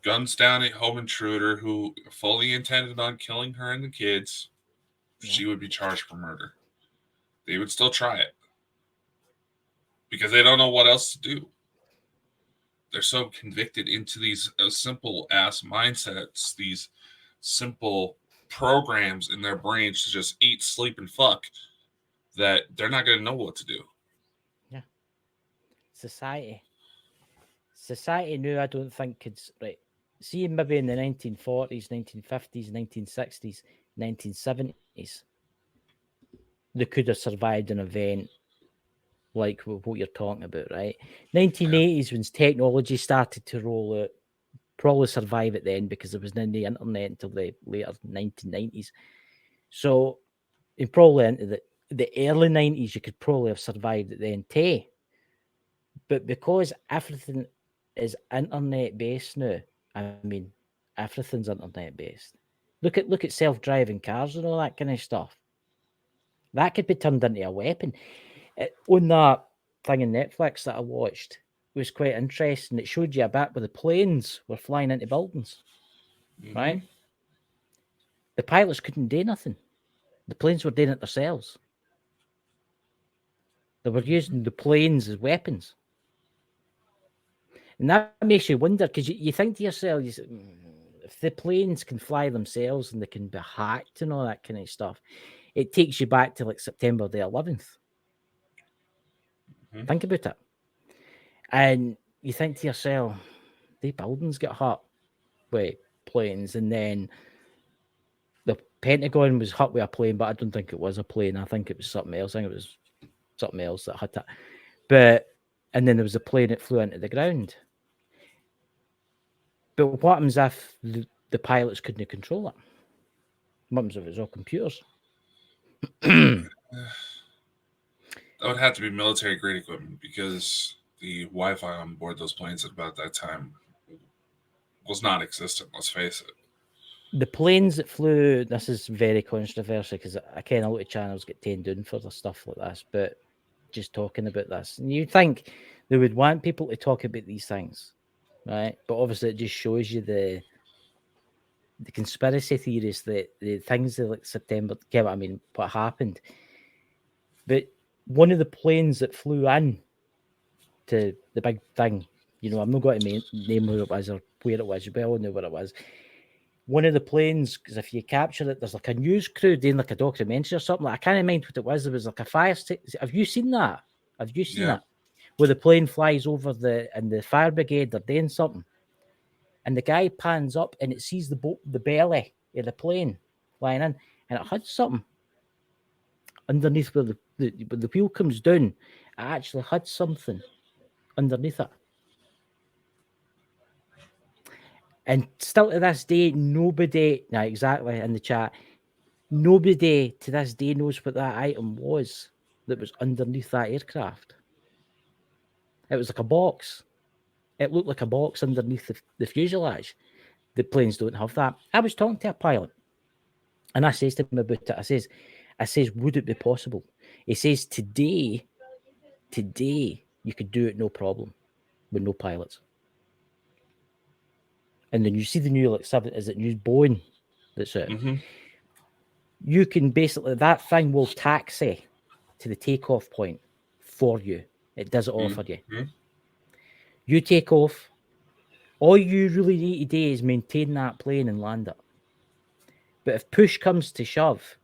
guns down at home intruder who fully intended on killing her and the kids, she would be charged for murder. They would still try it because they don't know what else to do. They're so convicted into these simple ass mindsets, these simple programs in their brains to just eat, sleep, and fuck, that they're not going to know what to do. Yeah. Society now, I don't think it's right. See, maybe in the 1940s, 1950s, 1960s, 1970s, they could have survived an event like what you're talking about, right? 1980s, when technology started to roll out, probably survive it then because there was no internet until the later 1990s. So, probably into the early 90s, you could probably have survived it then too. But because everything is internet based now, I mean, everything's internet based. Look at self-driving cars and all that kind of stuff. That could be turned into a weapon. On that thing in Netflix that I watched, it was quite interesting. It showed you a bit where the planes were flying into buildings, right? The pilots couldn't do nothing. The planes were doing it themselves. They were using the planes as weapons. And that makes you wonder, because you think to yourself, if the planes can fly themselves and they can be hacked and all that kind of stuff, it takes you back to like September the 11th. Mhm. Think about it. And you think to yourself, the buildings get hurt with planes, and then the Pentagon was hit with a plane, but I don't think it was a plane. I think it was something else. I think it was something else that hit it. And then there was a plane that flew into the ground. But what happens if the pilots couldn't control it? What happens if it was all computers? That would have to be military grade equipment, because the Wi-Fi on board those planes at about that time was not existent. Let's face it. The planes that flew, this is very controversial because I kind of a lot of channels get taken down for the stuff like this, but just talking about this, and you think they would want people to talk about these things, right? But obviously, it just shows you the conspiracy theories, the things that like September, yeah, I mean, what happened. But one of the planes that flew in to the big thing, I'm not going to name who it was or where it was. You all know where it was. One of the planes, because if you capture it, there's like a news crew doing like a documentary or something. I can't mind what it was. There was like a fire station. Have you seen that? Have you seen that? Where the plane flies over and the fire brigade are doing something. And the guy pans up and it sees the belly of the plane flying in, and it had something underneath where the wheel comes down. It actually had something underneath it. And still to this day, nobody, exactly in the chat, nobody to this day knows what that item was that was underneath that aircraft. It was like a box. It looked like a box underneath the fuselage. The planes don't have that. I was talking to a pilot, and I says to him about it. I says, would it be possible? He says, today, you could do it no problem with no pilots. And then you see the new new Boeing that's out. Mm-hmm. You can basically, that thing will taxi to the takeoff point for you. It does it all for you. Mm-hmm. You take off. All you really need to do is maintain that plane and land it. But if push comes to shove,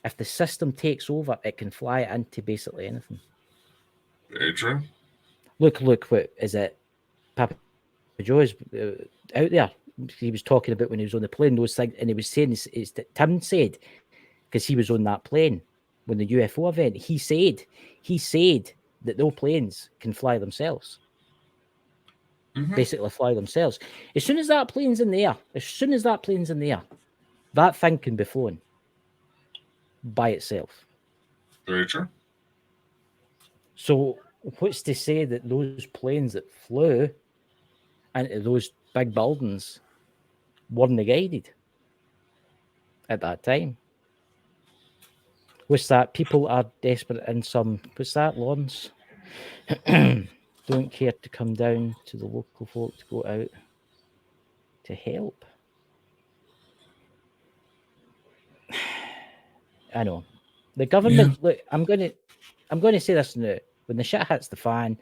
if the system takes over, it can fly into basically anything. Very true. Look, what is it? Papa Joe is out there. He was talking about when he was on the plane, those things, and he was saying, it's that Tim said, because he was on that plane when the UFO event, he said that those planes can fly themselves. Mm-hmm. Basically fly themselves. As soon as that plane's in the air, that thing can be flown by itself. Very true. So what's to say that those planes that flew into those big buildings weren't guided at that time? What's that? People are desperate in some... What's that, Lawrence? Don't care to come down to the local folk to go out to help. I know. The government... Yeah. Look, I'm going to say this now. When the shit hits the fan,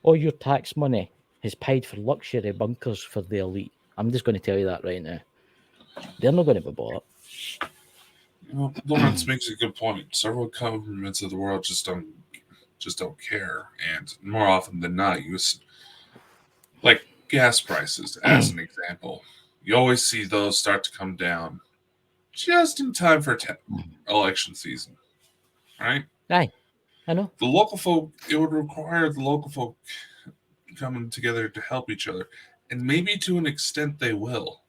all your tax money is paid for luxury bunkers for the elite. I'm just going to tell you that right now. They're not going to be bought. Lawrence makes a good point. Several governments of the world just don't care, and more often than not, like gas prices as an example. You always see those start to come down just in time for election season, right? Aye, I know. The local folk, it would require the local folk coming together to help each other, and maybe to an extent they will.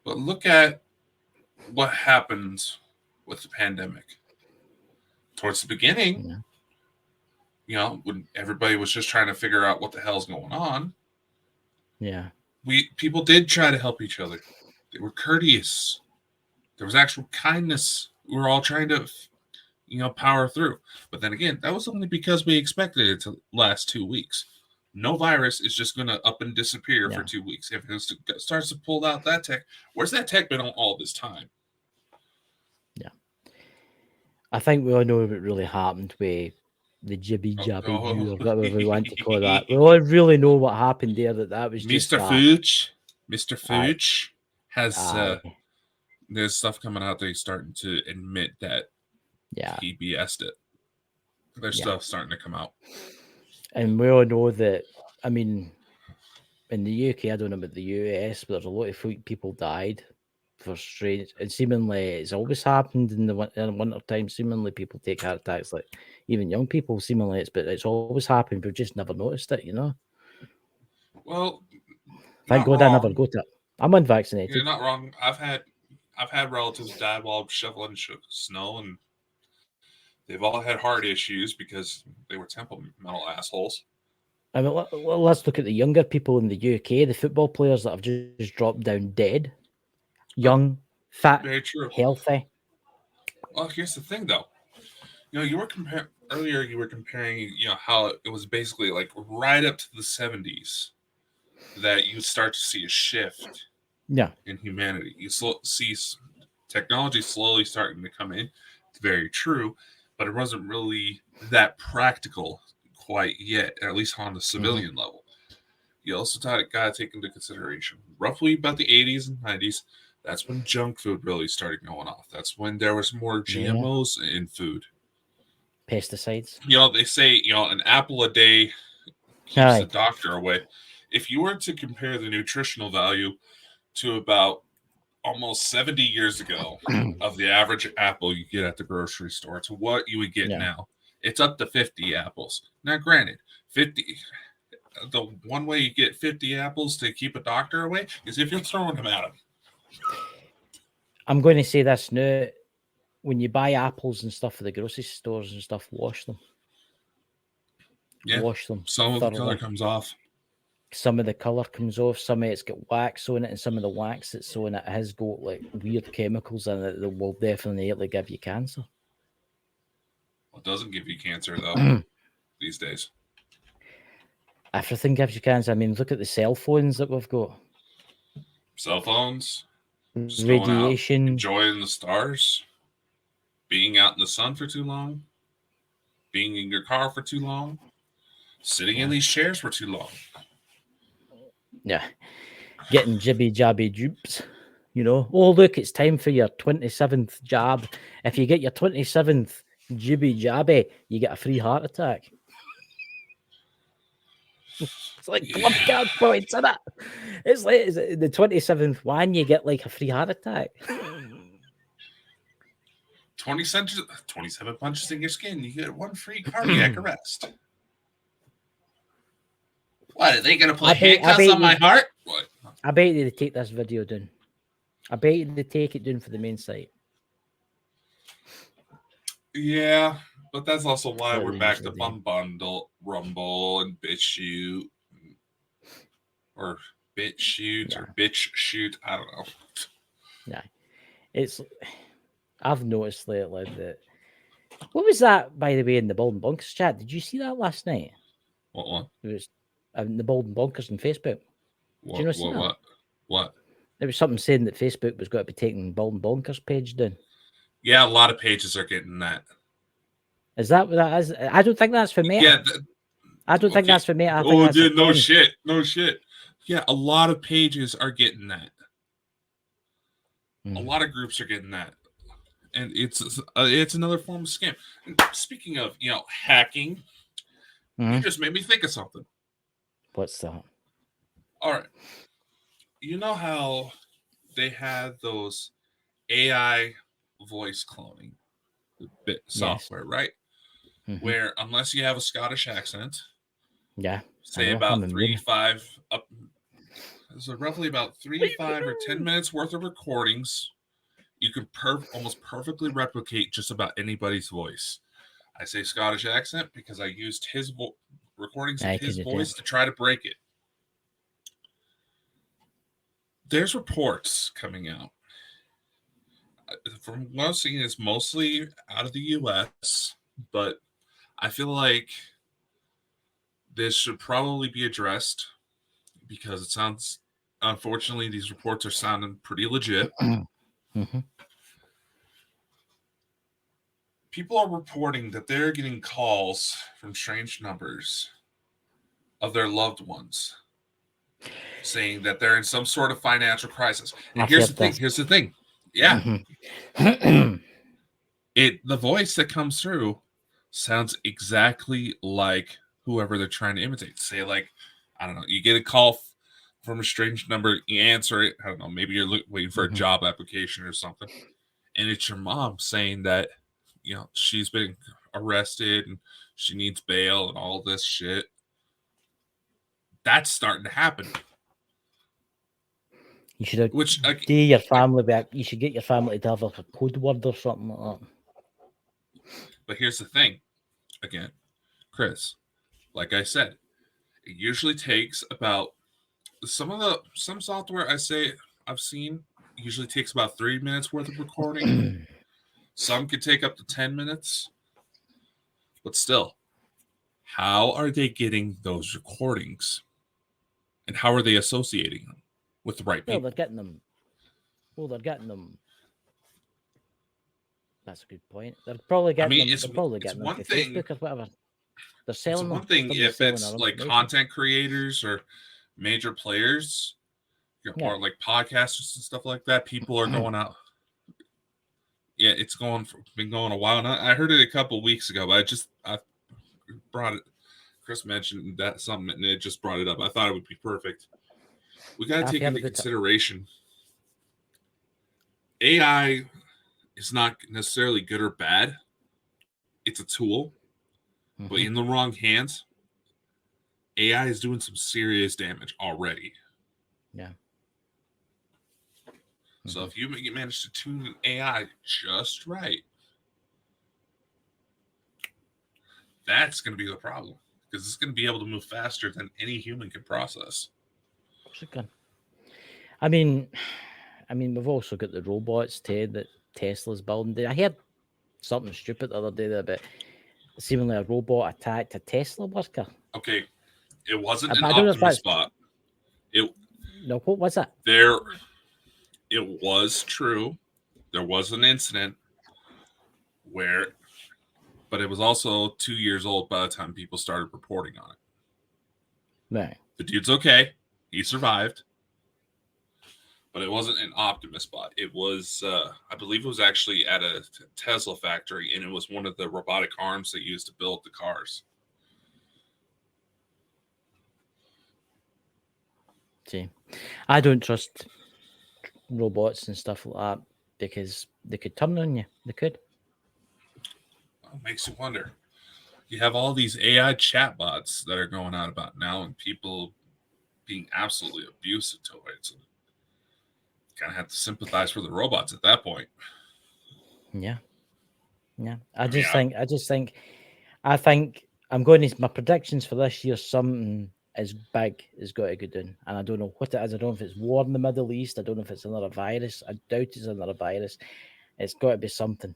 But look at what happens with the pandemic. Towards the beginning, when everybody was just trying to figure out what the hell's going on, people did try to help each other. They were courteous. There was actual kindness. We were all trying to, power through. But then again, that was only because we expected it to last 2 weeks. No virus is just going to up and disappear for 2 weeks. If it starts to pull out that tech, where's that tech been all this time? Yeah. I think we all know what really happened with the jibby jabby Oh. or whatever we want to call that. We all really know what happened there. That was just Mr. Fooch. Mr. Fooch has there's stuff coming out that he's starting to admit that he BS'd it. There's stuff starting to come out. And we all know that, I mean, in the UK, I don't know about the US, but there's a lot of people died for strange, and seemingly it's always happened in the winter time. Seemingly people take heart attacks, like even young people. Seemingly it's always happened. We've just never noticed it, you know. Well, thank God I never got it. I'm unvaccinated. You're not wrong. I've had relatives die while shoveling snow, and they've all had heart issues because they were temperamental assholes. I mean, let's look at the younger people in the UK, the football players that have just dropped down dead. Young, fat, very true, healthy. Well, here's the thing, though. You were comparing earlier. You were comparing, how it was basically like right up to the 70s that you start to see a shift. In humanity, you see technology slowly starting to come in. It's very true, but it wasn't really that practical quite yet, at least on the civilian level. You also got to take into consideration roughly about the 80s and 90s. That's when junk food really started going off. That's when there was more GMOs in food. Pesticides. They say, an apple a day keeps the doctor away. If you were to compare the nutritional value to about almost 70 years ago of the average apple you get at the grocery store to what you would get now, it's up to 50 apples. Now, granted, 50... the one way you get 50 apples to keep a doctor away is if you're throwing them at him. I'm going to say this now. When you buy apples and stuff at the grocery stores and stuff, wash them. Wash them. Some of the color comes off. Some of the color comes off. Some of it's got wax on it, and some of the wax that's on it has got like weird chemicals in it that will definitely give you cancer. Well, it doesn't give you cancer though these days. Everything gives you cancer. I mean, look at the cell phones that we've got. Cell phones, just radiation, enjoying the stars, being out in the sun for too long, being in your car for too long, sitting in these chairs for too long. Yeah, getting jibby jabby dupes. Oh look, it's time for your 27th jab. If you get your 27th jibby jabby, you get a free heart attack. It's like club card points, isn't it? It's like the 27th one, you get like a free heart attack. 27 punches in your skin, you get one free cardiac arrest. What, are they going to put handcuffs on my heart? What? I bet you they take this video down. I bet you they take it down for the main site. Yeah, but that's also why we're back to Bundle, Rumble, and BitChute. Or BitChute or BitchShoot. I don't know. Yeah. I've noticed lately that. What was that, by the way, in the Bald and Bonkers chat? Did you see that last night? What one? It was in the Bald and Bonkers on Facebook. Did you not see that? What? There was something saying that Facebook was going to be taking Bald and Bonkers page down. Yeah, a lot of pages are getting that. Is that what that is? I don't think that's for me. Yeah. I don't think that's for me. I think dude, no shit. No shit. Yeah, a lot of pages are getting that. A lot of groups are getting that. And it's another form of scam. And speaking of, hacking, you just made me think of something. What's that? All right. You know how they had those AI voice cloning software, right? Where unless you have a Scottish accent, say about 3-5 up, so roughly about 3, 5, or 10 minutes worth of recordings, you can almost perfectly replicate just about anybody's voice. I say Scottish accent because I used his recordings of his voice to try to break it. There's reports coming out. From what I've seen, it's mostly out of the U.S., but I feel like this should probably be addressed because it sounds, unfortunately, these reports are sounding pretty legit. people are reporting that they're getting calls from strange numbers of their loved ones saying that they're in some sort of financial crisis. And here's the thing. Yeah. Mm-hmm. The voice that comes through sounds exactly like whoever they're trying to imitate. Say, like, I don't know, you get a call from a strange number, you answer it. I don't know, maybe you're waiting for a job application or something, and it's your mom saying that, you know, she's been arrested and she needs bail and all this shit. That's starting to happen. You should get your family back. You should get your family to have a code word or something like that. But here's the thing, again, Chris, like I said, it usually takes about some software I've seen usually takes about 3 minutes worth of recording. Some could take up to 10 minutes. But still, how are they getting those recordings? And how are they associating them with the right people? They're getting them. That's a good point. They're probably getting them. They're probably getting them to Facebook or whatever. They're selling them. One thing if it's like content creators or major players, or like podcasters and stuff like that, people are going out. Yeah, it's been going a while. And I heard it a couple of weeks ago, but I brought it. Chris mentioned that something, and it just brought it up. I thought it would be perfect. We got to take into consideration AI is not necessarily good or bad. It's a tool, but in the wrong hands, AI is doing some serious damage already. Yeah. So if you manage to tune an AI just right, that's going to be the problem, because it's going to be able to move faster than any human can process. Of course it can. I mean, we've also got the robots, Ted, that Tesla's building. I heard something stupid the other day about seemingly a robot attacked a Tesla worker. Okay, it wasn't an Optimus bot. No, what was that? It was true. There was an incident but it was also 2 years old by the time people started reporting on it. Right. The dude's okay. He survived. But it wasn't an Optimus bot. It was, I believe it was actually at a Tesla factory, and it was one of the robotic arms they used to build the cars. See, I don't trust robots and stuff like that because they could turn on you. They could. It makes you wonder. You have all these AI chatbots that are going on about now, and people being absolutely abusive to it. So kind of have to sympathize for the robots at that point. Yeah. I think I'm going to, my predictions for this year, something as big is got to go down, and I don't know what it is. I don't know if it's war in the Middle East. I don't know if it's another virus. I doubt it's another virus. It's got to be something.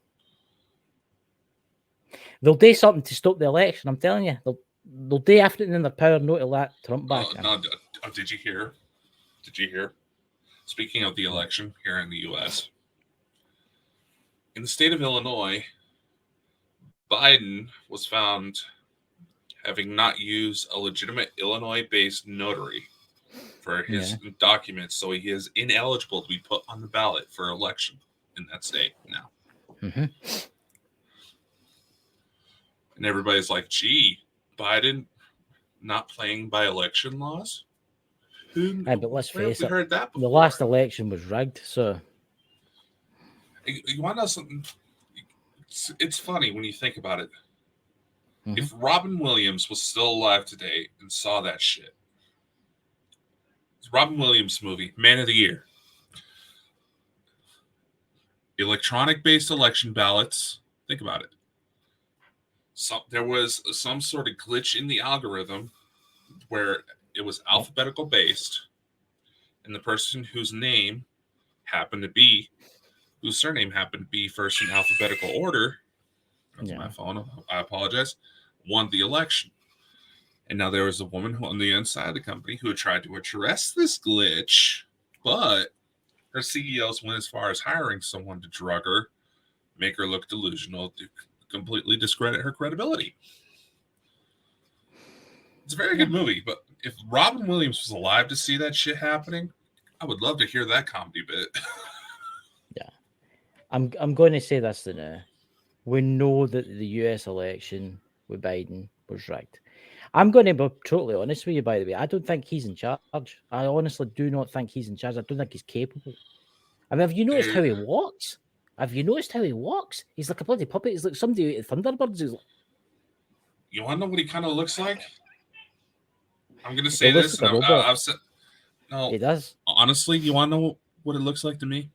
They'll do something to stop the election. I'm telling you, they'll do everything in their power not to let Trump back. Did you hear? Speaking of the election here in the U.S., in the state of Illinois, Biden was found having not used a legitimate Illinois-based notary for his documents, so he is ineligible to be put on the ballot for election in that state now. Mm-hmm. And everybody's like, gee, Biden not playing by election laws? But let's face it, heard that the last election was rigged, so... You want to know something? It's funny when you think about it. Mm-hmm. If Robin Williams was still alive today and saw that shit, it's Robin Williams movie, Man of the Year. Electronic-based election ballots. Think about it. There was some sort of glitch in the algorithm where it was alphabetical based, and the person whose surname happened to be first in alphabetical order, that's my phone, I apologize, won the election. And now there was a woman on the inside of the company who had tried to address this glitch, but her CEOs went as far as hiring someone to drug her, make her look delusional, completely discredit her credibility. It's a very good movie, but if Robin Williams was alive to see that shit happening, I would love to hear that comedy bit. Yeah. I'm going to say this now. We know that the US election with Biden was rigged. I'm going to be totally honest with you, by the way. I don't think he's in charge. I honestly do not think he's in charge. I don't think he's capable. I mean, have you noticed how he walks? Have you noticed how he walks? He's like a bloody puppet. He's like somebody at Thunderbirds. He's like... You want to know what he kind of looks like? I'm going to say this. And I've said, no, he does. Honestly, you want to know what it looks like to me?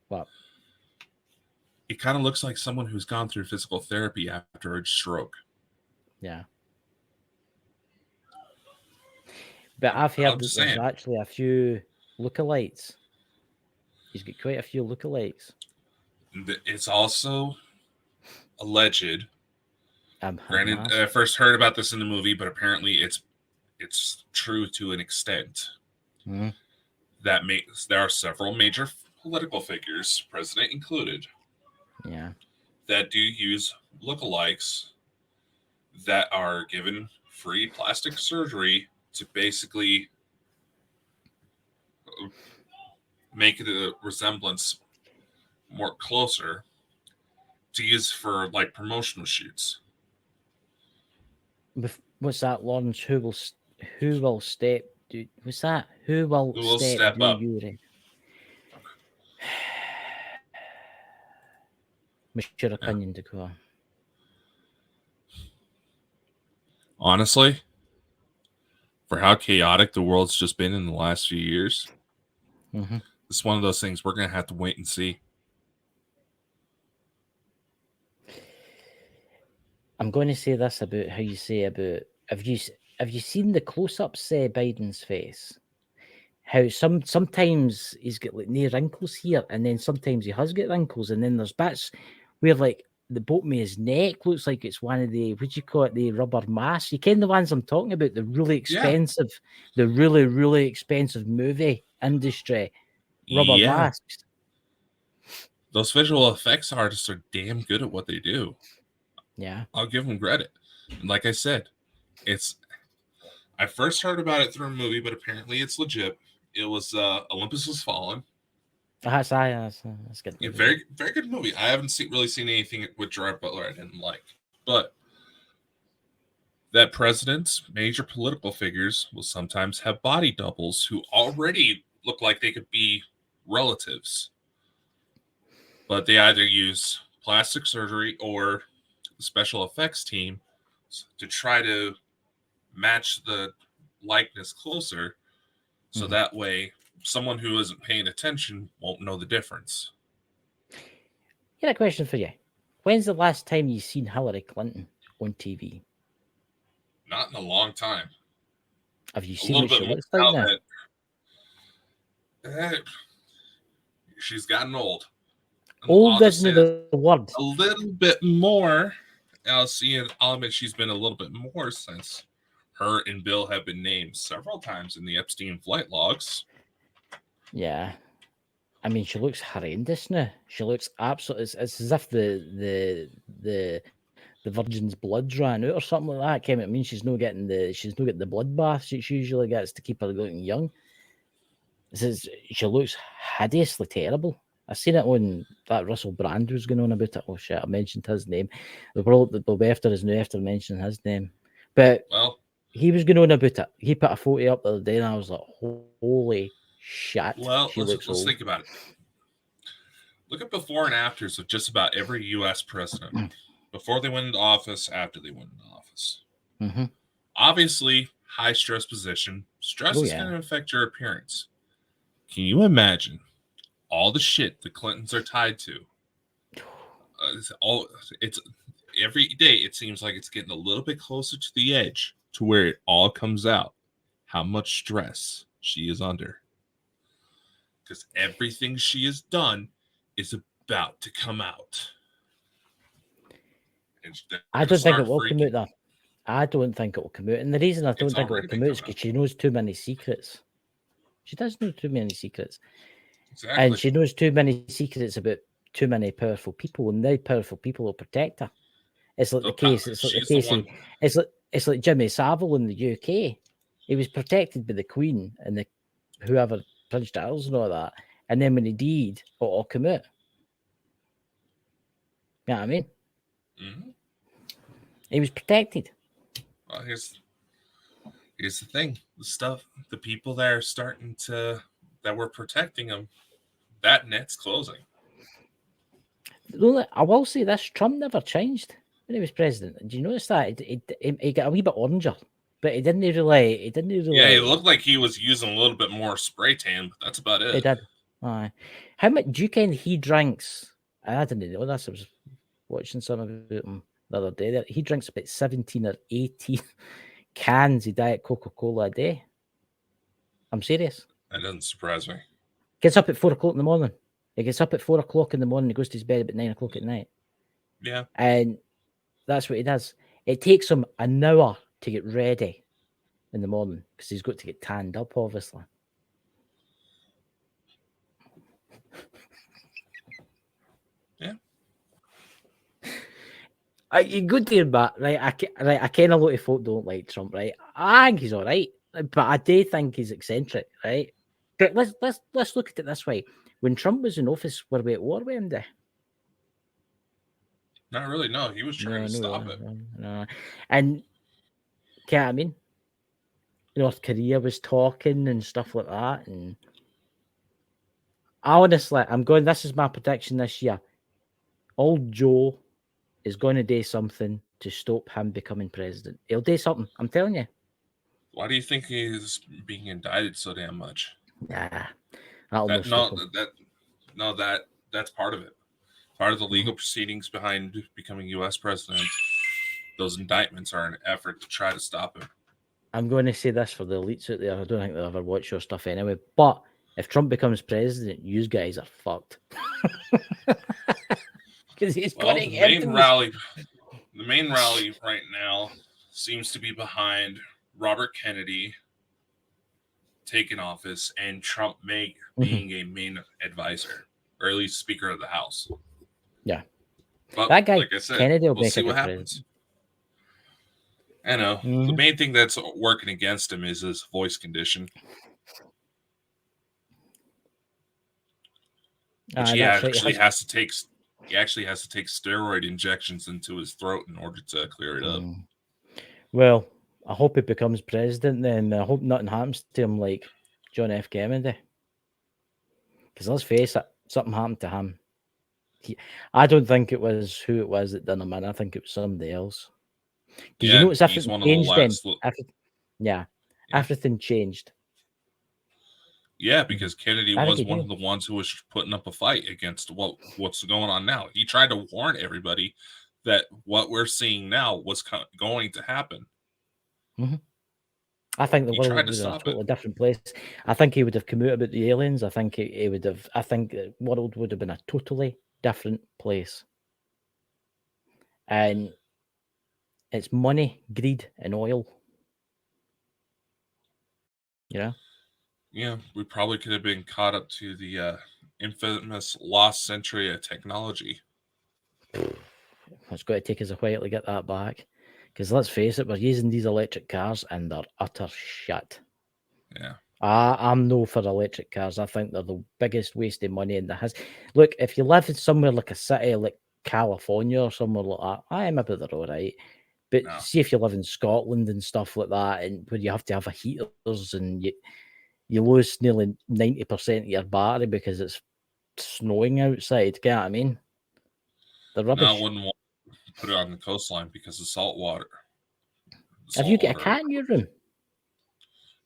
What? It kind of looks like someone who's gone through physical therapy after a stroke. Yeah. But I've heard that there's actually a few lookalikes. He's got quite a few lookalikes. It's also alleged. Granted, I Huh? first heard about this in the movie, but apparently it's true to an extent. Mm-hmm. That there are several major political figures, president included, that do use lookalikes that are given free plastic surgery to basically make the resemblance more closer to use for like promotional shoots. What's that, Lawrence? Who will step? What's that? Who will step up? What's your opinion, Dakota? Honestly, for how chaotic the world's just been in the last few years, it's one of those things we're going to have to wait and see. I'm going to say this about how you say about have you seen the close-ups Biden's face? How sometimes he's got like no wrinkles here, and then sometimes he has got wrinkles, and then there's bits where like the bottom of his neck looks like it's one of the, what do you call it, the rubber masks. You ken the ones I'm talking about, the really expensive, the really, really expensive movie industry rubber masks. Those visual effects artists are damn good at what they do. Yeah. I'll give them credit. And like I said, I first heard about it through a movie, but apparently it's legit. It was Olympus Has Fallen. That's good. Yeah, very, very good movie. I haven't really seen anything with Gerard Butler I didn't like. But that presidents, major political figures, will sometimes have body doubles who already look like they could be relatives. But they either use plastic surgery or the special effects team to try to match the likeness closer. So that way, someone who isn't paying attention won't know the difference. Got a question for you. When's the last time you seen Hillary Clinton on TV? Not in a long time. Have you seen what she looks like now? She's gotten old. Old isn't the word. A little bit more. I'll admit she's been a little bit more since her and Bill have been named several times in the Epstein flight logs. Yeah. I mean, she looks horrendous now. She looks absolutely. It's as if the virgin's blood ran out or something like that. I mean, she's not getting the blood bath she usually gets to keep her looking young. She looks hideously terrible. I seen it on that Russell Brand was going on about it. Oh shit! I mentioned his name. They'll be after us now after mentioning his name. But he was going on about it. He put a photo up the other day, and I was like, "Holy shit!" Well, let's think about it. Look at before and afters of just about every U.S. president. Before they went into office, after they went into office. Obviously, high stress position. Stress is going to affect your appearance. Can you imagine all the shit the Clintons are tied to? It's every day. It seems like it's getting a little bit closer to the edge to where it all comes out. How much stress she is under. Because everything she has done is about to come out. I don't think it will come out there. I don't think it will come out. And the reason I don't think it will come out is because she knows too many secrets. She does know too many secrets. Exactly. And she knows too many secrets about too many powerful people. And the powerful people will protect her. It's like the case. It's like the case. It's like Jimmy Savile in the UK. He was protected by the Queen and the whoever Prince Charles and all that. And then when he died, it all came out. You know what I mean? Mm-hmm. He was protected. Well, here's the thing: the people that are that were protecting him, that net's closing. I will say this: Trump never changed when he was president. Did you notice that? He got a wee bit oranger, but he didn't really. Yeah, it looked like he was using a little bit more spray tan, but that's about it. He did. How much do you reckon he drinks? I didn't know this. I was watching some about him the other day. That he drinks about 17 or 18 cans of Diet Coca-Cola a day. I'm serious. That doesn't surprise me. Gets up at 4 o'clock in the morning. He gets up at 4 o'clock in the morning. He goes to his bed about 9 o'clock at night. Yeah. And that's what he does. It takes him an hour to get ready in the morning because he's got to get tanned up, obviously. Yeah. You good there, but right. I kind of lot of folk don't like Trump, right? I think he's all right, but I do think he's eccentric, right? But let's look at it this way: when Trump was in office, were we at war with him? There? Not really. No, he was trying to stop it. No. And I mean, North Korea was talking and stuff like that, and honestly, I'm going. This is my prediction this year. Old Joe is going to do something to stop him becoming president. He'll do something. I'm telling you. Why do you think he's being indicted so damn much? Nah, that's part of it. Part of the legal proceedings behind becoming U.S. president. Those indictments are an effort to try to stop him. I'm going to say this for the elites out there. I don't think they'll ever watch your stuff anyway. But if Trump becomes president, you guys are fucked. Because he's going to get the main rally right now seems to be behind Robert Kennedy taking office and Trump being a main advisor, or at least Speaker of the House. Yeah. But that guy, like I said, Kennedy will we'll make see it what happens. I know. The main thing that's working against him is his voice condition. Which he actually has to take steroid injections into his throat in order to clear it up. Well, I hope he becomes president then. I hope nothing happens to him like John F. Kennedy. Because let's face it, something happened to him. I don't think it was who it was that done him in. I think it was somebody else. Because you notice everything changed then. Everything changed. Yeah, because Kennedy was one of the ones who was putting up a fight against what's going on now. He tried to warn everybody that what we're seeing now was going to happen. I think the world was a totally different place. I think he would have come out about the aliens. I think he would have. I think the world would have been a totally different place. And it's money, greed, and oil. Yeah. Yeah, we probably could have been caught up to the infamous lost century of technology. It's going to take us a while to get that back. Because let's face it, we're using these electric cars and they're utter shit. Yeah. I'm no for electric cars. I think they're the biggest waste of money in the history. Look, if you live in somewhere like a city like California or somewhere like that, maybe they're all right. But see if you live in Scotland and stuff like that, and where you have to have a heaters and you lose nearly 90% of your battery because it's snowing outside. Get what I mean? The rubbish. No, I wouldn't want to put it on the coastline because of salt water. Have you got a cat in your room?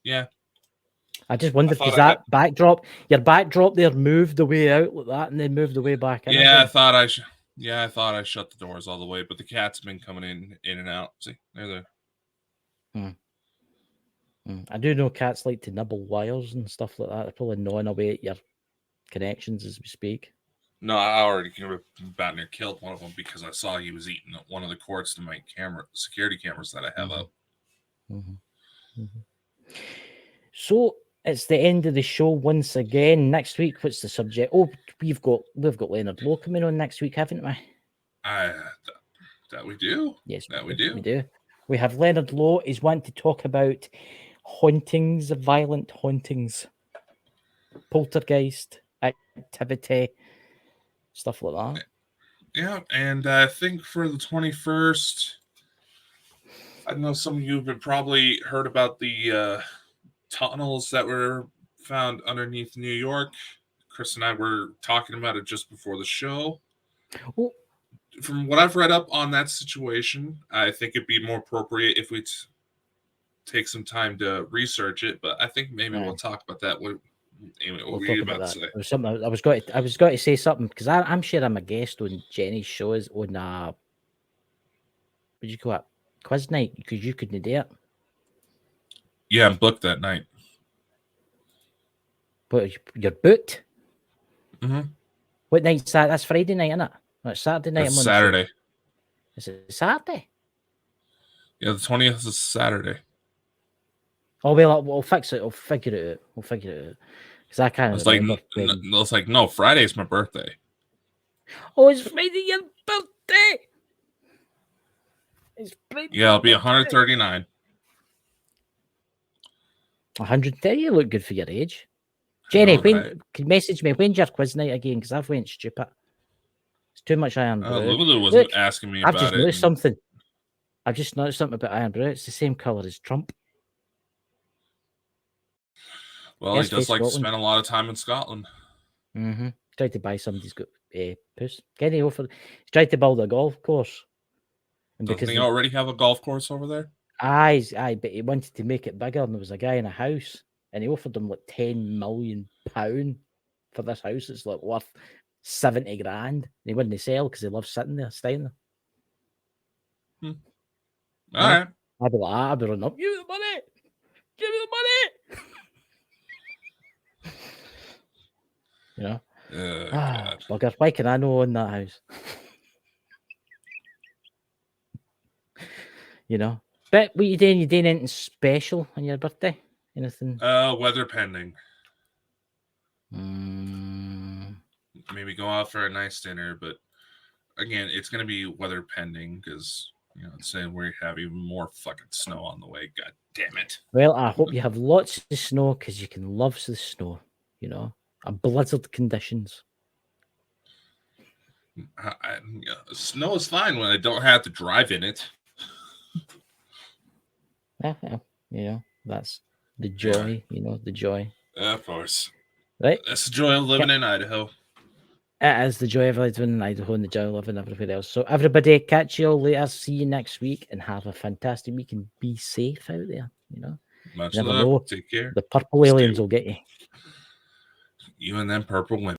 Yeah. I just wondered, because that your backdrop there moved the way out like that and then moved the way back in. Yeah, I thought I shut the doors all the way, but the cat's been coming in and out. See, they're there. I do know cats like to nibble wires and stuff like that. They're probably gnawing away at your connections as we speak. No, I already about near killed one of them because I saw he was eating one of the cords to my security cameras that I have up. So it's the end of the show once again. Next week, what's the subject? Oh, we've got Leonard Lowe coming on next week, haven't we? I That we do. Yes, That we we do. We do. We have Leonard Lowe. He's wanting to talk about hauntings, violent hauntings, poltergeist activity, stuff like that. Yeah, and I think for the 21st, I know some of you have probably heard about the tunnels that were found underneath New York. Chris and I were talking about it just before the show. Well, from what I've read up on that situation, I think it'd be more appropriate if we take some time to research it. But I think maybe we'll talk about that. Anyway, we'll what talk you about that. to say? There was something I was going to say something because I'm sure I'm a guest on Jenny's shows on what do you call it, quiz night, because you couldn't do it. Yeah, I'm booked that night. But you're booked. Mm-hmm. What night's that? That's Friday night, isn't it? No, it's Saturday night. It's Saturday. Is it Saturday? Yeah, the 20th is Saturday. Oh well, we'll fix it. We'll figure it out. We'll figure it out. Because I can't remember. It's like, no, Friday's my birthday. Oh, it's Friday your birthday. It's Friday. Yeah, I'll be 139. 130. You look good for your age. Jenny, when can message me? When's your quiz night again? Because I've went stupid. It's too much Iron Brew. Lulu wasn't asking me about it. I've just noticed something. I've just noticed something about Iron Brew. It's the same color as Trump. Well, he does like to spend a lot of time in Scotland. Mm-hmm. Tried to buy somebody's puss. Kenny Offer. He's tried to build a golf course. And doesn't he already have a golf course over there? Aye, but he wanted to make it bigger, and there was a guy in a house, and he offered him like £10 million for this house. It's like worth 70 grand. And he wouldn't sell because he loves sitting there, staying there. All right. I'd be like, I'd be running up. Give me the money. Give me the money. You know? Bugger. Why can I not own that house? You know? But what you doing? You doing anything special on your birthday? Anything? Weather pending. Maybe go out for a nice dinner, but again, it's gonna be weather pending because it's saying we have even more fucking snow on the way. God damn it. Well, I hope you have lots of snow because you can love the snow, and blizzard conditions. Snow is fine when I don't have to drive in it. Yeah, that's the joy, the joy. Of course. Right? That's the joy of living in Idaho. It is the joy of living in Idaho and the joy of living everywhere else. So everybody, catch you all later. See you next week and have a fantastic week and be safe out there, Much you never love. know. Take care. The purple aliens will get you. You and them purple women.